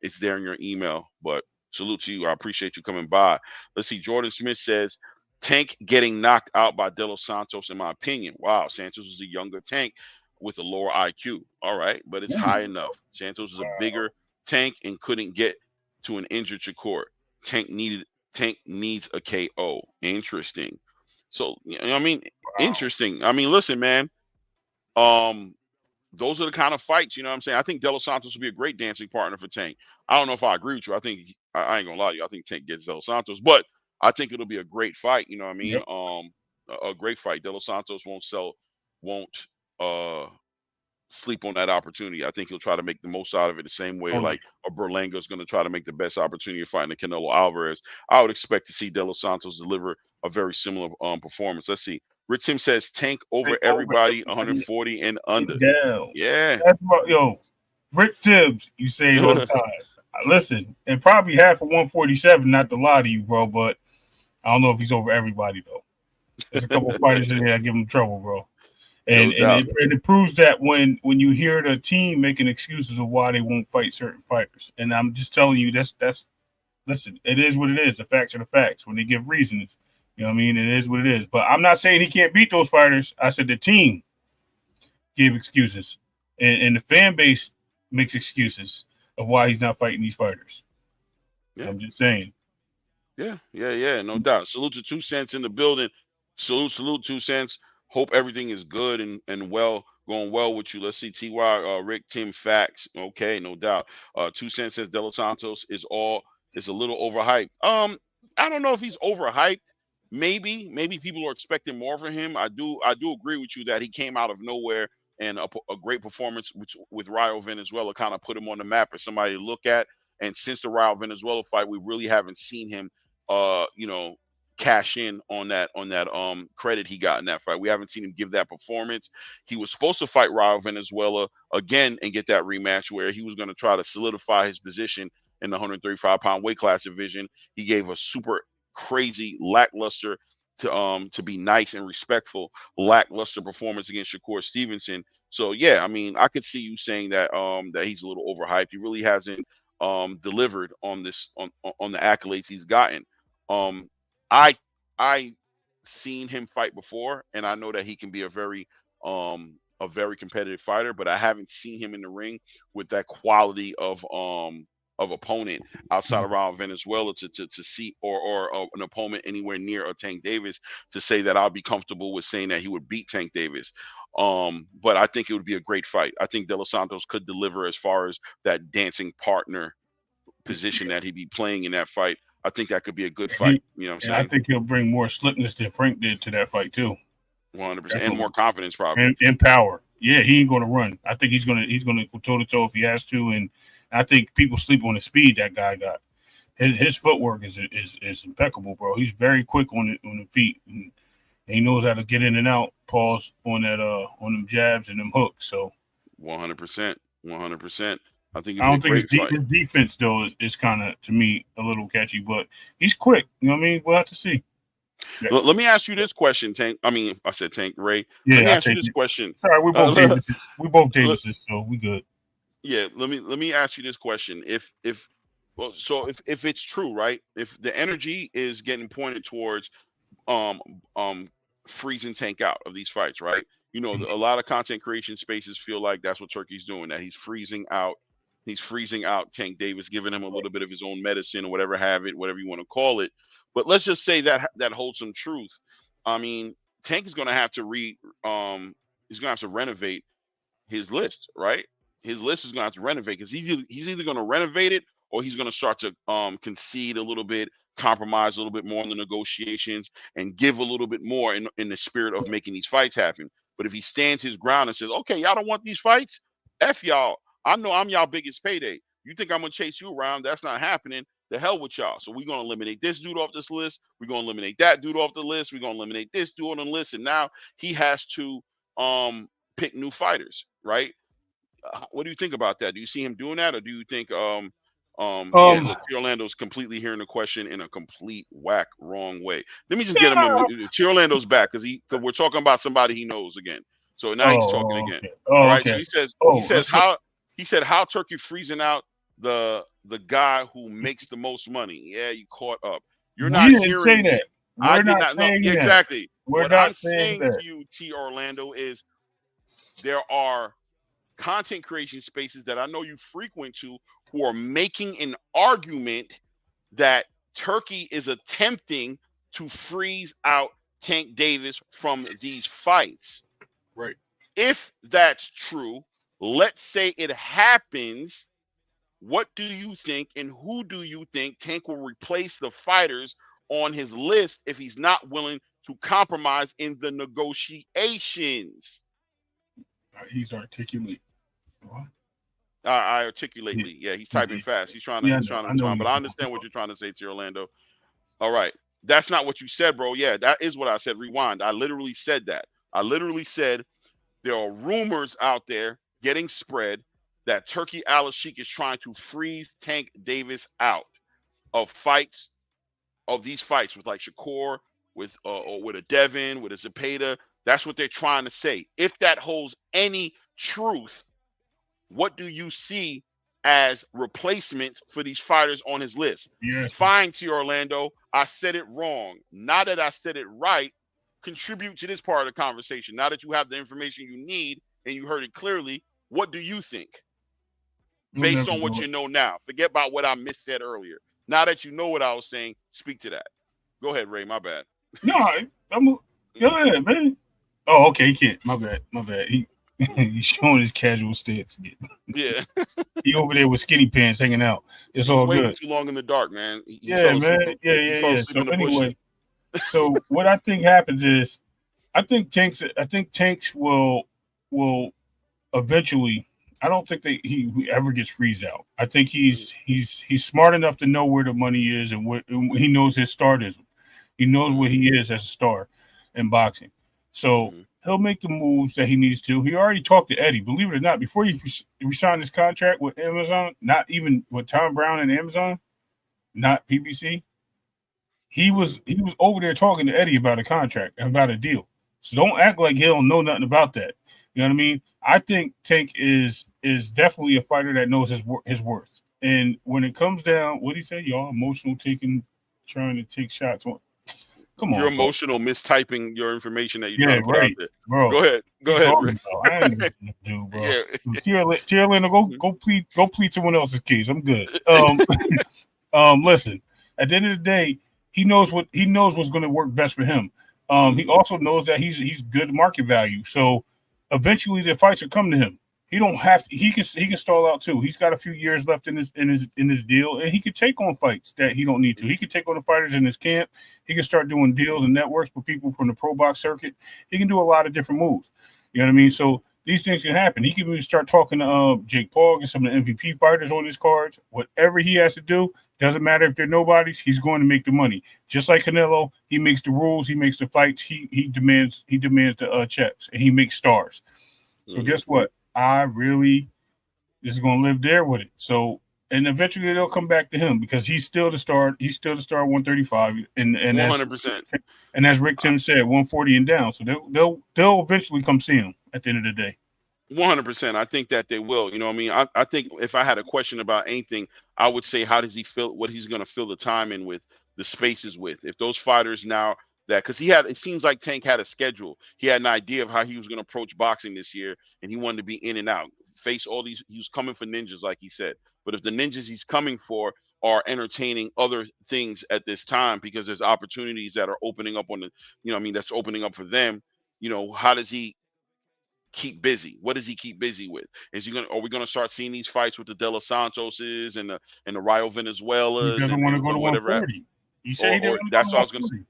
[SPEAKER 2] It's there in your email. But salute to you. I appreciate you coming by. Let's see. Jordan Smith says, Tank getting knocked out by De Los Santos, in my opinion. Wow, Santos was a younger Tank with a lower IQ. All right, but it's high enough. Santos is a bigger Tank and couldn't get to an injured Shakur. Tank needs a KO. Interesting. So, I mean, interesting. I mean, listen, man. Those are the kind of fights, you know what I'm saying? I think De Los Santos would be a great dancing partner for Tank. I don't know if I agree with you. I think I ain't gonna lie to you. I think Tank gets De Los Santos, but I think it'll be a great fight. You know what I mean?
[SPEAKER 3] Yep.
[SPEAKER 2] A great fight. De Los Santos won't uh sleep on that opportunity. I think he'll try to make the most out of it the same way
[SPEAKER 3] Oh,
[SPEAKER 2] like a Berlanga is going to try to make the best opportunity of fighting the Canelo Alvarez. I would expect to see De Los Santos deliver a very similar performance. Let's see. Rich Tim says Tank over everybody, 140 and under.
[SPEAKER 3] Down.
[SPEAKER 2] Yeah.
[SPEAKER 3] That's about, Rick Tibbs, you say it all the time. Listen, and probably half of 147, not to lie to you, bro, but I don't know if he's over everybody, though. There's a couple of fighters in there that give him trouble, bro. And,
[SPEAKER 2] No doubt.
[SPEAKER 3] and it proves that when you hear the team making excuses of why they won't fight certain fighters. And I'm just telling you, that's listen, it is what it is. The facts are the facts. When they give reasons, you know what I mean? It is what it is. But I'm not saying he can't beat those fighters. I said the team gave excuses. And the fan base makes excuses of why he's not fighting these fighters.
[SPEAKER 2] Yeah.
[SPEAKER 3] I'm just saying.
[SPEAKER 2] Yeah, no doubt. Salute to 2 Cents in the building. Salute 2 Cents. Hope everything is good and well, going well with you. Let's see, TY, Rick, Tim, facts. Okay, no doubt. 2 Cents says De Los Santos is a little overhyped. I don't know if he's overhyped. Maybe people are expecting more from him. I do agree with you that he came out of nowhere, and a great performance with Rayo Venezuela kind of put him on the map as somebody to look at. And since the Rayo Venezuela fight, we really haven't seen him cash in on that credit he got in that fight. We haven't seen him give that performance. He was supposed to fight Rayo Venezuela again and get that rematch where he was going to try to solidify his position in the 135-pound weight class division. He gave a super crazy lackluster, to be nice and respectful, lackluster performance against Shakur Stevenson. So yeah, I mean, I could see you saying that that he's a little overhyped. He really hasn't delivered on the accolades he's gotten. I seen him fight before, and I know that he can be a very competitive fighter, but I haven't seen him in the ring with that quality of opponent outside of Raul Venezuela to see or an opponent anywhere near a Tank Davis to say that I'll be comfortable with saying that he would beat Tank Davis. But I think it would be a great fight. I think De Los Santos could deliver as far as that dancing partner position that he'd be playing in that fight. I think that could be a good fight. You know what I'm saying?
[SPEAKER 3] I think he'll bring more slickness than Frank did to that fight too.
[SPEAKER 2] 100%, and more confidence probably.
[SPEAKER 3] And power. Yeah, he ain't going to run. I think he's going to go toe to toe if he has to. And I think people sleep on the speed that guy got. His footwork is impeccable, bro. He's very quick on the feet, and he knows how to get in and out. Pause on them jabs and them hooks. So
[SPEAKER 2] 100%. I
[SPEAKER 3] don't think his defense though is kind of, to me, a little catchy, but he's quick. You know what I mean? We'll have to see.
[SPEAKER 2] Yeah. Let me ask you this question, Tank. I mean, I said Tank Ray.
[SPEAKER 3] Yeah,
[SPEAKER 2] let me ask you this question.
[SPEAKER 3] Sorry, we both Davises. We both Davises, so we good.
[SPEAKER 2] Yeah, let me ask you this question. If it's true, right? If the energy is getting pointed towards freezing Tank out of these fights, right? A lot of content creation spaces feel like that's what Turkey's doing, that he's freezing out Tank Davis, giving him a little bit of his own medicine or whatever you want to call it. But let's just say that holds some truth. I mean, Tank is going to have to renovate his list, right? His list is going to have to renovate because he's either going to renovate it or he's going to start to concede a little bit, compromise a little bit more in the negotiations, and give a little bit more in the spirit of making these fights happen. But if he stands his ground and says, okay, y'all don't want these fights, F y'all. I know I'm y'all biggest payday. You think I'm going to chase you around? That's not happening. The hell with y'all. So we're going to eliminate this dude off this list. We're going to eliminate that dude off the list. We're going to eliminate this dude on the list. And now he has to pick new fighters, right? What do you think about that? Do you see him doing that, or do you think yeah, look, Orlando's completely hearing the question in a complete whack wrong way. Let me just get him Orlando's back because we're talking about somebody he knows again. So now he's talking again.
[SPEAKER 3] Okay.
[SPEAKER 2] All right. So he said how Turkey freezing out the guy who makes the most money. Yeah, you caught up. You're not
[SPEAKER 3] didn't
[SPEAKER 2] hearing
[SPEAKER 3] say
[SPEAKER 2] me.
[SPEAKER 3] that.
[SPEAKER 2] I did not know exactly.
[SPEAKER 3] What
[SPEAKER 2] I'm saying to you, T. Orlando, is there are content creation spaces that I know you frequent to who are making an argument that Turkey is attempting to freeze out Tank Davis from these fights.
[SPEAKER 3] Right.
[SPEAKER 2] If that's true, let's say it happens. What do you think, and who do you think Tank will replace the fighters on his list if he's not willing to compromise in the negotiations?
[SPEAKER 3] He's articulate. What?
[SPEAKER 2] I articulately. Yeah, he's typing fast. He's trying to respond, but I understand what you're trying to say to Orlando. All right. That's not what you said, bro. Yeah, that is what I said. Rewind. I literally said that. I literally said there are rumors out there getting spread that Turki Al-Sheikh is trying to freeze Tank Davis out of fights, of these fights with like Shakur, with or with a Devin, with a Zepeda. That's what they're trying to say. If that holds any truth, what do you see as replacements for these fighters on his list?
[SPEAKER 3] Yes.
[SPEAKER 2] Fine, T. Orlando. I said it wrong. Now that I said it right, contribute to this part of the conversation. Now that you have the information you need and you heard it clearly, what do you think? Based on what you know now. Forget about what I missaid earlier. Now that you know what I was saying, speak to that. Go ahead, Ray. My bad.
[SPEAKER 3] No, go ahead, man. Oh, okay. He can't. My bad. He's showing his casual stance again.
[SPEAKER 2] Yeah.
[SPEAKER 3] He over there with skinny pants hanging out. It's all good.
[SPEAKER 2] Too long in the dark, man.
[SPEAKER 3] Yeah, man. Yeah. So anyway, so what I think happens is, I think Tanks will eventually. I don't think he ever gets freezed out. I think he's smart enough to know where the money is and what he knows his stardom. He knows what he is as a star in boxing. So he'll make the moves that he needs to. He already talked to Eddie, believe it or not, before he signed his contract with Amazon, not even with Tom Brown and Amazon, not PBC. He was over there talking to Eddie about a contract and about a deal. So don't act like he don't know nothing about that. You know what I mean? I think Tank is definitely a fighter that knows his worth. And when it comes down, what do you say? Y'all emotional trying to take shots on. Come on,
[SPEAKER 2] you're emotional, mistyping your information that you're
[SPEAKER 3] trying to put out there. Bro.
[SPEAKER 2] Go ahead.
[SPEAKER 3] I ain't dude, bro. Yeah. Tier, go plead someone else's case. I'm good. Listen, at the end of the day, he knows what's going to work best for him. He also knows that he's good market value. So eventually the fights will come to him. He don't have to. He can stall out too. He's got a few years left in his deal, and he could take on fights that he don't need to. He could take on the fighters in his camp. He can start doing deals and networks with people from the pro box circuit. He can do a lot of different moves. You know what I mean? So these things can happen. He can even start talking to Jake Paul and some of the MVP fighters on his cards. Whatever he has to do, doesn't matter if they're nobodies. He's going to make the money. Just like Canelo, he makes the rules. He makes the fights. He demands the checks, and he makes stars. So guess what? I really is going to live there with it. So, and eventually they'll come back to him because he's still the star. He's still the star 135, and
[SPEAKER 2] 100%.
[SPEAKER 3] And as Rick Tim said, 140 and down. So they'll eventually come see him at the end of the day.
[SPEAKER 2] 100%. I think that they will. You know what I mean? I think if I had a question about anything, I would say, how does he feel? What he's going to fill the time in with, the spaces with. If those fighters now. Because it seems like Tank had a schedule. He had an idea of how he was going to approach boxing this year, and he wanted to be in and out, face all these. He was coming for ninjas, like he said. But if the ninjas he's coming for are entertaining other things at this time, because there's opportunities that are opening up that's opening up for them. How does he keep busy? What does he keep busy with? Are we gonna start seeing these fights with the De Los Santoses and the Rayo
[SPEAKER 3] He
[SPEAKER 2] Venezuelas
[SPEAKER 3] doesn't want to go to
[SPEAKER 2] and whatever?
[SPEAKER 3] 140. He said he didn't
[SPEAKER 2] Or
[SPEAKER 3] want to go to
[SPEAKER 2] that's what I was gonna,
[SPEAKER 3] 140.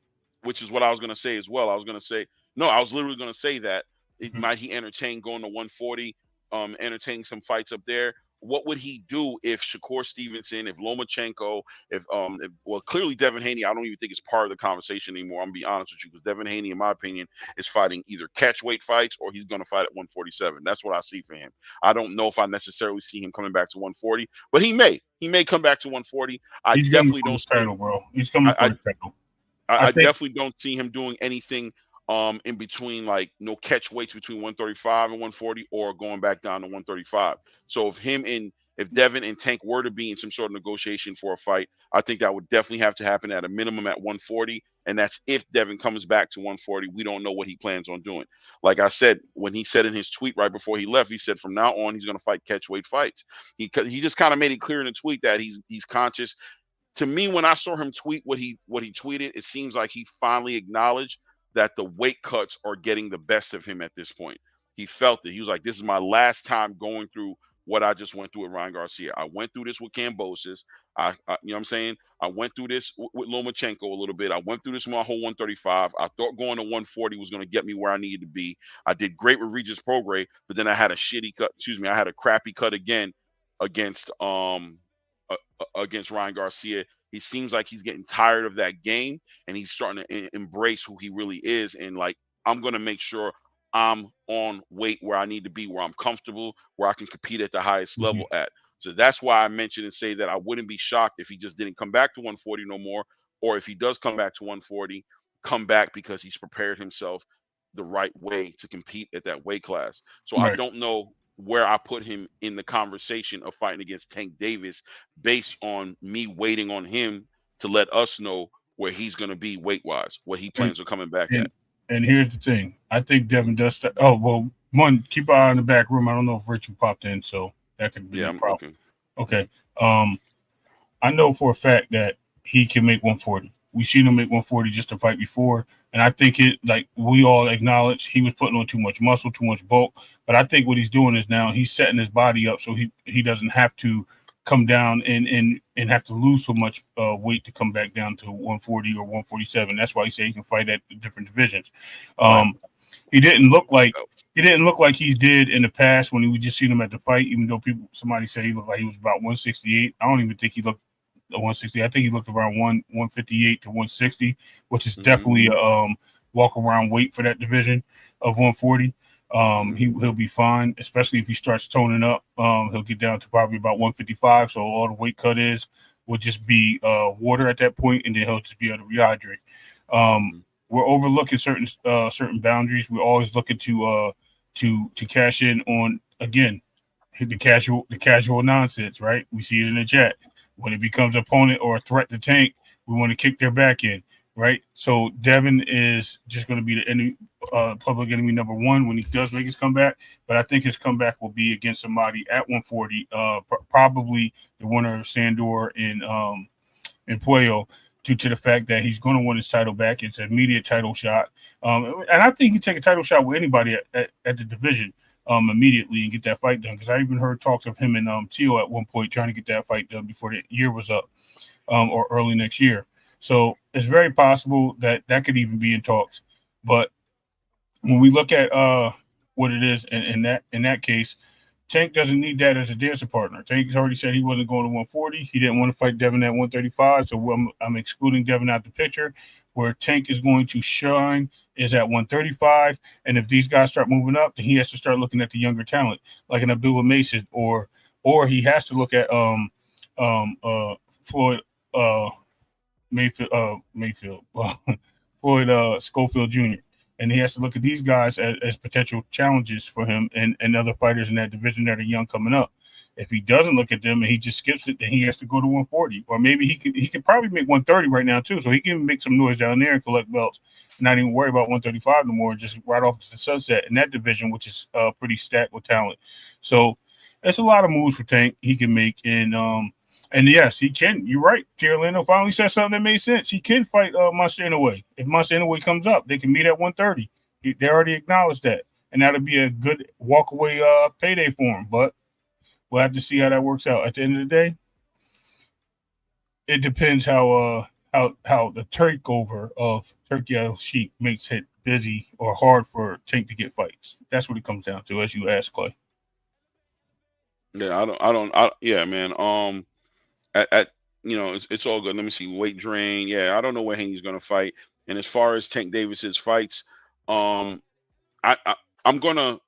[SPEAKER 2] which is what I was gonna say as well. I was gonna say no. I was literally gonna say that
[SPEAKER 3] Mhm.
[SPEAKER 2] might he entertain going to 140, entertaining some fights up there. What would he do if Shakur Stevenson, if Lomachenko, well, clearly Devin Haney, I don't even think it's part of the conversation anymore. I'm gonna be honest with you, because Devin Haney, in my opinion, is fighting either catch weight fights or he's gonna fight at 147. That's what I see for him. I don't know if I necessarily see him coming back to 140, but he may come back to 140. I
[SPEAKER 3] He's coming
[SPEAKER 2] definitely
[SPEAKER 3] for
[SPEAKER 2] don't
[SPEAKER 3] his
[SPEAKER 2] see him.
[SPEAKER 3] title, bro. He's coming for
[SPEAKER 2] I,
[SPEAKER 3] his title. I
[SPEAKER 2] I
[SPEAKER 3] think
[SPEAKER 2] definitely don't see him doing anything in between, like no catch weights between 135 and 140 or going back down to 135. So if Devin and Tank were to be in some sort of negotiation for a fight, I think that would definitely have to happen at a minimum at 140. And that's if Devin comes back to 140. We don't know what he plans on doing. Like I said, when he said in his tweet right before he left, he said from now on he's going to fight catch weight fights. He just kind of made it clear in the tweet that he's conscious. To me, when I saw him tweet what he tweeted, it seems like he finally acknowledged that the weight cuts are getting the best of him at this point. He felt it. He was like, "This is my last time going through what I just went through with Ryan Garcia. I went through this with Kambosos. You know what I'm saying? I went through this with Lomachenko a little bit. I went through this with my whole 135. I thought going to 140 was going to get me where I needed to be. I did great with Regis Prograis, but then I had a shitty cut. Excuse me, I had a crappy cut again against against Ryan Garcia. He seems like he's getting tired of that game, and he's starting to embrace who he really is. And like, I'm going to make sure I'm on weight where I need to be, where I'm comfortable, where I can compete at the highest
[SPEAKER 3] Mhm.
[SPEAKER 2] level at. So that's why I mentioned and say that I wouldn't be shocked if he just didn't come back to 140 no more, or if he does come back to 140, come back because he's prepared himself the right way to compete at that weight class. So I
[SPEAKER 3] Right.
[SPEAKER 2] don't know where I put him in the conversation of fighting against Tank Davis based on me waiting on him to let us know where he's going to be weight wise, what he
[SPEAKER 3] And
[SPEAKER 2] plans on coming back
[SPEAKER 3] and
[SPEAKER 2] at.
[SPEAKER 3] and here's the thing. I think Devin does. Oh well, one, keep an eye on the back room. I don't know if Richard popped in, so that could be
[SPEAKER 2] Yeah,
[SPEAKER 3] the
[SPEAKER 2] I'm
[SPEAKER 3] problem.
[SPEAKER 2] looking.
[SPEAKER 3] Okay. I know for a fact that he can make 140. We seen him make 140 just to fight before, and I think it, like we all acknowledge, he was putting on too much muscle, too much bulk. But I think what he's doing is now he's setting his body up so he doesn't have to come down and have to lose so much weight to come back down to 140 or 147. That's why he said he can fight at different divisions.
[SPEAKER 2] Right.
[SPEAKER 3] He didn't look like he did in the past when we just seen him at the fight. Even though somebody said he looked like he was about 168. I don't even think he looked 160. I think he looked around 158 to 160, which is definitely a walk around weight for that division of 140. He'll be fine, especially if he starts toning up. He'll get down to probably about 155. So all the weight cut will just be water at that point, and then he'll just be able to rehydrate. We're overlooking certain boundaries. We're always looking to cash in on, again, the casual nonsense, right? We see it in the chat. When it becomes an opponent or a threat to Tank, we want to kick their back in, right? So Devin is just going to be the enemy, public enemy number one when he does make his comeback. But I think his comeback will be against somebody at 140, probably the winner of Sandor and Puello, due to the fact that he's going to win his title back. It's an immediate title shot. And I think he can take a title shot with anybody at the division immediately and get that fight done. Because I even heard talks of him and Tio at one point trying to get that fight done before the year was up or early next year. So it's very possible that could even be in talks. But when we look at what it is in that case, Tank doesn't need that as a dancing partner. Tank's already said he wasn't going to 140. He didn't want to fight Devin at 135, so I'm excluding Devin out the picture. Where Tank is going to shine is at 135, and if these guys start moving up, then he has to start looking at the younger talent, like an Abdullah Mason, or he has to look at Floyd Mayfield Floyd Schofield Jr. And he has to look at these guys as potential challenges for him and other fighters in that division that are young coming up. If he doesn't look at them and he just skips it, then he has to go to 140. Or maybe he could probably make 130 right now too. So he can make some noise down there and collect belts, not even worry about 135 no more, just right off to the sunset in that division, which is pretty stacked with talent. So it's a lot of moves for Tank he can make. And yes, he can. You're right. Orlando finally said something that made sense. He can fight Monster Inoue. If Monster Inoue comes up, they can meet at 130. They already acknowledged that. and that'll be a good walkaway payday for him. But we'll have to see how that works out. At the end of the day, it depends how the takeover of Turkey Al Sheik makes it busy or hard for Tank to get fights. That's what it comes down to, as you asked, Clay.
[SPEAKER 2] Yeah, yeah, man. At it's all good. Let me see. Weight drain. Yeah, I don't know where Haney's gonna fight. And as far as Tank Davis's fights, um, I I'm gonna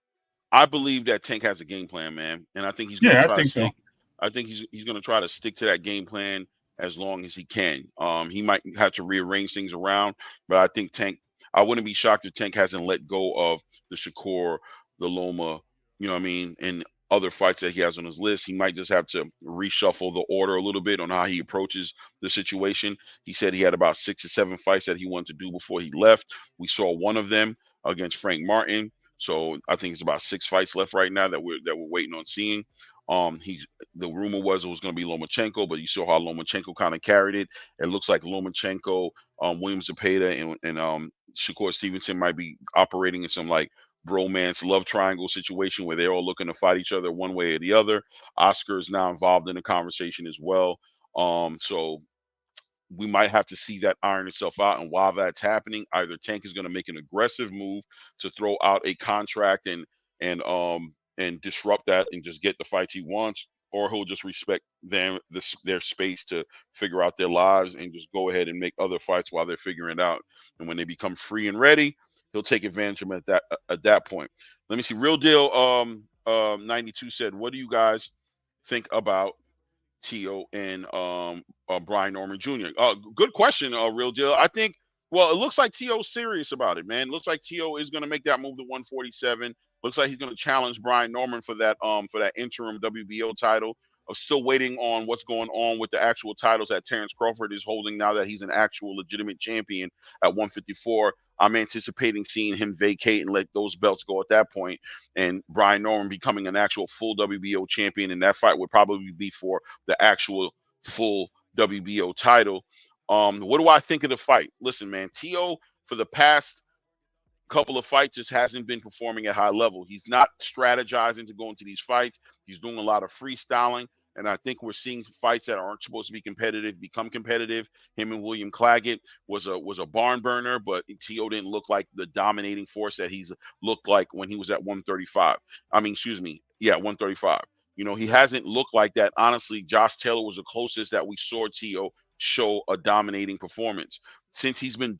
[SPEAKER 2] I believe that Tank has a game plan, man, and I think he's gonna
[SPEAKER 3] Yeah, I
[SPEAKER 2] try to
[SPEAKER 3] think so.
[SPEAKER 2] stick. I think he's gonna try to stick to that game plan as long as he can. He might have to rearrange things around, but I think Tank. I wouldn't be shocked if Tank hasn't let go of the Shakur, the Loma, you know what I mean, and other fights that he has on his list. He might just have to reshuffle the order a little bit on how he approaches the situation. He said he had about 6 or 7 fights that he wanted to do before he left. We saw one of them against Frank Martin. So I think it's about 6 fights left right now that we're waiting on seeing. He's the rumor was it was going to be Lomachenko, but you saw how Lomachenko kind of carried it. It looks like Lomachenko, Williams Zepeda, and Shakur Stevenson might be operating in some like bromance love triangle situation where they're all looking to fight each other one way or the other. Oscar is now involved in the conversation as well. So we might have to see that iron itself out. And while that's happening, either Tank is going to make an aggressive move to throw out a contract and disrupt that and just get the fights he wants, or he'll just respect their space to figure out their lives and just go ahead and make other fights while they're figuring it out. And when they become free and ready, he'll take advantage of them at that point. Let me see. Real Deal 92 said, "What do you guys think about Tio and Brian Norman Jr.?" Good question, Real Deal. I think, well, it looks like Tio's serious about it, man. Looks like Tio is going to make that move to 147. Looks like he's going to challenge Brian Norman for that interim WBO title. I'm still waiting on what's going on with the actual titles that Terrence Crawford is holding now that he's an actual legitimate champion at 154. I'm anticipating seeing him vacate and let those belts go at that point, and Brian Norman becoming an actual full WBO champion. And that fight would probably be for the actual full WBO title. What do I think of the fight? Listen, man, Tio for the past couple of fights just hasn't been performing at high level. He's not strategizing to go into these fights. He's doing a lot of freestyling. And I think we're seeing fights that aren't supposed to be competitive become competitive. Him and William Claggett was a barn burner, but Tio didn't look like the dominating force that he's looked like when he was at 135. I mean, excuse me. Yeah, 135. He hasn't looked like that. Honestly, Josh Taylor was the closest that we saw Tio show a dominating performance. Since he's been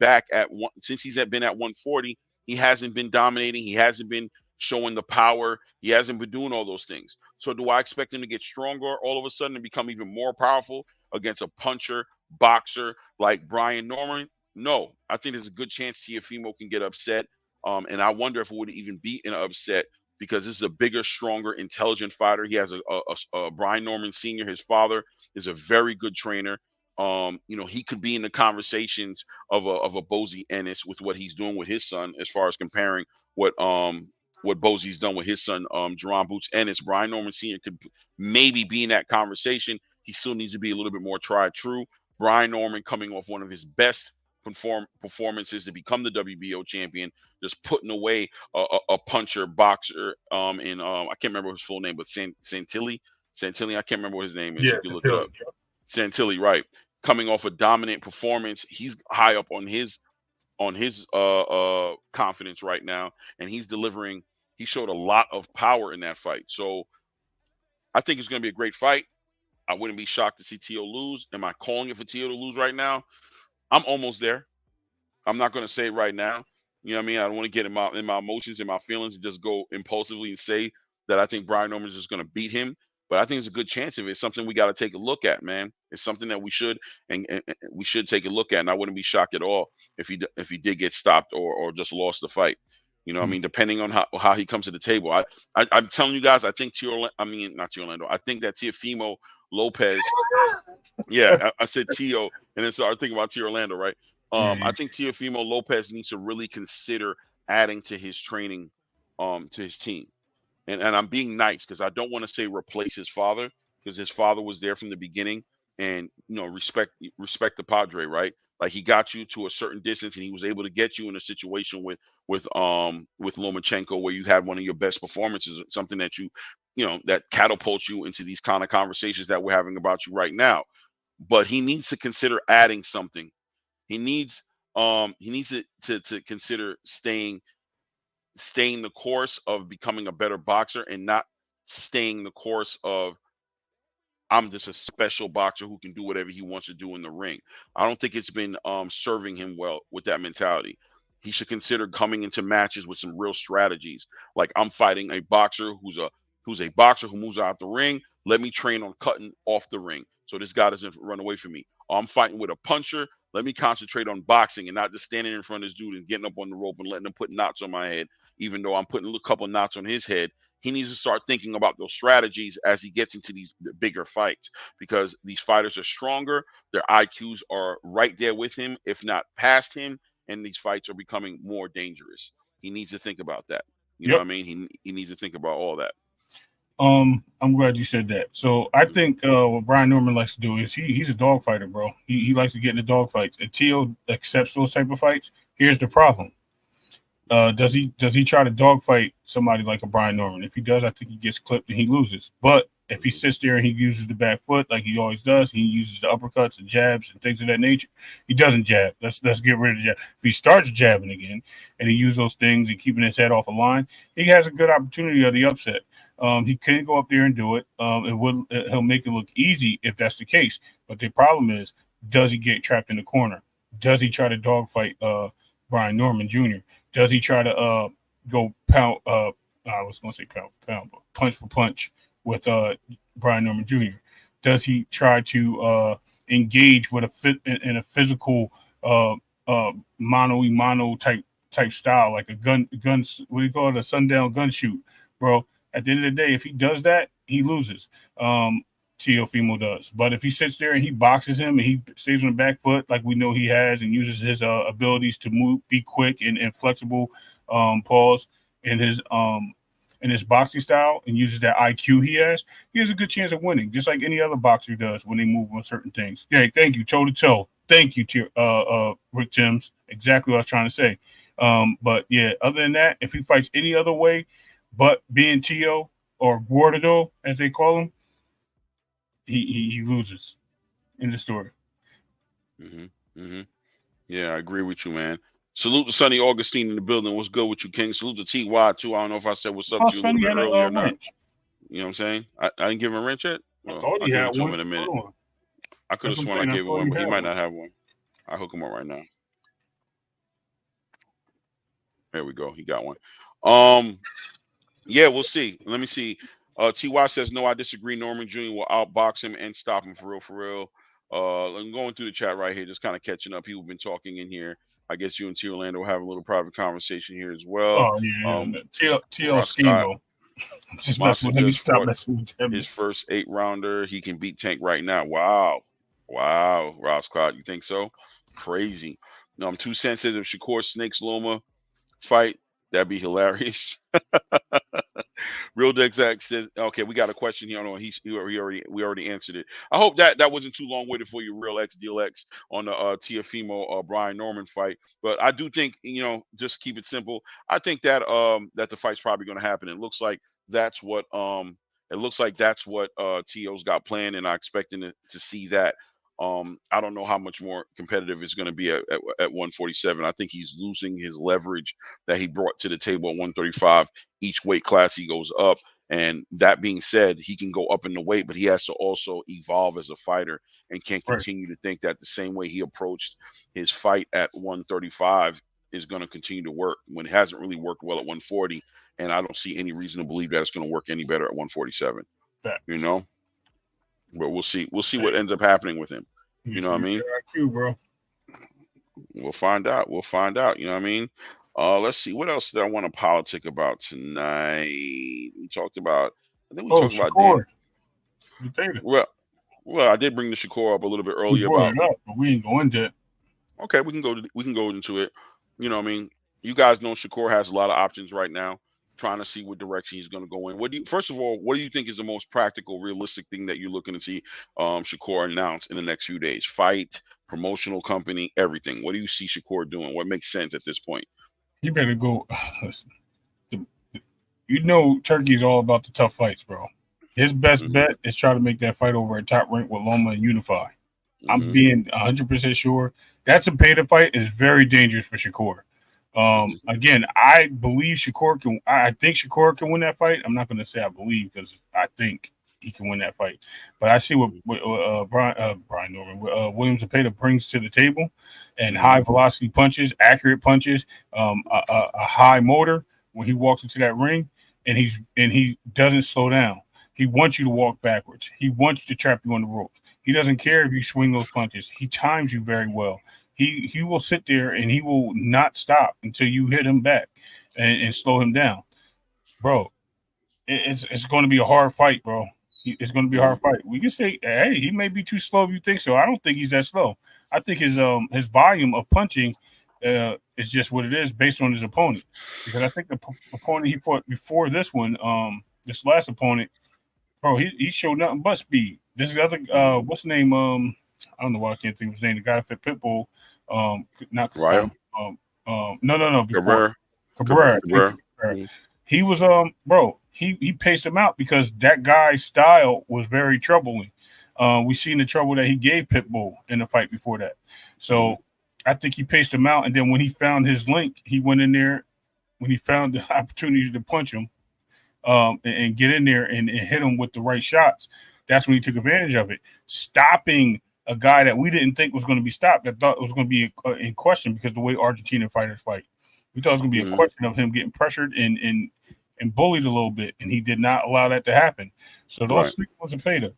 [SPEAKER 2] since he's been at 140, he hasn't been dominating. He hasn't been showing the power. He hasn't been doing all those things. So do I expect him to get stronger all of a sudden and become even more powerful against a puncher, boxer like Brian Norman? No. I think there's a good chance Teofimo can get upset. And I wonder if it would even be an upset because this is a bigger, stronger, intelligent fighter. He has a Brian Norman Sr., his father, is a very good trainer. He could be in the conversations of a Bozy Ennis with what he's doing with his son, as far as comparing what Bozy's done with his son, Jerron Boots Ennis. Brian Norman Sr. could maybe be in that conversation. He still needs to be a little bit more tried true. Brian Norman coming off one of his best performances to become the WBO champion, just putting away a puncher, boxer, and I can't remember his full name, but Santilli, I can't remember what his name is.
[SPEAKER 3] Yeah,
[SPEAKER 2] you can look it up. Santilli, right? Coming off a dominant performance, he's high up on his confidence right now, and he's delivering. He showed a lot of power in that fight, so I think it's going to be a great fight. I wouldn't be shocked to see Tio lose. Am I calling it for Tio to lose right now? I'm almost there. I'm not going to say it right now. You know what I mean? I don't want to get in my emotions and my feelings and just go impulsively and say that I think Brian Norman is just going to beat him. But I think it's a good chance of it. It's something we got to take a look at, man. It's something that we should and we should take a look at. And I wouldn't be shocked at all if he did get stopped or just lost the fight. You know what I mean? Depending on how he comes to the table. I'm telling you guys, I think not Orlando. I think that Teofimo Lopez. Yeah, I said Tio, and then started thinking about Tio Orlando, right? I think Teofimo Lopez needs to really consider adding to his training, to his team. And I'm being nice because I don't want to say replace his father because his father was there from the beginning, and respect the Padre, right? Like he got you to a certain distance, and he was able to get you in a situation with Lomachenko where you had one of your best performances, something that that catapults you into these kind of conversations that we're having about you right now. But he needs to consider adding something. He needs to consider staying the course of becoming a better boxer, and not staying the course of I'm just a special boxer who can do whatever he wants to do in the ring. I don't think it's been serving him well with that mentality. He should consider coming into matches with some real strategies. Like, I'm fighting a boxer who's a boxer who moves out the ring. Let me train on cutting off the ring so this guy doesn't run away from me. Or I'm fighting with a puncher. Let me concentrate on boxing and not just standing in front of this dude and getting up on the rope and letting him put knots on my head, even though I'm putting a couple knots on his head. He needs to start thinking about those strategies as he gets into these bigger fights, because these fighters are stronger. Their IQs are right there with him, if not past him, and these fights are becoming more dangerous. He needs to think about that. You know
[SPEAKER 3] Yep.
[SPEAKER 2] what I mean? He needs to think about all that.
[SPEAKER 3] I'm glad you said that. So I think what Brian Norman likes to do is he's a dog fighter, bro. He likes to get in the dog fights. And Tio accepts those type of fights. Here's the problem. Does he try to dogfight somebody like a Brian Norman? If he does, I think he gets clipped and he loses. But if he sits there and he uses the back foot like he always does, he uses the uppercuts and jabs and things of that nature. He doesn't jab. Let's get rid of the jab. If he starts jabbing again and he uses those things and keeping his head off a line, he has a good opportunity of the upset. He can go up there and do it. He'll make it look easy if that's the case. But the problem is, does he get trapped in the corner? Does he try to dogfight Brian Norman Jr.? Does he try to go pound? I was going to say pound for pound, but punch for punch with Brian Norman Jr.? Does he try to engage with in a physical mano a mano type style, like a gun? What do you call it? A sundown gun shoot, bro. At the end of the day, if he does that, he loses. Teofimo does. But if he sits there and he boxes him and he stays on the back foot like we know he has, and uses his abilities to move, be quick and flexible, pause in his boxing style, and uses that IQ he has a good chance of winning, just like any other boxer does when they move on certain things. Yeah, thank you, toe to toe. Thank you, Rick Timms. Exactly what I was trying to say. But yeah, other than that, if he fights any other way, but being Tio or Guardado, as they call him, he loses in the story.
[SPEAKER 2] Yeah, I agree with you, man. Salute to Sonny Augustine in the building. What's good with you, King? Salute to TY too. I don't know if I said what's up to you a little bit earlier or not.
[SPEAKER 3] Wrench.
[SPEAKER 2] You know what I'm saying? I didn't give him a wrench yet.
[SPEAKER 3] Well, I thought he had one. In a minute.
[SPEAKER 2] I could have sworn I gave him one, but he might not have one. I'll hook him up right now. There we go. He got one. Yeah, we'll see. Let me see. TY says, no, I disagree. Norman Jr. will outbox him and stop him for real. I'm going through the chat right here, just kind of catching up. People have been talking in here. I guess you and T. Orlando will have a little private conversation here as well.
[SPEAKER 3] Oh, yeah. TL Schemo. Just messing with him. Stop messing with him.
[SPEAKER 2] His first 8-rounder. He can beat Tank right now. Wow. Ross Scott, you think so? Crazy. No, I'm too sensitive. Shakur Snakes Loma fight. That'd be hilarious. Real Dexac says, okay, we got a question here. We already answered it. I hope that wasn't too long waited for you, Real X Deal X, on the Teofimo Brian Norman fight. But I do think, just keep it simple. I think that that the fight's probably going to happen. It looks like that's what Tio's got planned, and I'm expecting to see that. I don't know how much more competitive it's going to be at 147. I think he's losing his leverage that he brought to the table at 135. Each weight class he goes up. And that being said, he can go up in the weight, but he has to also evolve as a fighter, and can't continue to think that the same way he approached his fight at 135 is going to continue to work when it hasn't really worked well at 140. And I don't see any reason to believe that it's going to work any better at 147.
[SPEAKER 3] Facts.
[SPEAKER 2] But we'll see. We'll see what ends up happening with him. You know what I mean?
[SPEAKER 3] IQ, bro.
[SPEAKER 2] We'll find out. You know what I mean? Let's see. What else did I want to politic about tonight? We talked about. I think we talked
[SPEAKER 3] Shakur.
[SPEAKER 2] about. Well, I did bring the Shakur up a little bit earlier.
[SPEAKER 3] But we ain't going into it.
[SPEAKER 2] Okay, we can go into it. You know what I mean? You guys know Shakur has a lot of options right now, trying to see what direction he's going to go in. First of all, what do you think is the most practical, realistic thing that you're looking to see Shakur announce in the next few days? Fight, promotional company, everything. What do you see Shakur doing? What makes sense at this point?
[SPEAKER 3] He better go. Listen, you know, Turkey's all about the tough fights, bro. His best
[SPEAKER 2] Mm-hmm.
[SPEAKER 3] bet is try to make that fight over at Top Rank with Loma and Unify. I'm
[SPEAKER 2] Mm-hmm.
[SPEAKER 3] being 100% sure that Zepeda fight is very dangerous for Shakur. Again, I believe Shakur can. I think Shakur can win that fight. I'm not going to say I believe because I think he can win that fight. But I see what Brian Norman, Williams Zepeda brings to the table, and
[SPEAKER 2] Mm-hmm.
[SPEAKER 3] high velocity punches, accurate punches, a high motor when he walks into that ring, and he doesn't slow down. He wants you to walk backwards. He wants you to trap you on the ropes. He doesn't care if you swing those punches. He times you very well. He will sit there and he will not stop until you hit him back and slow him down, bro. It's going to be a hard fight, bro. It's going to be a
[SPEAKER 2] Mm-hmm.
[SPEAKER 3] hard fight. We can say, hey, he may be too slow if you think so. I don't think he's that slow. I think his volume of punching is just what it is based on his opponent. Because I think the opponent he fought before this one, this last opponent, bro, he showed nothing but speed. This other what's the name? I don't know why I can't think of his name. The guy that fit Pitbull, not
[SPEAKER 2] Ryo,
[SPEAKER 3] Castano. No. Before
[SPEAKER 2] Cabrera,
[SPEAKER 3] Cabrera, thank you,
[SPEAKER 2] Cabrera.
[SPEAKER 3] Cabrera.
[SPEAKER 2] Mm-hmm.
[SPEAKER 3] He was bro. He paced him out because that guy's style was very troubling. We seen the trouble that he gave Pitbull in the fight before that.
[SPEAKER 2] Mm-hmm.
[SPEAKER 3] So I think he paced him out, and then when he found his link, he went in there. When he found the opportunity to punch him, and get in there and hit him with the right shots. That's when he took advantage of it, stopping a guy that we didn't think was going to be stopped. That thought it was going to be in question because the way Argentinian fighters fight, we thought it was going to be a
[SPEAKER 2] Mm-hmm.
[SPEAKER 3] question of him getting pressured and bullied a little bit, and he did not allow that to happen. So those
[SPEAKER 2] Right.
[SPEAKER 3] sleep was a Zepeda.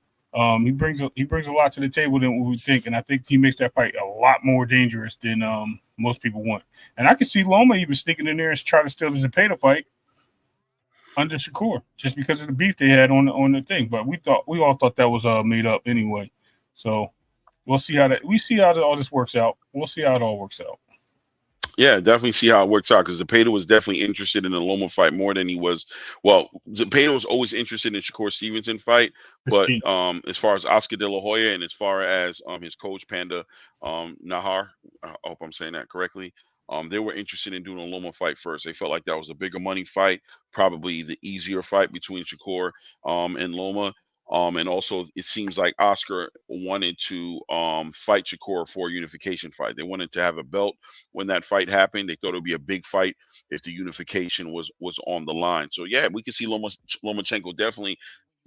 [SPEAKER 3] He brings a lot to the table than what we think, and I think he makes that fight a lot more dangerous than most people want. And I can see Loma even sneaking in there and try to steal the Zepeda fight under Shakur just because of the beef they had on the thing. But we all thought that was made up anyway. So we see how all this works out. We'll see how it all works out.
[SPEAKER 2] Yeah, definitely see how it works out because Zepeda was definitely interested in the Loma fight more than he was. Well, Zepeda was always interested in Shakur Stevenson fight, but
[SPEAKER 3] Christine.
[SPEAKER 2] as far as Oscar De La Hoya and as far as his coach Panda Nahar, I hope I'm saying that correctly. They were interested in doing a Loma fight first. They felt like that was a bigger money fight, probably the easier fight between Shakur and Loma. And also, it seems like Oscar wanted to fight Shakur for a unification fight. They wanted to have a belt when that fight happened. They thought it would be a big fight if the unification was on the line. So yeah, we can see Lomachenko definitely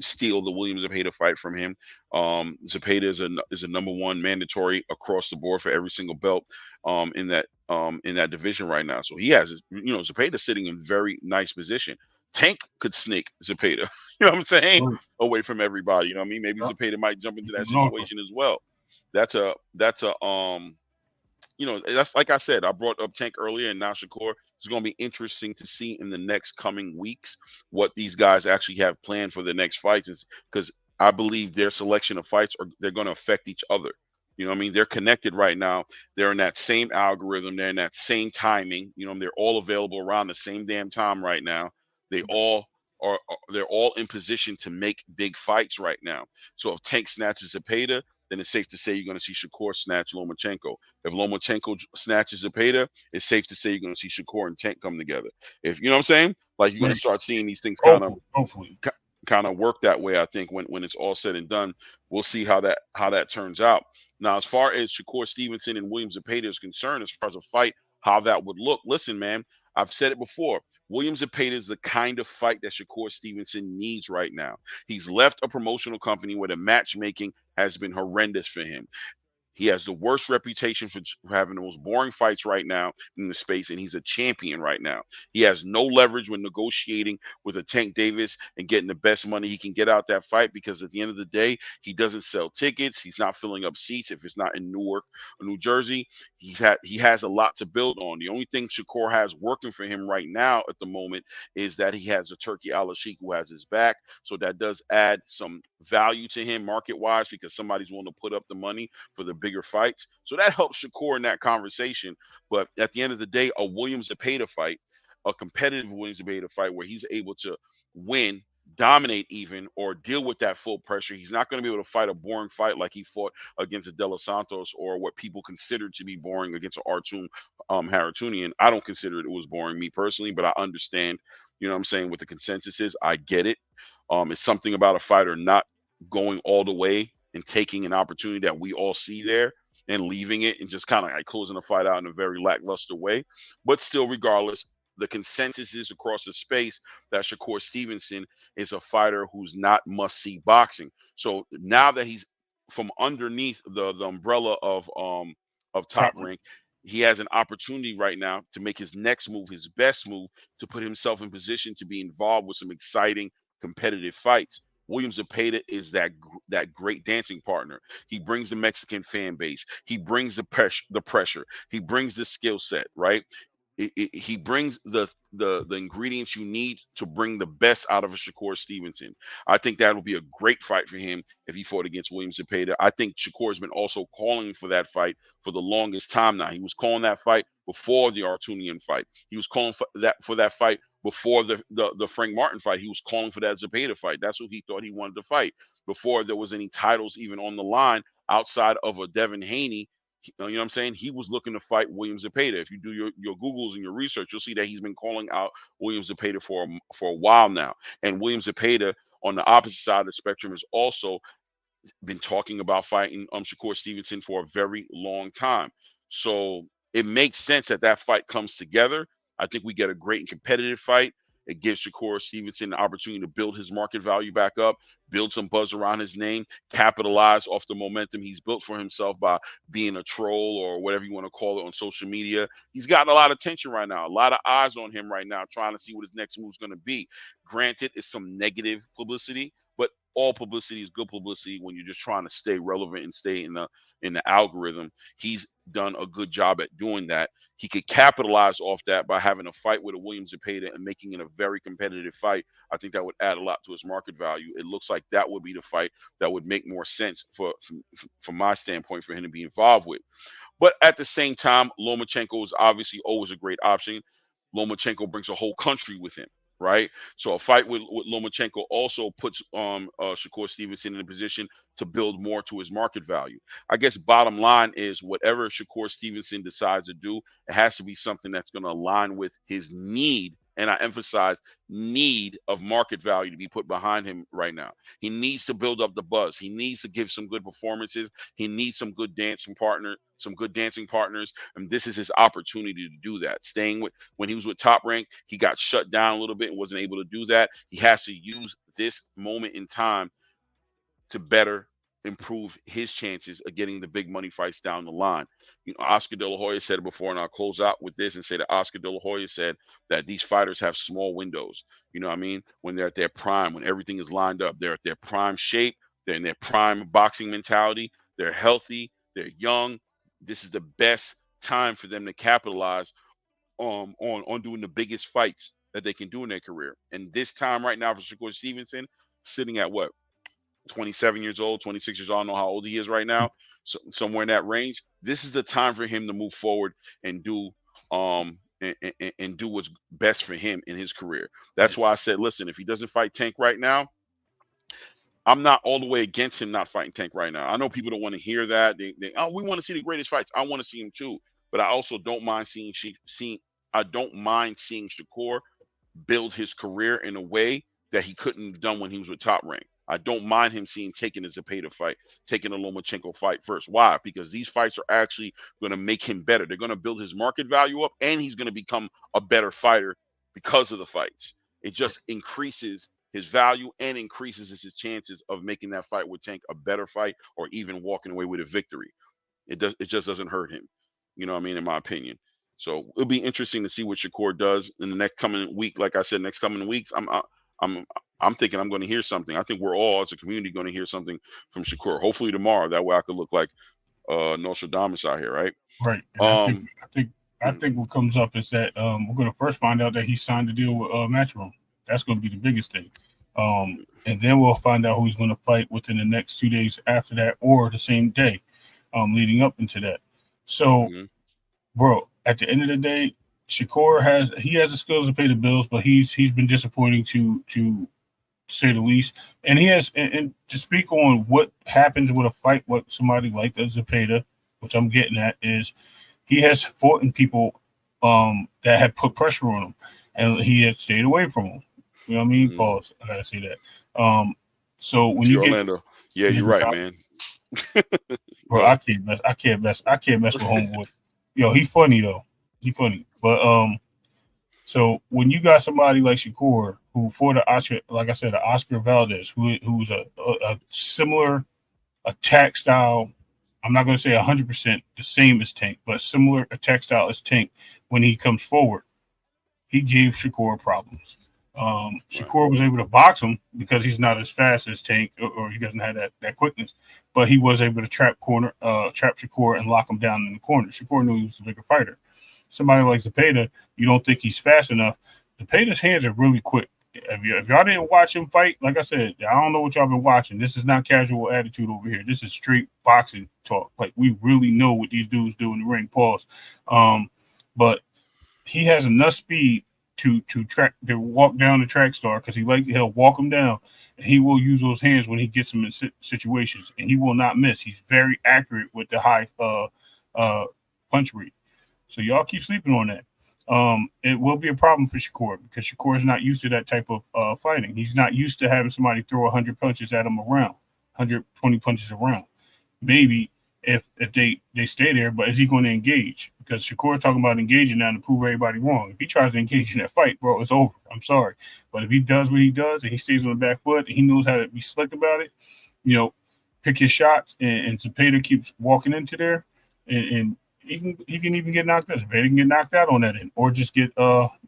[SPEAKER 2] steal the Williams Zepeda fight from him. Zepeda is a number one mandatory across the board for every single belt in that division right now. So he has Zepeda sitting in very nice position. Tank could snake Zepeda, you know what I'm saying,
[SPEAKER 3] Right.
[SPEAKER 2] away from everybody. You know what I mean? Maybe
[SPEAKER 3] Yeah.
[SPEAKER 2] Zepeda might jump into
[SPEAKER 3] He's
[SPEAKER 2] that
[SPEAKER 3] from Norfolk.
[SPEAKER 2] situation as well. That's a that's like I said, I brought up Tank earlier and now Shakur. It's going to be interesting to see in the next coming weeks what these guys actually have planned for the next fights. Is because I believe their selection of fights they're going to affect each other. You know what I mean? They're connected right now. They're in that same algorithm. They're in that same timing. They're all available around the same damn time right now. They all they're all in position to make big fights right now. So if Tank snatches a Zepeda, then it's safe to say you're going to see Shakur snatch Lomachenko. If Lomachenko snatches Zepeda, it's safe to say you're going to see Shakur and Tank come together. If you know what I'm saying, like you're going to
[SPEAKER 3] Right.
[SPEAKER 2] start seeing these things
[SPEAKER 3] Hopefully.
[SPEAKER 2] kind of work that way. I think when it's all said and done, we'll see how that turns out. Now, as far as Shakur Stevenson and Williams Zepeda is concerned, as far as a fight, how that would look. Listen, man, I've said it before. Williams Zepeda is the kind of fight that Shakur Stevenson needs right now. He's left a promotional company where the matchmaking has been horrendous for him. He has the worst reputation for having the most boring fights right now in the space, and he's a champion right now. He has no leverage when negotiating with a Tank Davis and getting the best money he can get out that fight because at the end of the day, he doesn't sell tickets. He's not filling up seats if it's not in Newark or New Jersey. He has a lot to build on. The only thing Shakur has working for him right now at the moment is that he has a Turkey Al-Sheikh who has his back. So that does add some value to him market wise because somebody's willing to put up the money for the bigger fights. So that helps Shakur in that conversation. But at the end of the day, a Williams Zepeda fight, a competitive Williams Zepeda fight where he's able to win dominate even or deal with that full pressure. He's not going to be able to fight a boring fight like he fought against a De Los Santos, or what people consider to be boring against an Artem Haratunian. I don't consider it was boring, me personally, but I understand, you know what I'm saying, what the consensus is. I get it. It's something about a fighter not going all the way and taking an opportunity that we all see there and leaving it and just kind of like closing the fight out in a very lackluster way. But still, regardless, the consensus is across the space that Shakur Stevenson is a fighter who's not must-see boxing. So now that he's from underneath the umbrella of Top Rank, he has an opportunity right now to make his next move, his best move, to put himself in position to be involved with some exciting competitive fights. William Zepeda is that great dancing partner. He brings the Mexican fan base. He brings the pressure. He brings the skill set, right? He brings the ingredients you need to bring the best out of a Shakur Stevenson. I think that will be a great fight for him if he fought against William Zepeda. I think Shakur has been also calling for that fight for the longest time now. He was calling that fight before the Artunian fight. He was calling for that fight before the Frank Martin fight. He was calling for that Zepeda fight. That's who he thought he wanted to fight before there was any titles even on the line outside of a Devin Haney. You know what I'm saying? He was looking to fight William Zepeda. If you do your Googles and your research, you'll see that he's been calling out William Zepeda for a while now. And William Zepeda on the opposite side of the spectrum has also been talking about fighting Shakur Stevenson for a very long time. So it makes sense that fight comes together. I think we get a great and competitive fight. It gives Shakur Stevenson the opportunity to build his market value back up, build some buzz around his name, capitalize off the momentum he's built for himself by being a troll or whatever you want to call it on social media. He's gotten a lot of attention right now, a lot of eyes on him right now, trying to see what his next move is going to be. Granted, it's some negative publicity, but all publicity is good publicity when you're just trying to stay relevant and stay in the algorithm. He's done a good job at doing that. He could capitalize off that by having a fight with a William Zepeda and making it a very competitive fight. I think that would add a lot to his market value. It looks like that would be the fight that would make more sense from my standpoint for him to be involved with. But at the same time, Lomachenko is obviously always a great option. Lomachenko brings a whole country with him, right? So a fight with Lomachenko also puts Shakur Stevenson in a position to build more to his market value. I guess bottom line is whatever Shakur Stevenson decides to do, it has to be something that's going to align with his need, and I emphasize need, of market value to be put behind him right now. He needs to build up the buzz. He needs to give some good performances. He needs some good dancing partners, and this is his opportunity to do that. When he was with Top Rank, he got shut down a little bit and wasn't able to do that. He has to use this moment in time to better improve his chances of getting the big money fights down the line. You know, Oscar De La Hoya said it before, and I'll close out with this and say that Oscar De La Hoya said that these fighters have small windows. You know what I mean? When they're at their prime, when everything is lined up, they're at their prime shape, they're in their prime boxing mentality, they're healthy, they're young. This is the best time for them to capitalize on doing the biggest fights that they can do in their career. And this time right now for Shakur Stevenson, sitting at what? 27 years old, 26 years old. I don't know how old he is right now. So somewhere in that range. This is the time for him to move forward and do and do what's best for him in his career. That's why I said, listen, if he doesn't fight Tank right now, I'm not all the way against him not fighting Tank right now. I know people don't want to hear that. We want to see the greatest fights. I want to see him too, but I also don't mind seeing Shakur build his career in a way that he couldn't have done when he was with Top Rank. I don't mind him taking a Zepeda fight, taking a Lomachenko fight first. Why? Because these fights are actually going to make him better. They're going to build his market value up, and he's going to become a better fighter because of the fights. It just increases his value and increases his chances of making that fight with Tank a better fight, or even walking away with a victory. It just doesn't hurt him. You know what I mean? In my opinion. So it'll be interesting to see what Shakur does in the next coming week. Like I said, next coming weeks, I'm thinking I'm going to hear something. I think we're all as a community going to hear something from Shakur. Hopefully tomorrow. That way I could look like Nostradamus out here, right?
[SPEAKER 3] Right. And I think what comes up is that we're going to first find out that he signed a deal with Matchroom. That's going to be the biggest thing. And then we'll find out who he's going to fight within the next 2 days after that, or the same day, leading up into that. So, bro, at the end of the day, Shakur has the skills to pay the bills, but he's been disappointing to say the least. And he has, and to speak on what happens with a fight, what somebody like a Zepeda, which I'm getting at, is he has fought in people that have put pressure on him, and he has stayed away from them. You know what I mean?
[SPEAKER 2] Mm-hmm.
[SPEAKER 3] Pause. I gotta say that. So when
[SPEAKER 2] T
[SPEAKER 3] you get
[SPEAKER 2] Orlando. Yeah, you're right, man.
[SPEAKER 3] bro,
[SPEAKER 2] Go.
[SPEAKER 3] I can't mess with homeboy. Yo, he funny though. He funny. But so when you got somebody like Shakur who for the Oscar, like I said, Oscar Valdez, who's a similar attack style. I'm not going to say 100% the same as Tank, but similar attack style as Tank. When he comes forward, he gave Shakur problems.
[SPEAKER 2] Right.
[SPEAKER 3] Shakur was able to box him because he's not as fast as Tank, or he doesn't have that quickness. But he was able to trap Shakur and lock him down in the corner. Shakur knew he was the bigger fighter. Somebody like Zepeda, you don't think he's fast enough. Zepeda's hands are really quick. If y'all didn't watch him fight, like I said, I don't know what y'all been watching. This is not casual attitude over here. This is straight boxing talk. Like we really know what these dudes do in the ring. Pause. But he has enough speed to walk down the track star because he'll walk him down and he will use those hands when he gets him in situations and he will not miss. He's very accurate with the high punch rate. So y'all keep sleeping on that. It will be a problem for Shakur because Shakur is not used to that type of fighting. He's not used to having somebody throw 100 punches at him around, 120 punches around. Maybe if they stay there, but is he going to engage? Because Shakur's talking about engaging now to prove everybody wrong. If he tries to engage in that fight, bro, it's over. I'm sorry. But if he does what he does and he stays on the back foot and he knows how to be slick about it, you know, pick his shots and Zepeda keeps walking into there and he can even get knocked out. Zepeda can get knocked out on that end or just get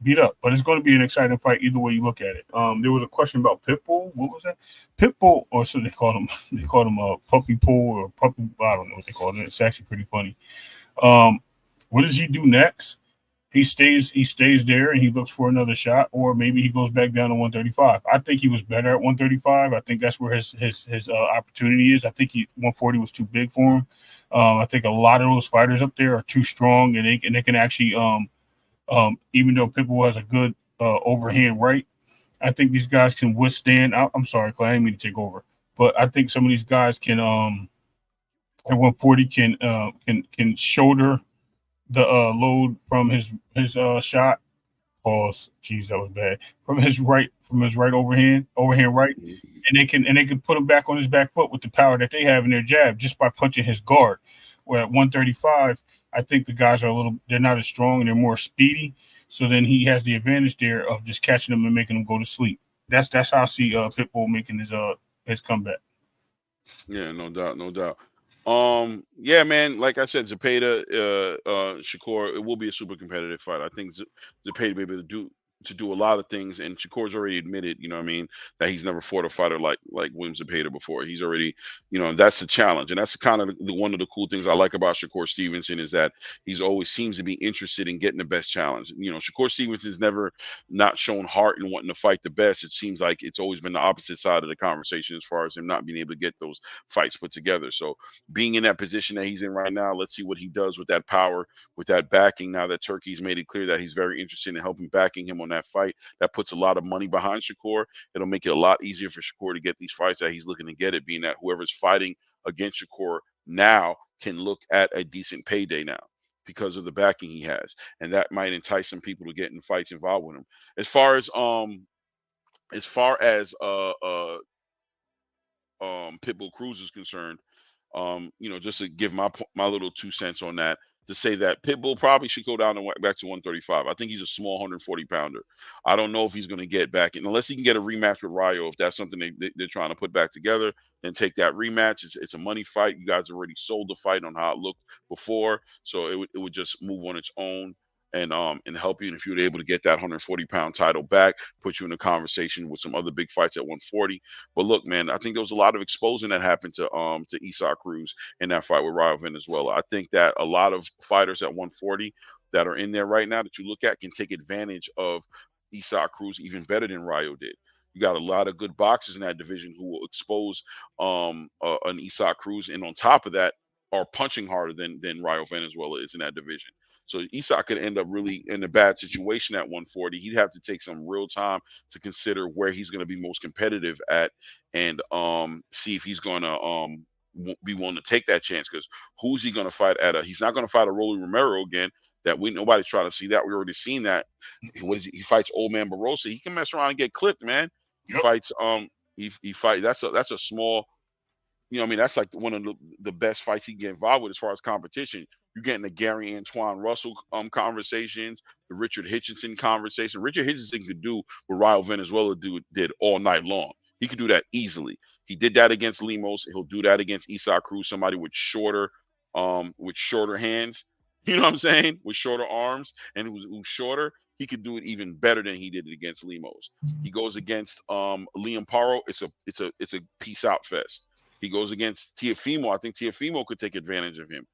[SPEAKER 3] beat up. But it's going to be an exciting fight either way you look at it. There was a question about Pitbull. What was that? Pitbull, or so they called him. They called him a puppy pull or puppy. I don't know what they called it. It's actually pretty funny. What does he do next? He stays there and he looks for another shot, or maybe he goes back down to 135. I think he was better at 135. I think that's where his opportunity is. I think 140 was too big for him. I think a lot of those fighters up there are too strong, and they can actually even though Pitbull has a good overhand right, I think these guys can withstand. I'm sorry, Clay, I didn't mean to take over, but I think some of these guys can at 140 can shoulder the load from his shot. Pause. Jeez, that was bad. From his right overhand right, and they can put him back on his back foot with the power that they have in their jab just by punching his guard. Where at 135, I think the guys are they're not as strong and they're more speedy. So then he has the advantage there of just catching them and making them go to sleep. That's how I see Pitbull making his comeback.
[SPEAKER 2] Yeah, no doubt, no doubt. Yeah, man. Like I said, Zepeda, Shakur, it will be a super competitive fight. I think Zepeda will be able to do a lot of things, and Shakur's already admitted, you know what I mean, that he's never fought a fighter like William Zepeda before. He's already, you know, that's the challenge, and that's kind of one of the cool things I like about Shakur Stevenson is that he's always seems to be interested in getting the best challenge. You know, Shakur Stevenson's never not shown heart in wanting to fight the best. It seems like it's always been the opposite side of the conversation as far as him not being able to get those fights put together. So being in that position that he's in right now, let's see what he does with that power, with that backing. Now that Turkey's made it clear that he's very interested in helping backing him on that fight, that puts a lot of money behind Shakur. It'll make it a lot easier for Shakur to get these fights that he's looking to get it, being that whoever's fighting against Shakur now can look at a decent payday now because of the backing he has. And that might entice some people to get in fights involved with him. As far as Pitbull Cruz is concerned, you know, just to give my little 2 cents on that, to say that Pitbull probably should go down and back to 135. I think he's a small 140 pounder. I don't know if he's going to get back in unless he can get a rematch with Rayo. If that's something they're trying to put back together, then take that rematch. It's a money fight. You guys already sold the fight on how it looked before, so it would just move on its own and help you. And if you were able to get that 140-pound title back, put you in a conversation with some other big fights at 140. But look, man, I think there was a lot of exposing that happened to Isaac Cruz in that fight with Rayo Venezuela. I think that a lot of fighters at 140 that are in there right now that you look at can take advantage of Isaac Cruz even better than Rayo did. You got a lot of good boxers in that division who will expose an Isaac Cruz, and on top of that, are punching harder than Rayo Venezuela is in that division. So Isak could end up really in a bad situation at 140. He'd have to take some real time to consider where he's going to be most competitive at, and see if he's going to be willing to take that chance. Because who's he going to fight at? He's not going to fight a Rolly Romero again. That nobody's trying to see that. We already seen that. He fights old man Barroso. He can mess around and get clipped, man. He
[SPEAKER 3] Yep.
[SPEAKER 2] fights he fight. That's a small. I mean, that's like one of the best fights he can get involved with as far as competition. You're getting the Gary Antoine Russell conversations, the Richard Hitchinson conversation. Richard Hitchinson could do what Raul Venezuela did all night long. He could do that easily. He did that against Lemos. He'll do that against Isak Cruz, somebody with shorter hands. You know what I'm saying? With shorter arms and who's shorter. He could do it even better than he did it against Lemos. He goes against Liam Paro. It's a peace out fest. He goes against Teofimo. I think Teofimo could take advantage of him.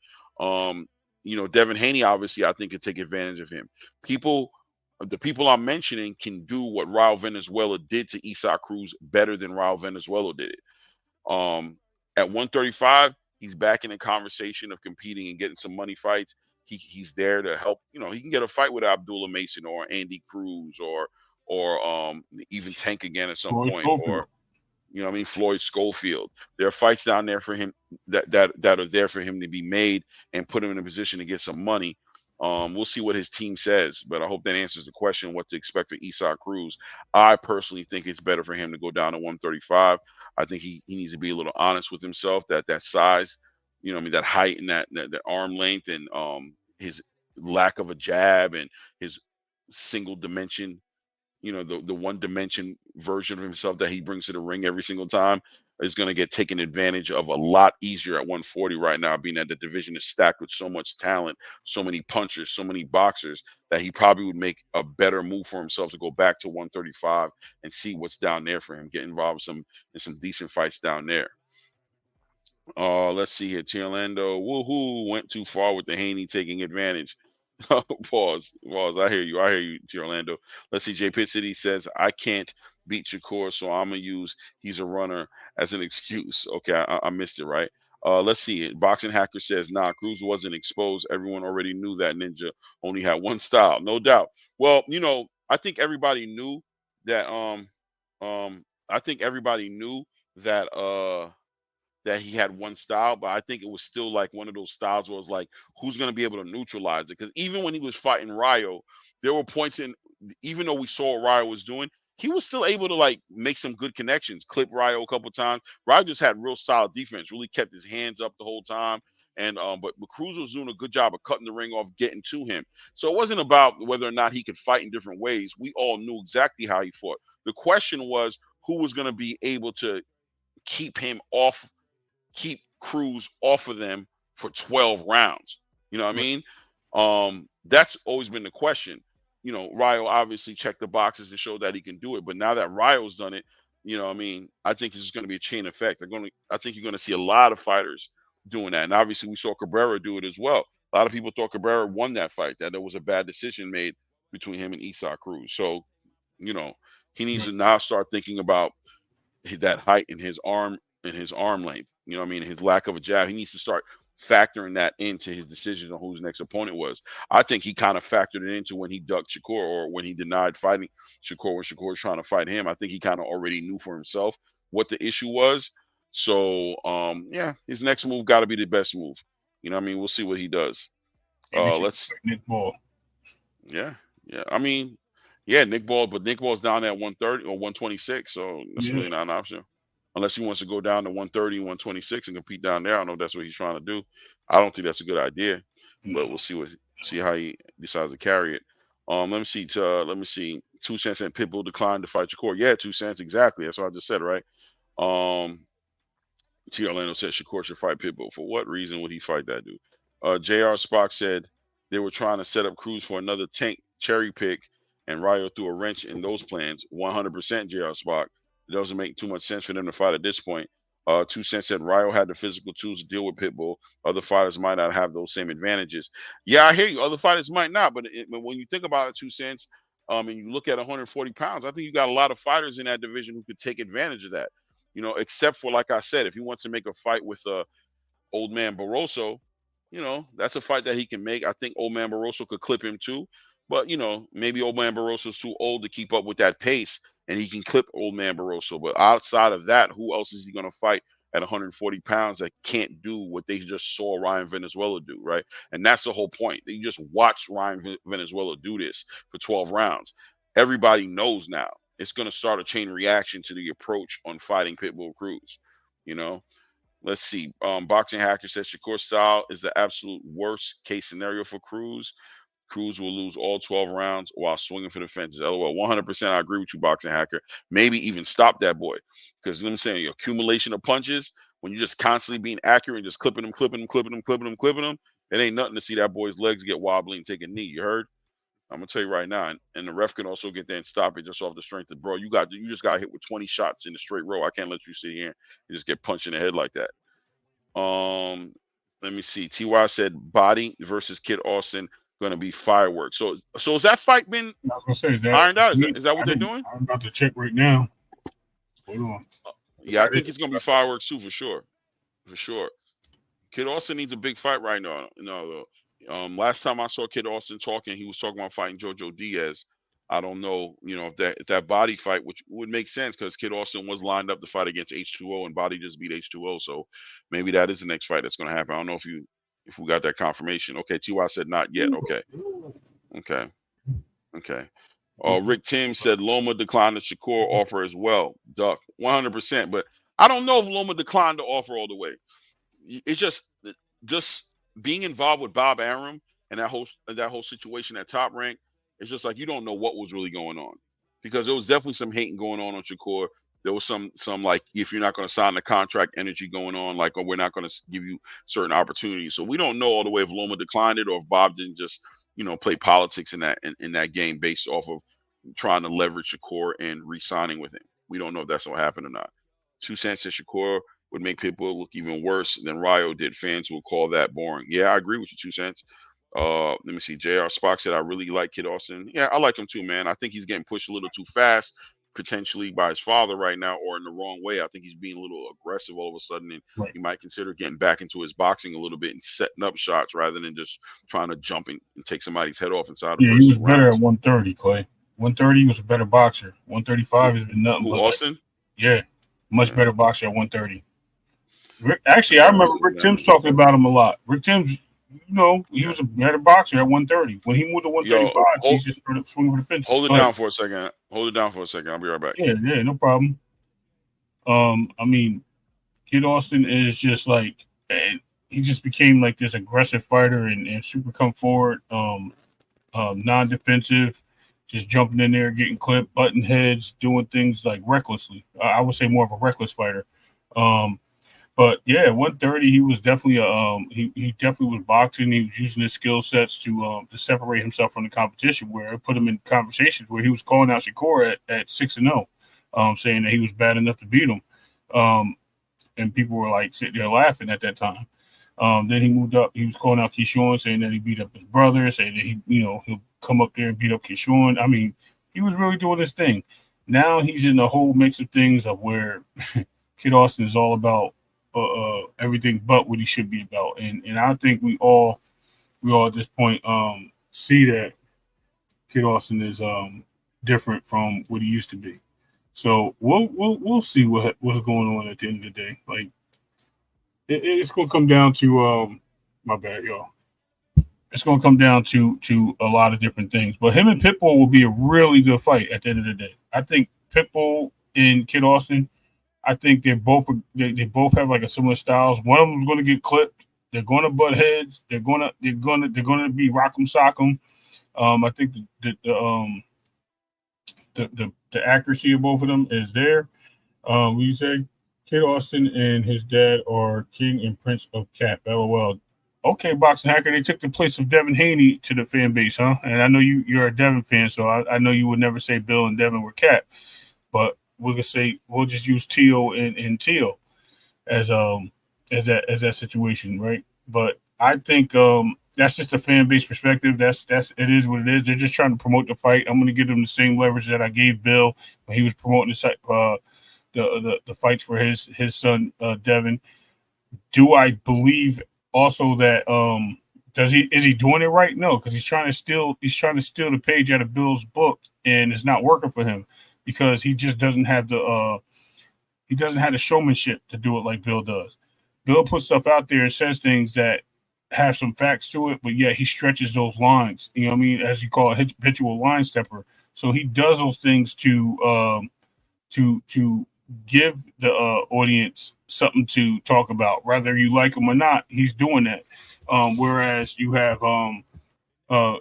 [SPEAKER 2] Devin Haney, obviously, I think could take advantage of him. The people I'm mentioning can do what Raul Venezuela did to Isak Cruz better than Raul Venezuela did it. At 135, he's back in the conversation of competing and getting some money fights. He's there to help. He can get a fight with Abdullah Mason or Andy Cruz or even Tank again at some point, or Floyd Schofield. There are fights down there for him that are there for him to be made and put him in a position to get some money. We'll see what his team says, but I hope that answers the question what to expect for Isak Cruz. I personally think it's better for him to go down to 135. I think he needs to be a little honest with himself that size, that height and that arm length and his lack of a jab and his single dimension, the one dimension version of himself that he brings to the ring every single time is going to get taken advantage of a lot easier at 140 right now, being that the division is stacked with so much talent, so many punchers, so many boxers, that he probably would make a better move for himself to go back to 135 and see what's down there for him, get involved in some decent fights down there. Let's see here. Orlando, woohoo, went too far with the Haney taking advantage. Pause. I hear you, Orlando. Let's see. J Pitt City says, I can't beat Shakur, so I'm going to use he's a runner as an excuse. Okay, I missed it, right? Let's see. Boxing Hacker says, nah, Cruz wasn't exposed. Everyone already knew that Ninja only had one style, no doubt. Well, I think everybody knew that that he had one style, but I think it was still like one of those styles where it was like, who's going to be able to neutralize it? Because even when he was fighting Rayo, there were points even though we saw what Rayo was doing, he was still able to like make some good connections, clip Rayo a couple times. Rayo just had real solid defense, really kept his hands up the whole time. And but Cruz was doing a good job of cutting the ring off, getting to him. So it wasn't about whether or not he could fight in different ways. We all knew exactly how he fought. The question was who was going to be able to keep Cruz off of them for 12 rounds. You know what I mean? That's always been the question. Rayo obviously checked the boxes and showed that he can do it. But now that Rayo's done it, I think it's going to be a chain effect. I think you're going to see a lot of fighters doing that. And obviously we saw Cabrera do it as well. A lot of people thought Cabrera won that fight, that there was a bad decision made between him and Isak Cruz. So, he needs to now start thinking about that height in his arm length. His lack of a jab. He needs to start factoring that into his decision on who his next opponent was. I think he kind of factored it into when he ducked Shakur or when he denied fighting Shakur when Shakur was trying to fight him. I think he kind of already knew for himself what the issue was. So, his next move got to be the best move. We'll see what he does. Let's
[SPEAKER 3] Nick Ball.
[SPEAKER 2] Yeah. Nick Ball, but Nick Ball's down at 130 or 126, so that's really not an option. Unless he wants to go down to 130, 126 and compete down there. I don't know if that's what he's trying to do. I don't think that's a good idea, but we'll see how he decides to carry it. Let me see. 2 Cents and Pitbull declined to fight Shakur. Yeah, 2 Cents, exactly. That's what I just said, right? T. Orlando said Shakur should fight Pitbull. For what reason would he fight that dude? J.R. Spock said they were trying to set up Cruz for another tank cherry pick, and Rayo threw a wrench in those plans. 100% J.R. Spock. It doesn't make too much sense for them to fight at this point. 2 Cents said Rayo had the physical tools to deal with Pitbull. Other fighters might not have those same advantages. Yeah, I hear you. Other fighters might not, but when you think about it, 2 Cents, and you look at 140 pounds, I think you got a lot of fighters in that division who could take advantage of that. Except for, like I said, if he wants to make a fight with old man Barroso, you know, that's a fight that he can make. I think Old Man Barroso could clip him too. But, you know, maybe Old Man Barroso's too old to keep up with that pace and he can clip Old Man Barroso. But outside of that, who else is he going to fight at 140 pounds that can't do what they just saw Ryan Venezuela do, right? And that's the whole point. You just watch Ryan Venezuela do this for 12 rounds. Everybody knows now it's going to start a chain reaction to the approach on fighting Pitbull Cruz, you know? Let's see. Boxing Hacker says Shakur style is the absolute worst case scenario for Cruz. Cruz will lose all 12 rounds while swinging for the fences. LOL. 100%. I agree with you, Boxing Hacker. Maybe even stop that boy. Because I'm saying, your accumulation of punches, when you're just constantly being accurate and just clipping him, it ain't nothing to see that boy's legs get wobbly and take a knee. You heard? I'm gonna tell you right now, and the ref can also get there and stop it just off the strength of, bro. You just got hit with 20 shots in a straight row. I can't let you sit here and just get punched in the head like that. Let me see. TY said Body versus Kid Austin going to be fireworks. So has that fight been
[SPEAKER 3] I was gonna say, is that
[SPEAKER 2] ironed out? Is that what they're doing?
[SPEAKER 3] I'm about to check right now. Hold on.
[SPEAKER 2] Yeah, I think it's going to be fireworks too, for sure. For sure. Kid Austin needs a big fight right now. No, last time I saw Kid Austin talking, he was talking about fighting Jojo Diaz. I don't know, if that Body fight, which would make sense because Kid Austin was lined up to fight against H2O and Body just beat H2O. So maybe that is the next fight that's going to happen. I don't know if we got that confirmation. Okay, TY said not yet. Okay. Rick Tim said Loma declined the Shakur offer as well. Duck, 100%. But I don't know if Loma declined the offer all the way. It's just being involved with Bob Arum and that whole situation at Top Rank. It's just like you don't know what was really going on, because there was definitely some hating going on Shakur. There was some like, if you're not going to sign the contract, energy going on, like, oh, we're not going to give you certain opportunities. So we don't know all the way if Loma declined it or if Bob didn't just play politics in that game based off of trying to leverage Shakur and re-signing with him. We don't know if that's what happened or not. 2 Cents said Shakur would make people look even worse than Ryo did. Fans will call that boring. Yeah, I agree with you, 2 Cents. Let me see. JR Spock said, I really like Kid Austin. Yeah, I like him too, man. I think he's getting pushed a little too fast, potentially by his father right now, or in the wrong way. I think he's being a little aggressive all of a sudden, and
[SPEAKER 3] Right.
[SPEAKER 2] he might consider getting back into his boxing a little bit and setting up shots rather than just trying to jump and take somebody's head off inside the
[SPEAKER 3] Yeah,
[SPEAKER 2] first
[SPEAKER 3] he was
[SPEAKER 2] 2
[SPEAKER 3] better
[SPEAKER 2] rounds.
[SPEAKER 3] at 130, Clay. 130, he was a better boxer. 135 has been nothing
[SPEAKER 2] Who,
[SPEAKER 3] but
[SPEAKER 2] Austin?
[SPEAKER 3] Yeah, much
[SPEAKER 2] Yeah.
[SPEAKER 3] better boxer at 130. Actually, I remember Rick Timms talking about him a lot. Rick Timms, he was a better boxer at 130. When he moved to 135, he just started swinging for the fences.
[SPEAKER 2] Hold it down for a second. I'll be right back.
[SPEAKER 3] Yeah, no problem. I mean, Kid Austin is just like, he just became like this aggressive fighter and super come forward, non-defensive, just jumping in there, getting clipped, butting heads, doing things like recklessly. I would say more of a reckless fighter. But yeah, 130, he was definitely he definitely was boxing. He was using his skill sets to separate himself from the competition, where it put him in conversations where he was calling out Shakur at 6-0, saying that he was bad enough to beat him. And people were like sitting there laughing at that time. Then he moved up. He was calling out Keyshawn, saying that he beat up his brother, saying that he'll come up there and beat up Keyshawn. I mean, he was really doing his thing. Now he's in the whole mix of things of where Kid Austin is all about everything but what he should be about, and I think we all at this point see that Kid Austin is different from what he used to be. So we'll see what's going on at the end of the day. Like it's gonna come down to my bad, y'all. It's gonna come down to a lot of different things. But him and Pitbull will be a really good fight at the end of the day. I think Pitbull and Kid Austin, I think they both have like a similar styles. One of them is going to get clipped. They're going to butt heads. They're going to be rock'em sock'em. I think the accuracy of both of them is there. What do you say? Kid Austin and his dad are king and prince of cap. LOL. Okay, Boxing Hacker, they took the place of Devin Haney to the fan base, huh? And I know you're a Devin fan, so I know you would never say Bill and Devin were cap, but we'll just use Tio and Tio as that situation, right? But I think that's just a fan base perspective. That's it is what it is. They're just trying to promote the fight. I'm going to give them the same leverage that I gave Bill when he was promoting the fights for his son Devin. Do I believe also that is he doing it right? No, because he's trying to steal the page out of Bill's book, and it's not working for him because he just doesn't have the showmanship to do it like Bill does. Bill puts stuff out there and says things that have some facts to it, but yet he stretches those lines. You know what I mean? As you call it, habitual line stepper. So he does those things to give the audience something to talk about, whether you like him or not. He's doing that. Whereas you have uh,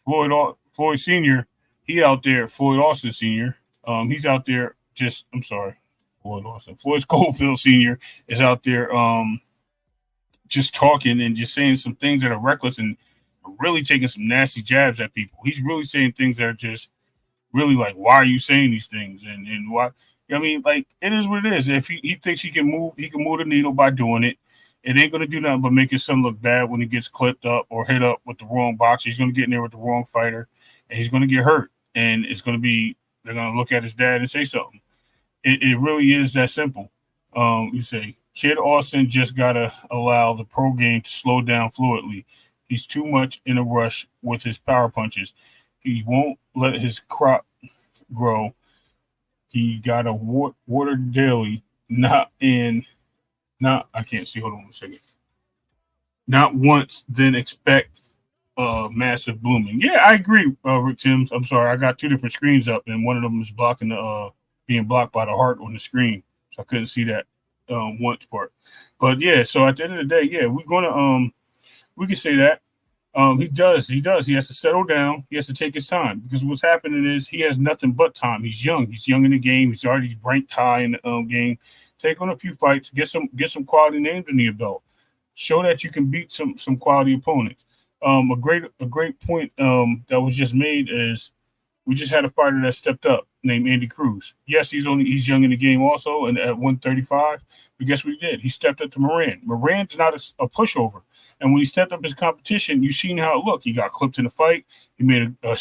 [SPEAKER 3] Floyd Senior, he out there. Floyd Austin Senior, he's out there. I'm sorry, Floyd Austin. Floyd Schofield Senior is out there just talking and just saying some things that are reckless and really taking some nasty jabs at people. He's really saying things that are just really like, why are you saying these things? And why? I mean, like, it is what it is. If he thinks he can move the needle by doing it. It ain't gonna do nothing but make his son look bad when he gets clipped up or hit up with the wrong boxer. He's gonna get in there with the wrong fighter, and he's gonna get hurt. And they're gonna look at his dad and say something. It really is that simple. You say Kid Austin just gotta allow the pro game to slow down fluidly. He's too much in a rush with his power punches. He won't let his crop grow. He gotta water daily, I can't see. Hold on 1 second. Not once, then expect massive blooming. Yeah, I agree, Rick Timms. I'm sorry, I got two different screens up, and one of them is blocking being blocked by the heart on the screen, so I couldn't see that once part. But yeah, so at the end of the day, yeah, we're gonna we can say that. He does. He has to settle down. He has to take his time because what's happening is he has nothing but time. He's young. He's young in the game. He's already ranked high in the game. Take on a few fights. Get some quality names in your belt. Show that you can beat some quality opponents. A great point that was just made is we just had a fighter that stepped up named Andy Cruz. Yes, he's young in the game also, and at 135. But guess what he did? He stepped up to Moran. Moran's not a pushover. And when he stepped up his competition, you seen how it looked. He got clipped in the fight. He made a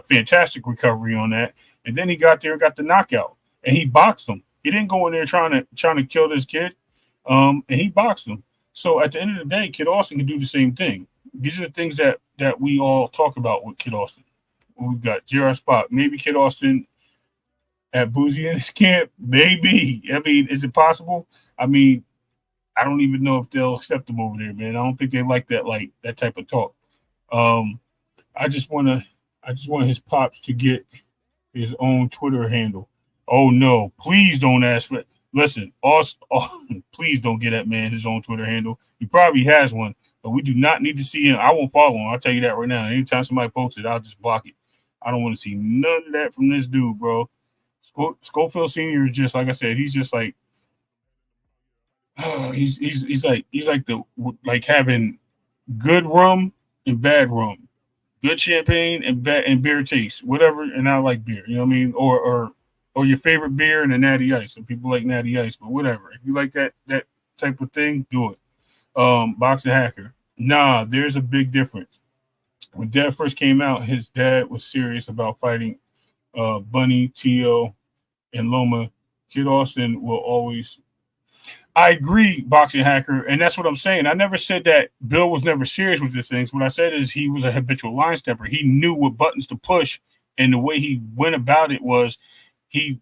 [SPEAKER 3] fantastic recovery on that. And then he got there and got the knockout. And he boxed him. He didn't go in there trying to kill this kid. And he boxed him. So at the end of the day, Kid Austin can do the same thing. These are the things that we all talk about with Kid Austin. We've got J.R. Spot. Maybe Kid Austin at Boozy in his camp. Maybe. I mean, is it possible? I mean, I don't even know if they'll accept him over there, man. I don't think they like that type of talk. I just want his pops to get his own Twitter handle. Oh no, please don't ask for it. Listen, please don't get that man his own Twitter handle. He probably has one, but we do not need to see him. I won't follow him. I'll tell you that right now. Anytime somebody posts it, I'll just block it. I don't want to see none of that from this dude, bro. Schofield Senior is just like I said. He's just like he's like having good rum and bad rum, good champagne and beer taste, whatever. And I like beer, you know what I mean, or your favorite beer and a natty ice. Some people like natty ice, but whatever. If you like that type of thing, do it. Boxing Hacker. Nah, there's a big difference. When Dad first came out, his dad was serious about fighting Bunny, Tio, and Loma. Kid Austin will always. I agree, Boxing Hacker, and that's what I'm saying. I never said that Bill was never serious with these things. What I said is he was a habitual line stepper. He knew what buttons to push, and the way he went about it was he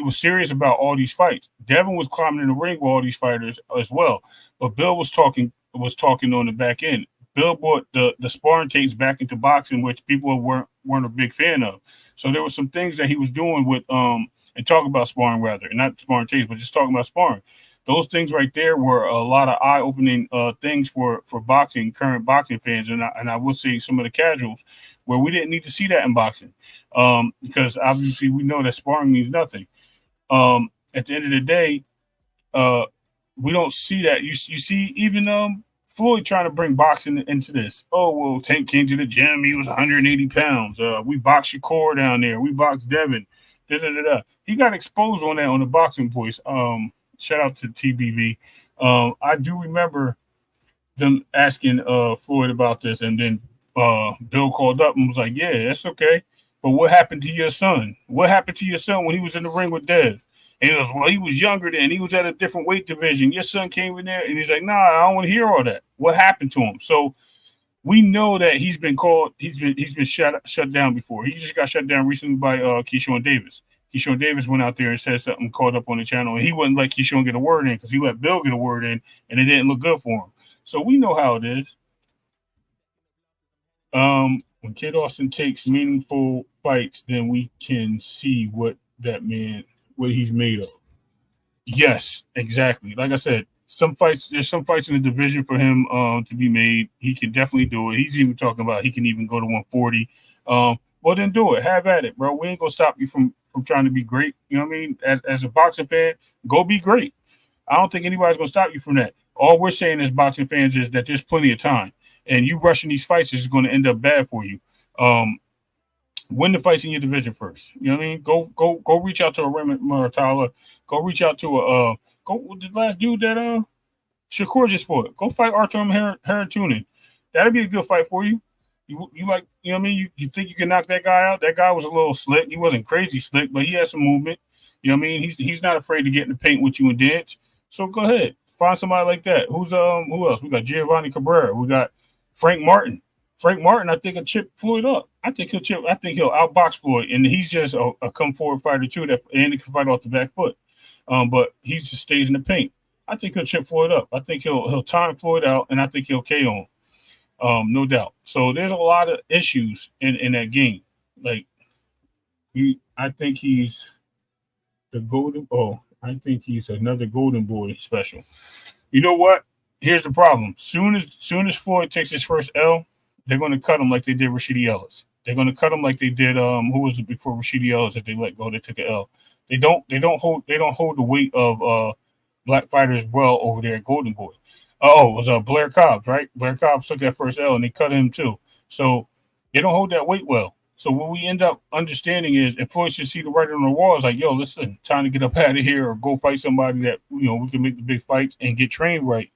[SPEAKER 3] was serious about all these fights. Devin was climbing in the ring with all these fighters as well, but Bill was talking on the back end. Bill brought the sparring tapes back into boxing, which people weren't a big fan of. So there were some things that he was doing with and talking about sparring rather, and not sparring tapes, but just talking about sparring. Those things right there were a lot of eye-opening things for boxing, current boxing fans, and I would say some of the casuals, where we didn't need to see that in boxing, because obviously we know that sparring means nothing. At the end of the day, we don't see that. You see, even Floyd trying to bring boxing into this. Oh, well, Tank came to the gym. He was 180 pounds. We boxed Shakur down there. We boxed Devin. Da-da-da-da. He got exposed on that on the Boxing Voice. Shout out to TBV. I do remember them asking Floyd about this, and then Bill called up and was like, yeah, that's okay. But what happened to your son? What happened to your son when he was in the ring with Dev? And he goes, well, he was younger then. He was at a different weight division. Your son came in there, and he's like, nah, I don't want to hear all that. What happened to him? So we know that he's been called. He's been shut down before. He just got shut down recently by Keyshawn Davis. Keyshawn Davis went out there and said something, called up on the channel, and he wouldn't let Keyshawn get a word in because he let Bill get a word in, and it didn't look good for him. So we know how it is. When Kid Austin takes meaningful fights, then we can see what he's made of. Yes, exactly. Like I said, there's some fights in the division for him to be made. He can definitely do it. He's even talking about he can even go to 140. Well, then do it. Have at it, bro. We ain't gonna stop you from trying to be great. You know what I mean? As a boxing fan, go be great. I don't think anybody's gonna stop you from that. All we're saying as boxing fans is that there's plenty of time, and you rushing these fights is going to end up bad for you. Win the fights in your division first. You know what I mean? Go reach out to a Raymond Muratala. Go reach out to the last dude that Shakur just fought. Go fight Artem Haratunin. That'd be a good fight for you. You like, you know what I mean? You think you can knock that guy out? That guy was a little slick. He wasn't crazy slick, but he had some movement. You know what I mean? He's not afraid to get in the paint with you and dance. So go ahead. Find somebody like that. Who else? We got Giovanni Cabrera. We got Frank Martin. Frank Martin, I think, will chip Floyd up. I think he'll outbox Floyd, and he's just a come forward fighter too and he can fight off the back foot. But he just stays in the paint. I think he'll chip Floyd up. I think he'll time Floyd out, and I think he'll KO him. No doubt. So there's a lot of issues in that game. Like I think he's the golden. Oh, I think he's another golden boy special. You know what? Here's the problem. Soon as Floyd takes his first L, they're going to cut him like they did Rashidi Ellis. They're going to cut him like they did who was it before Rashidi Ellis that they let go? They took an L. They don't hold the weight of black fighters well over there at Golden Boy. It was Blair Cobbs, right? Blair Cobbs took that first L and they cut him too. So they don't hold that weight well. So what we end up understanding is, if Floyd should see the writing on the wall, it's like, yo, listen, time to get up out of here or go fight somebody that, we can make the big fights and get trained right.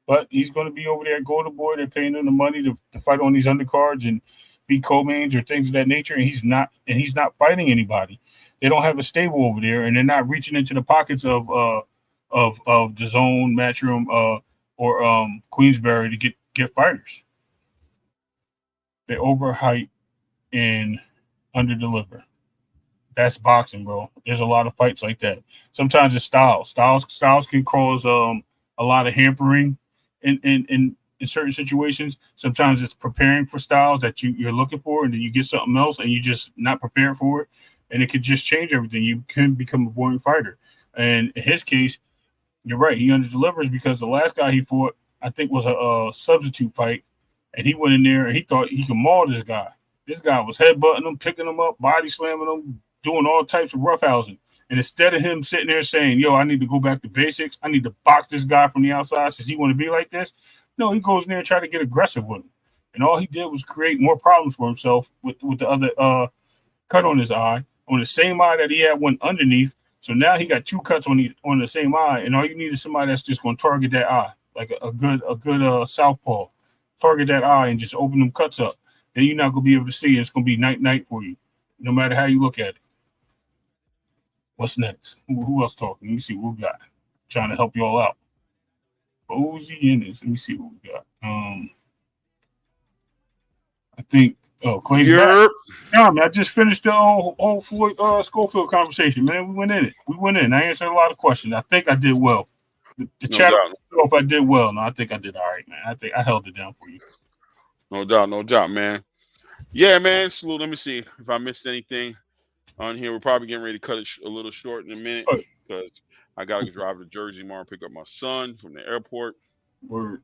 [SPEAKER 3] But he's going to be over there at Golden Boy. They're paying him the money to fight on these undercards and be co-mains or things of that nature, and he's not fighting anybody. They don't have a stable over there, and they're not reaching into the pockets of the Zone, Matchroom, or Queensberry to get fighters. They overhype and underdeliver. That's boxing, bro. There's a lot of fights like that. Sometimes it's styles. Styles can cause a lot of hampering in certain situations. Sometimes it's preparing for styles that you're looking for, and then you get something else and you just not prepared for it, and it could just change everything. You can become a boring fighter. And in his case, you're right. He underdelivers because the last guy he fought, I think, was a substitute fight, and he went in there and he thought he could maul this guy. This guy was headbutting him, picking him up, body slamming him, doing all types of roughhousing. And instead of him sitting there saying, yo, I need to go back to basics, I need to box this guy from the outside since he want to be like this, no, he goes in there and try to get aggressive with him. And all he did was create more problems for himself with the other cut on his eye, on the same eye that he had one underneath. So now he got two cuts on the same eye, and all you need is somebody that's just going to target that eye, like a good southpaw. Target that eye and just open them cuts up. Then you're not going to be able to see it. It's going to be night for you, no matter how you look at it. What's next? Who else talking? Let me see what we got. Trying to help you all out. Boozy in this. Let me see what we got. I think. Oh, Clay's back. Yeah, man, I just finished the whole Floyd Schofield conversation, man. We went in. I answered a lot of questions. I think I did well. The chat. I don't know if I did well. No, I think I did all right, man. I think I held it down for you.
[SPEAKER 2] No doubt, man. Yeah, man. Salute. Let me see if I missed anything on here. We're probably getting ready to cut it a little short in a minute because I got to drive to Jersey tomorrow and pick up my son from the airport.
[SPEAKER 3] Word.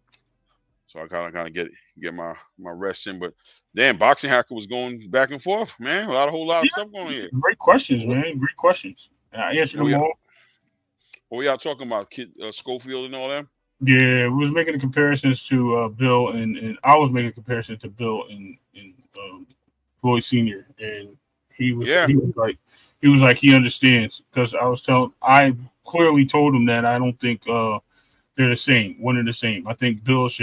[SPEAKER 2] So I kind of get my rest in. But damn, Boxing Hacker was going back and forth, man. A whole lot of stuff going here.
[SPEAKER 3] Great questions, man. Great questions. I answered them all.
[SPEAKER 2] What were y'all talking about, Kid Schofield and all that?
[SPEAKER 3] Yeah, we was making comparisons to Bill, and I was making comparisons to Bill and Floyd Sr. And he was like he understands, because I clearly told him that I don't think they're the same. One and the same. I think Floyd's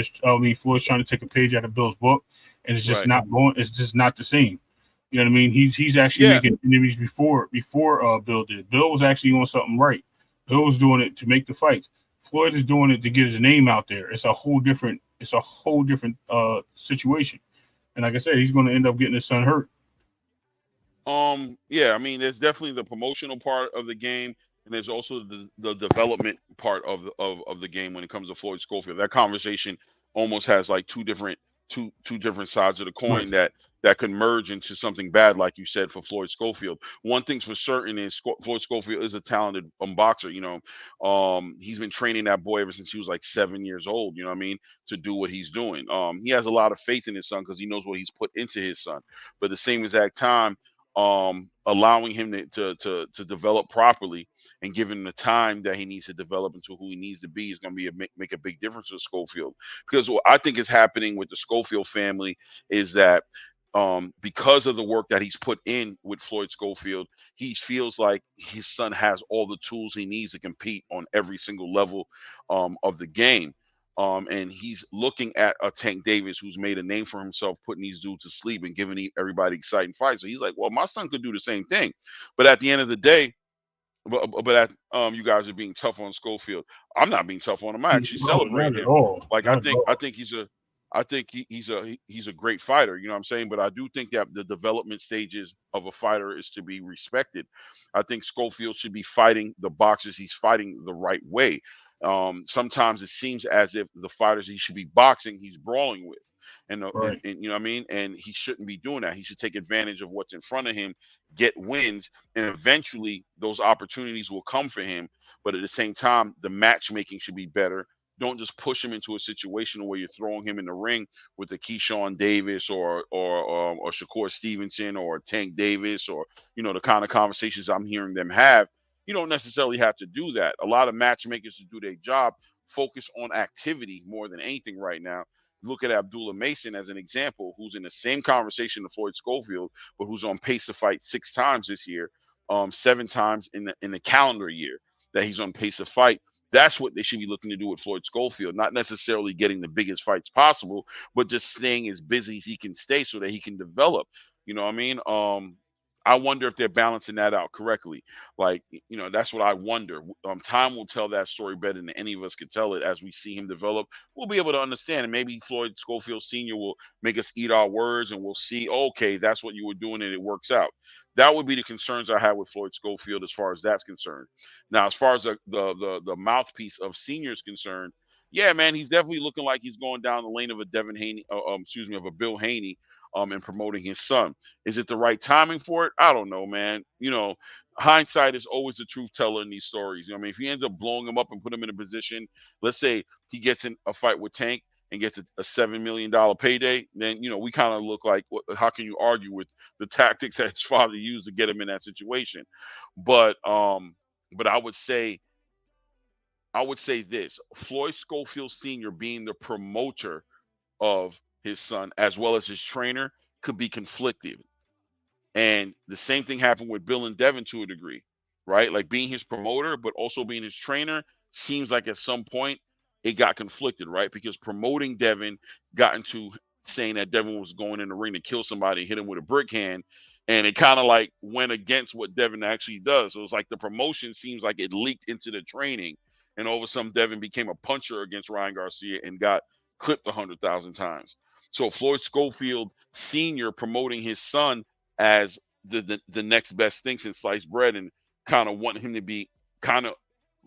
[SPEAKER 3] trying to take a page out of Bill's book, and it's just not going. It's just not the same. You know what I mean? He's actually
[SPEAKER 2] Yeah.
[SPEAKER 3] making interviews before Bill did. Bill was actually on something right. Bill was doing it to make the fights. Floyd is doing it to get his name out there. It's a whole different situation. And like I said, he's going to end up getting his son hurt.
[SPEAKER 2] Yeah, I mean, there's definitely the promotional part of the game, and there's also the development part of the game when it comes to Floyd Schofield. That conversation almost has like two different sides of the
[SPEAKER 3] Right.
[SPEAKER 2] coin that could merge into something bad, like you said, for Floyd Schofield. One thing's for certain is Floyd Schofield is a talented boxer. You know, he's been training that boy ever since he was like 7 years old. You know what I mean? To do what he's doing. He has a lot of faith in his son because he knows what he's put into his son. But at the same exact time, allowing him to develop properly and give him the time that he needs to develop into who he needs to be is going to be make a big difference with Schofield. Because what I think is happening with the Schofield family is that because of the work that he's put in with Floyd Schofield, he feels like his son has all the tools he needs to compete on every single level of the game. And he's looking at a Tank Davis who's made a name for himself, putting these dudes to sleep and giving everybody exciting fights. So he's like, well, my son could do the same thing. But at the end of the day, you guys are being tough on Schofield. I'm not being tough on him. I actually
[SPEAKER 3] No,
[SPEAKER 2] celebrate
[SPEAKER 3] not at
[SPEAKER 2] him.
[SPEAKER 3] all.
[SPEAKER 2] Like
[SPEAKER 3] Not at all.
[SPEAKER 2] I think he's a great fighter. You know what I'm saying? But I do think that the development stages of a fighter is to be respected. I think Schofield should be fighting the boxers he's fighting the right way. Sometimes it seems as if the fighters he should be boxing, he's brawling with,
[SPEAKER 3] Right.
[SPEAKER 2] and you know what I mean. And he shouldn't be doing that. He should take advantage of what's in front of him, get wins, and eventually those opportunities will come for him. But at the same time, the matchmaking should be better. Don't just push him into a situation where you're throwing him in the ring with a Keyshawn Davis or Shakur Stevenson or Tank Davis or the kind of conversations I'm hearing them have. You don't necessarily have to do that. A lot of matchmakers to do their job focus on activity more than anything right now. Look at Abdullah Mason as an example, who's in the same conversation to Floyd Schofield, but who's on pace to fight 6 times this year, 7 times in the calendar year that he's on pace to fight. That's what they should be looking to do with Floyd Schofield, not necessarily getting the biggest fights possible, but just staying as busy as he can stay so that he can develop. You know what I mean? I wonder if they're balancing that out correctly. Like, that's what I wonder. Time will tell that story better than any of us could tell it. As we see him develop, we'll be able to understand. And maybe Floyd Schofield Sr. will make us eat our words and we'll see, okay, that's what you were doing and it works out. That would be the concerns I have with Floyd Schofield as far as that's concerned. Now, as far as the mouthpiece of Senior is concerned, yeah, man, he's definitely looking like he's going down the lane of a Devin Haney, of a Bill Haney, and promoting his son. Is it the right timing for it? I don't know, man. Hindsight is always the truth teller in these stories. I mean, if he ends up blowing him up and put him in a position, let's say he gets in a fight with Tank and gets a $7 million payday, then, we kind of look like, how can you argue with the tactics that his father used to get him in that situation? But I would say this: Floyd Schofield Sr. being the promoter of his son as well as his trainer could be conflicted. And the same thing happened with Bill and Devin to a degree, right? Like being his promoter, but also being his trainer seems like at some point it got conflicted, right? Because promoting Devin got into saying that Devin was going in the ring to kill somebody, hit him with a brick hand. And it kind of like went against what Devin actually does. So it's like the promotion seems like it leaked into the training. And all of a sudden, Devin became a puncher against Ryan Garcia and got clipped 100,000 times. So Floyd Schofield Sr. promoting his son as the next best thing since sliced bread and kind of wanting him to be kind of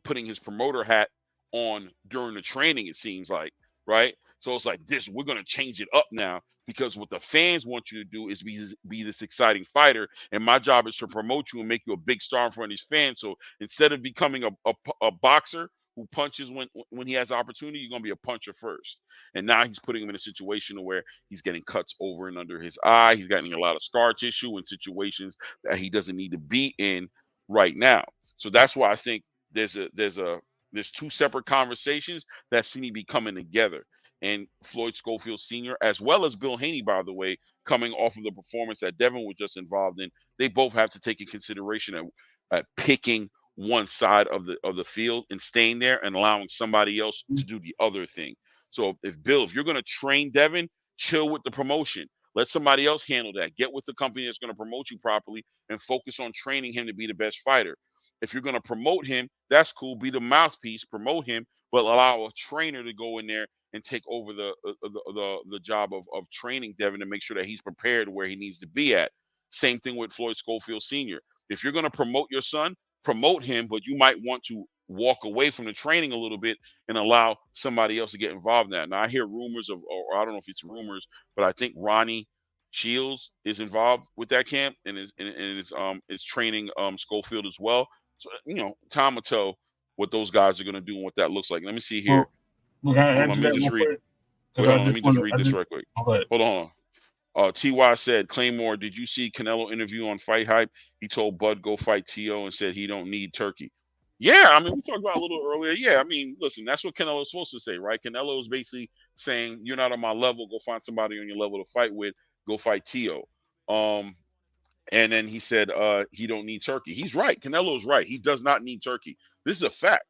[SPEAKER 2] putting his promoter hat on during the training, it seems like, right? So it's like we're going to change it up now because what the fans want you to do is be this exciting fighter. And my job is to promote you and make you a big star in front of these fans. So instead of becoming a boxer who punches when he has opportunity, you're going to be a puncher first. And now he's putting him in a situation where he's getting cuts over and under his eye. He's getting a lot of scar tissue in situations that he doesn't need to be in right now. So that's why I think there's two separate conversations that seem to be coming together. And Floyd Schofield Sr., as well as Bill Haney, by the way, coming off of the performance that Devin was just involved in, they both have to take in consideration at picking one side of the field and staying there and allowing somebody else to do the other thing. So if you're going to train Devin, chill with the promotion. Let somebody else handle that. Get with the company that's going to promote you properly and focus on training him to be the best fighter. If you're going to promote him, that's cool. Be the mouthpiece, promote him, but allow a trainer to go in there and take over the job of training Devin to make sure that he's prepared where he needs to be at. Same thing with Floyd Schofield Sr. If you're going to promote your son, promote him, but you might want to walk away from the training a little bit and allow somebody else to get involved in that. Now I hear rumors of, or I don't know if it's rumors, but I think Ronnie Shields is involved with that camp and is training Schofield as well. So time will tell what those guys are going to do and what that looks like. Let me see here.
[SPEAKER 3] Well, can I
[SPEAKER 2] Let
[SPEAKER 3] answer
[SPEAKER 2] me
[SPEAKER 3] that
[SPEAKER 2] just
[SPEAKER 3] real
[SPEAKER 2] read.
[SPEAKER 3] quick?
[SPEAKER 2] Wait on, let me just read this right quick.
[SPEAKER 3] Okay.
[SPEAKER 2] Hold on. Ty said, Claymore, did you see Canelo interview on Fight Hype? He told Bud go fight T.O. and said he don't need Turkey. Yeah, I mean, we talked about it a little earlier. Yeah, I mean, listen, that's what Canelo is supposed to say, right? Canelo is basically saying, you're not on my level. Go find somebody on your level to fight with. Go fight T.O. And then he said he don't need Turkey. He's right. Canelo's right. He does not need Turkey. This is a fact.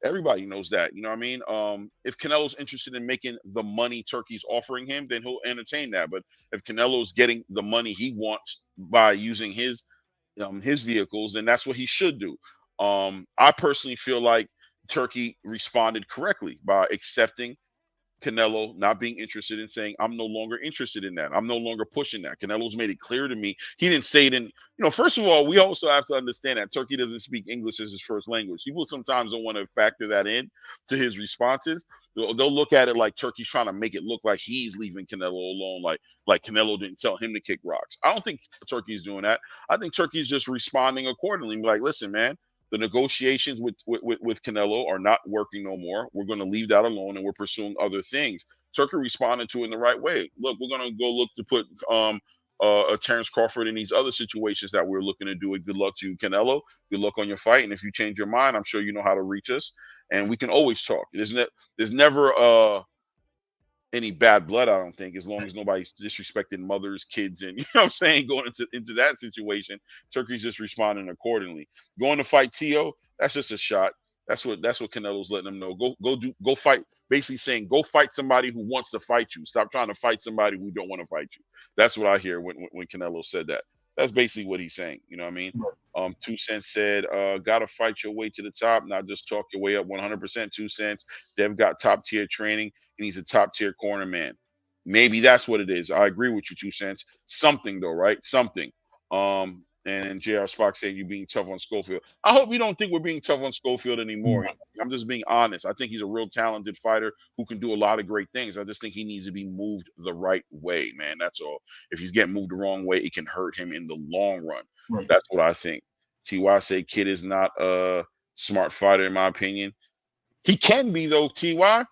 [SPEAKER 2] Everybody knows that. You know what I mean? If Canelo's interested in making the money Turkey's offering him, then he'll entertain that. But if Canelo's getting the money he wants by using his vehicles, then that's what he should do. I personally feel like Turkey responded correctly by accepting Canelo not being interested in saying, I'm no longer interested in that. I'm no longer pushing that. Canelo's made it clear to me. He didn't say it in, first of all, we also have to understand that Turkey doesn't speak English as his first language. People sometimes don't want to factor that in to his responses. They'll look at it like Turkey's trying to make it look like he's leaving Canelo alone, like Canelo didn't tell him to kick rocks. I don't think Turkey's doing that. I think Turkey's just responding accordingly. Like, listen, man, the negotiations with Canelo are not working no more. We're going to leave that alone, and we're pursuing other things. Turkey responded to it in the right way. Look, we're going to go look to put Terrence Crawford in these other situations that we're looking to do it. Good luck to you, Canelo. Good luck on your fight. And if you change your mind, I'm sure you know how to reach us. And we can always talk. There's never any bad blood, I don't think, as long as nobody's disrespecting mothers, kids, and what I'm saying, going into that situation. Turkey's just responding accordingly. Going to fight T.O., that's just a shot. That's what Canelo's letting them know. Go fight. Basically saying, go fight somebody who wants to fight you. Stop trying to fight somebody who don't want to fight you. That's what I hear when Canelo said that. That's basically what he's saying. You know what I mean? 2 Cents said, gotta fight your way to the top, not just talk your way up 100%. 2 Cents. Dev got top tier training, and he's a top tier corner man. Maybe that's what it is. I agree with you, 2 Cents. Something though, right? Something. And J.R. Spock saying you're being tough on Schofield. I hope you don't think we're being tough on Schofield anymore. I'm just being honest. I think he's a real talented fighter who can do a lot of great things. I just think he needs to be moved the right way, man. That's all. If he's getting moved the wrong way, it can hurt him in the long run. Right. That's what I think. Ty say Kid is not a smart fighter, in my opinion. He can be, though, Ty.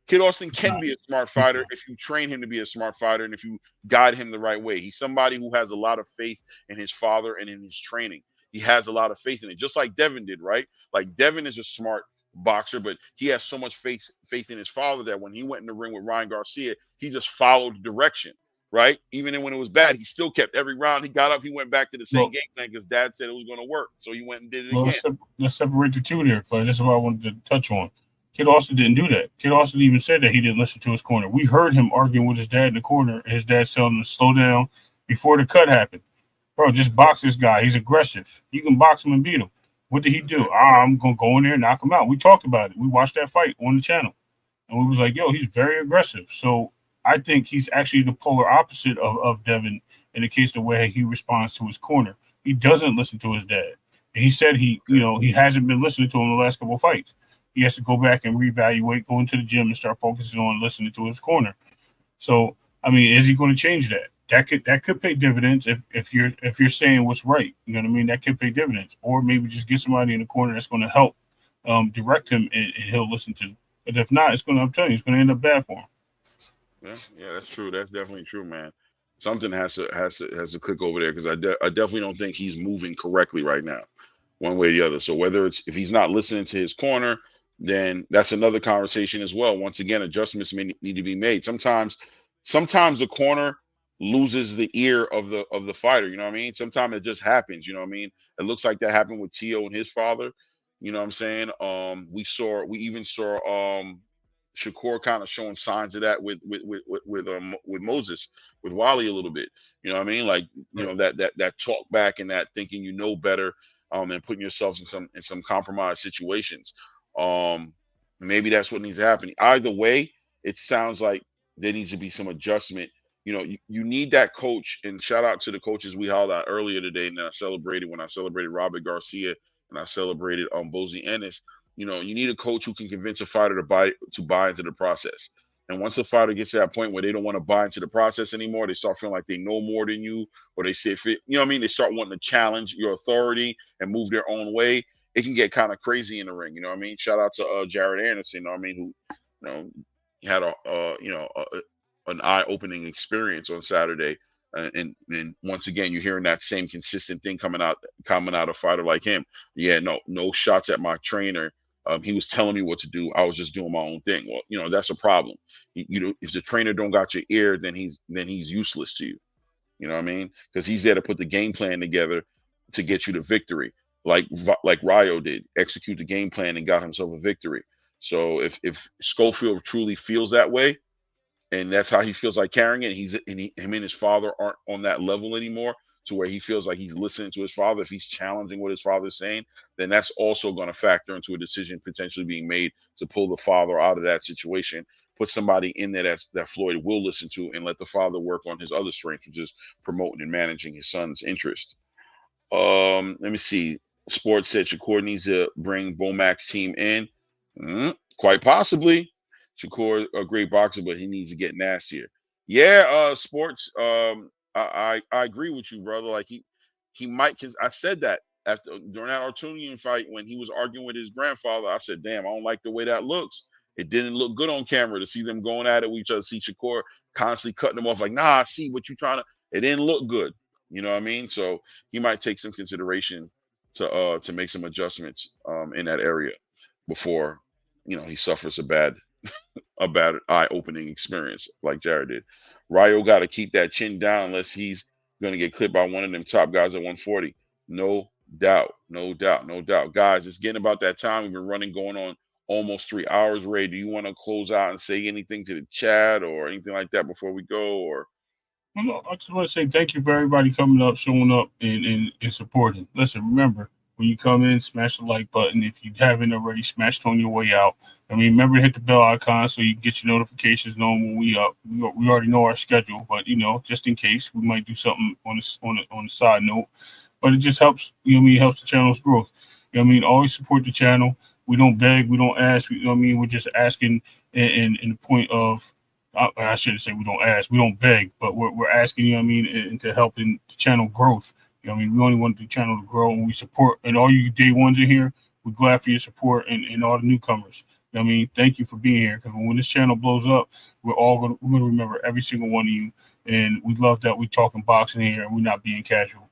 [SPEAKER 2] Kid Austin can be a smart fighter if you train him to be a smart fighter and if you guide him the right way. He's somebody who has a lot of faith in his father and in his training. He has a lot of faith in it, just like Devin did, right? Like Devin is a smart boxer, but he has so much faith in his father that when he went in the ring with Ryan Garcia, he just followed direction, right? Even when it was bad, he still kept every round. He got up, he went back to the same game plan because Dad said it was going to work. So he went and did it again.
[SPEAKER 3] Let's separate the two there, Clay. This is what I wanted to touch on. Kid Austin didn't do that. Kid Austin even said that he didn't listen to his corner. We heard him arguing with his dad in the corner, and his dad telling him to slow down before the cut happened. Bro, just box this guy. He's aggressive. You can box him and beat him. What did he do? I'm going to go in there and knock him out. We talked about it. We watched that fight on the channel. And we was like, yo, he's very aggressive. So I think he's actually the polar opposite of Devin in the case the way he responds to his corner. He doesn't listen to his dad. And he said he hasn't been listening to him the last couple of fights. He has to go back and reevaluate, go into the gym and start focusing on listening to his corner. So, I mean, is he going to change that? That could pay dividends if you're saying what's right. You know what I mean? That could pay dividends. Or maybe just get somebody in the corner that's going to help direct him and he'll listen to. But if not, I'm telling you, it's going to end up bad for him.
[SPEAKER 2] Yeah, that's true. That's definitely true, man. Something has to click over there because I definitely don't think he's moving correctly right now, one way or the other. So if he's not listening to his corner, then that's another conversation as well. Once again, adjustments may need to be made. Sometimes the corner loses the ear of the fighter. You know what I mean? Sometimes it just happens. You know what I mean? It looks like that happened with T.O. and his father. You know what I'm saying? We even saw Shakur kind of showing signs of that with Moses, with Wally a little bit. You know what I mean? Like, you know, that talk back and that thinking you know better, and putting yourselves in some compromised situations. Maybe that's what needs to happen. Either way, it sounds like there needs to be some adjustment. You know, you need that coach, and shout out to the coaches we held out earlier today, and I celebrated Robert Garcia and I celebrated Bozy Ennis. You know, you need a coach who can convince a fighter to buy into the process. And once a fighter gets to that point where they don't want to buy into the process anymore, they start feeling like they know more than you, or they say, you know what I mean? They start wanting to challenge your authority and move their own way. It can get kind of crazy in the ring. You know what I mean? Shout out to Jared Anderson, you know what I mean? Who, you know, had an eye-opening experience on Saturday. And once again, you're hearing that same consistent thing coming out of a fighter like him. Yeah, no shots at my trainer. He was telling me what to do. I was just doing my own thing. Well, you know, that's a problem. If the trainer don't got your ear, then he's useless to you. You know what I mean? Because he's there to put the game plan together to get you to victory, like Ryo did, execute the game plan and got himself a victory. So if Schofield truly feels that way, and that's how he feels like carrying it, him and his father aren't on that level anymore, to where he feels like he's listening to his father. If he's challenging what his father's saying, then that's also going to factor into a decision potentially being made to pull the father out of that situation, put somebody in there that Floyd will listen to, and let the father work on his other strength, which is promoting and managing his son's interest. Let me see. Sports said Shakur needs to bring Bomac's team in. Quite possibly. Shakur, a great boxer, but he needs to get nastier. Yeah, Sports. I agree with you, brother. Like he might. I said that during that Artunian fight when he was arguing with his grandfather. I said, "Damn, I don't like the way that looks. It didn't look good on camera to see them going at it with each other. See Shakur constantly cutting them off, like, nah, I see what you're trying to. It didn't look good. You know what I mean? So he might take some consideration to make some adjustments in that area before, you know, he suffers a bad eye-opening experience like Jared did. Ryo got to keep that chin down unless he's going to get clipped by one of them top guys at 140. No doubt. Guys, it's getting about that time. We've been going on almost 3 hours. Ray, do you want to close out and say anything to the chat or anything like that before we go? Or
[SPEAKER 3] I just want to say thank you for everybody coming up, showing up, and supporting. Listen, remember, when you come in, smash the like button. If you haven't already, smash it on your way out. I mean, remember to hit the bell icon so you can get your notifications knowing when we up. We already know our schedule, but, you know, just in case, we might do something on the side note. But it just helps, you know what I mean, helps the channel's growth. You know what I mean? Always support the channel. We don't beg, we don't ask, you know what I mean? We're just asking in the point of, I shouldn't say we don't ask, we don't beg, but we're asking, you know what I mean, and to help in the channel growth. You know what I mean? We only want the channel to grow, and we support, and all you day ones in here, we're glad for your support, and all the newcomers. You know what I mean? Thank you for being here, because when this channel blows up, we're going to remember every single one of you, and we love that we talking boxing here, and we're not being casual.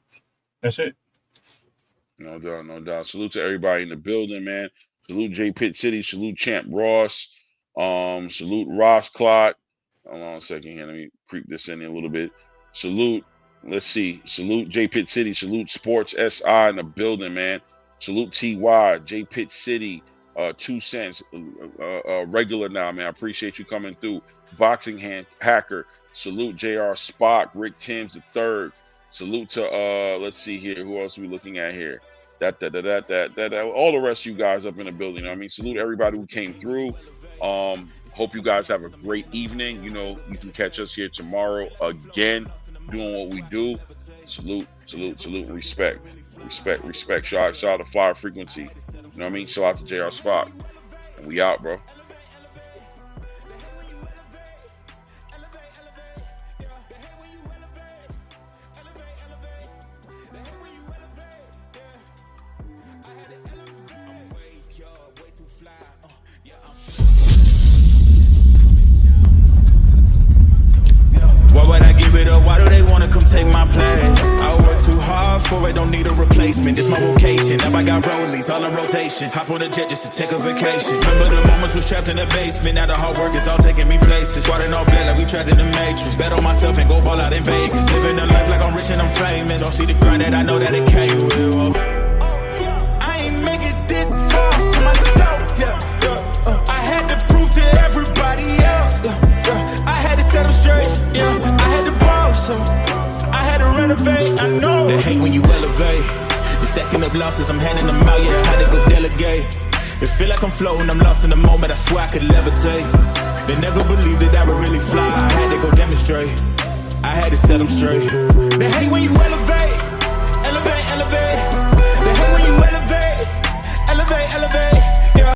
[SPEAKER 3] That's it.
[SPEAKER 2] No doubt. Salute to everybody in the building, man. Salute J Pitt City. Salute Champ Ross. Salute Ross Clot. Hold on a second here. Let me creep this in a little bit. Salute. Let's see. Salute J Pitt City. Salute Sports SI in the building, man. Salute TY. J Pitt City. 2 cents. Regular now, man. I appreciate you coming through. Boxing Hacker. Salute JR Spock. Rick Timms III. Salute to let's see here. Who else are we looking at here? That all the rest of you guys up in the building. You know what I mean? Salute everybody who came through. Hope you guys have a great evening. You know, you can catch us here tomorrow again, doing what we do. Salute, respect. Shout out to Flyer Frequency. You know what I mean? Shout out to JR Spock. And we out, bro.
[SPEAKER 1] Why would I give it up? Why do they want to come take my place? I work too hard for it, don't need a replacement. This my vocation, now I got rollies all in rotation. Hop on a jet just to take a vacation. Remember the moments was trapped in the basement. Now the hard work is all taking me places. Squatting all black like we trapped in the matrix. Bet on myself and go ball out in Vegas. Living a life like I'm rich and I'm famous. Don't see the grind that I know that it came with. I ain't make it this far for myself. I had to prove to everybody. Stacking up losses, I'm handing them out, yeah, I had to go delegate. It feel like I'm floating, I'm lost in the moment, I swear I could levitate. They never believed that I would really fly, I had to go demonstrate. I had to set them straight. They hate when you elevate.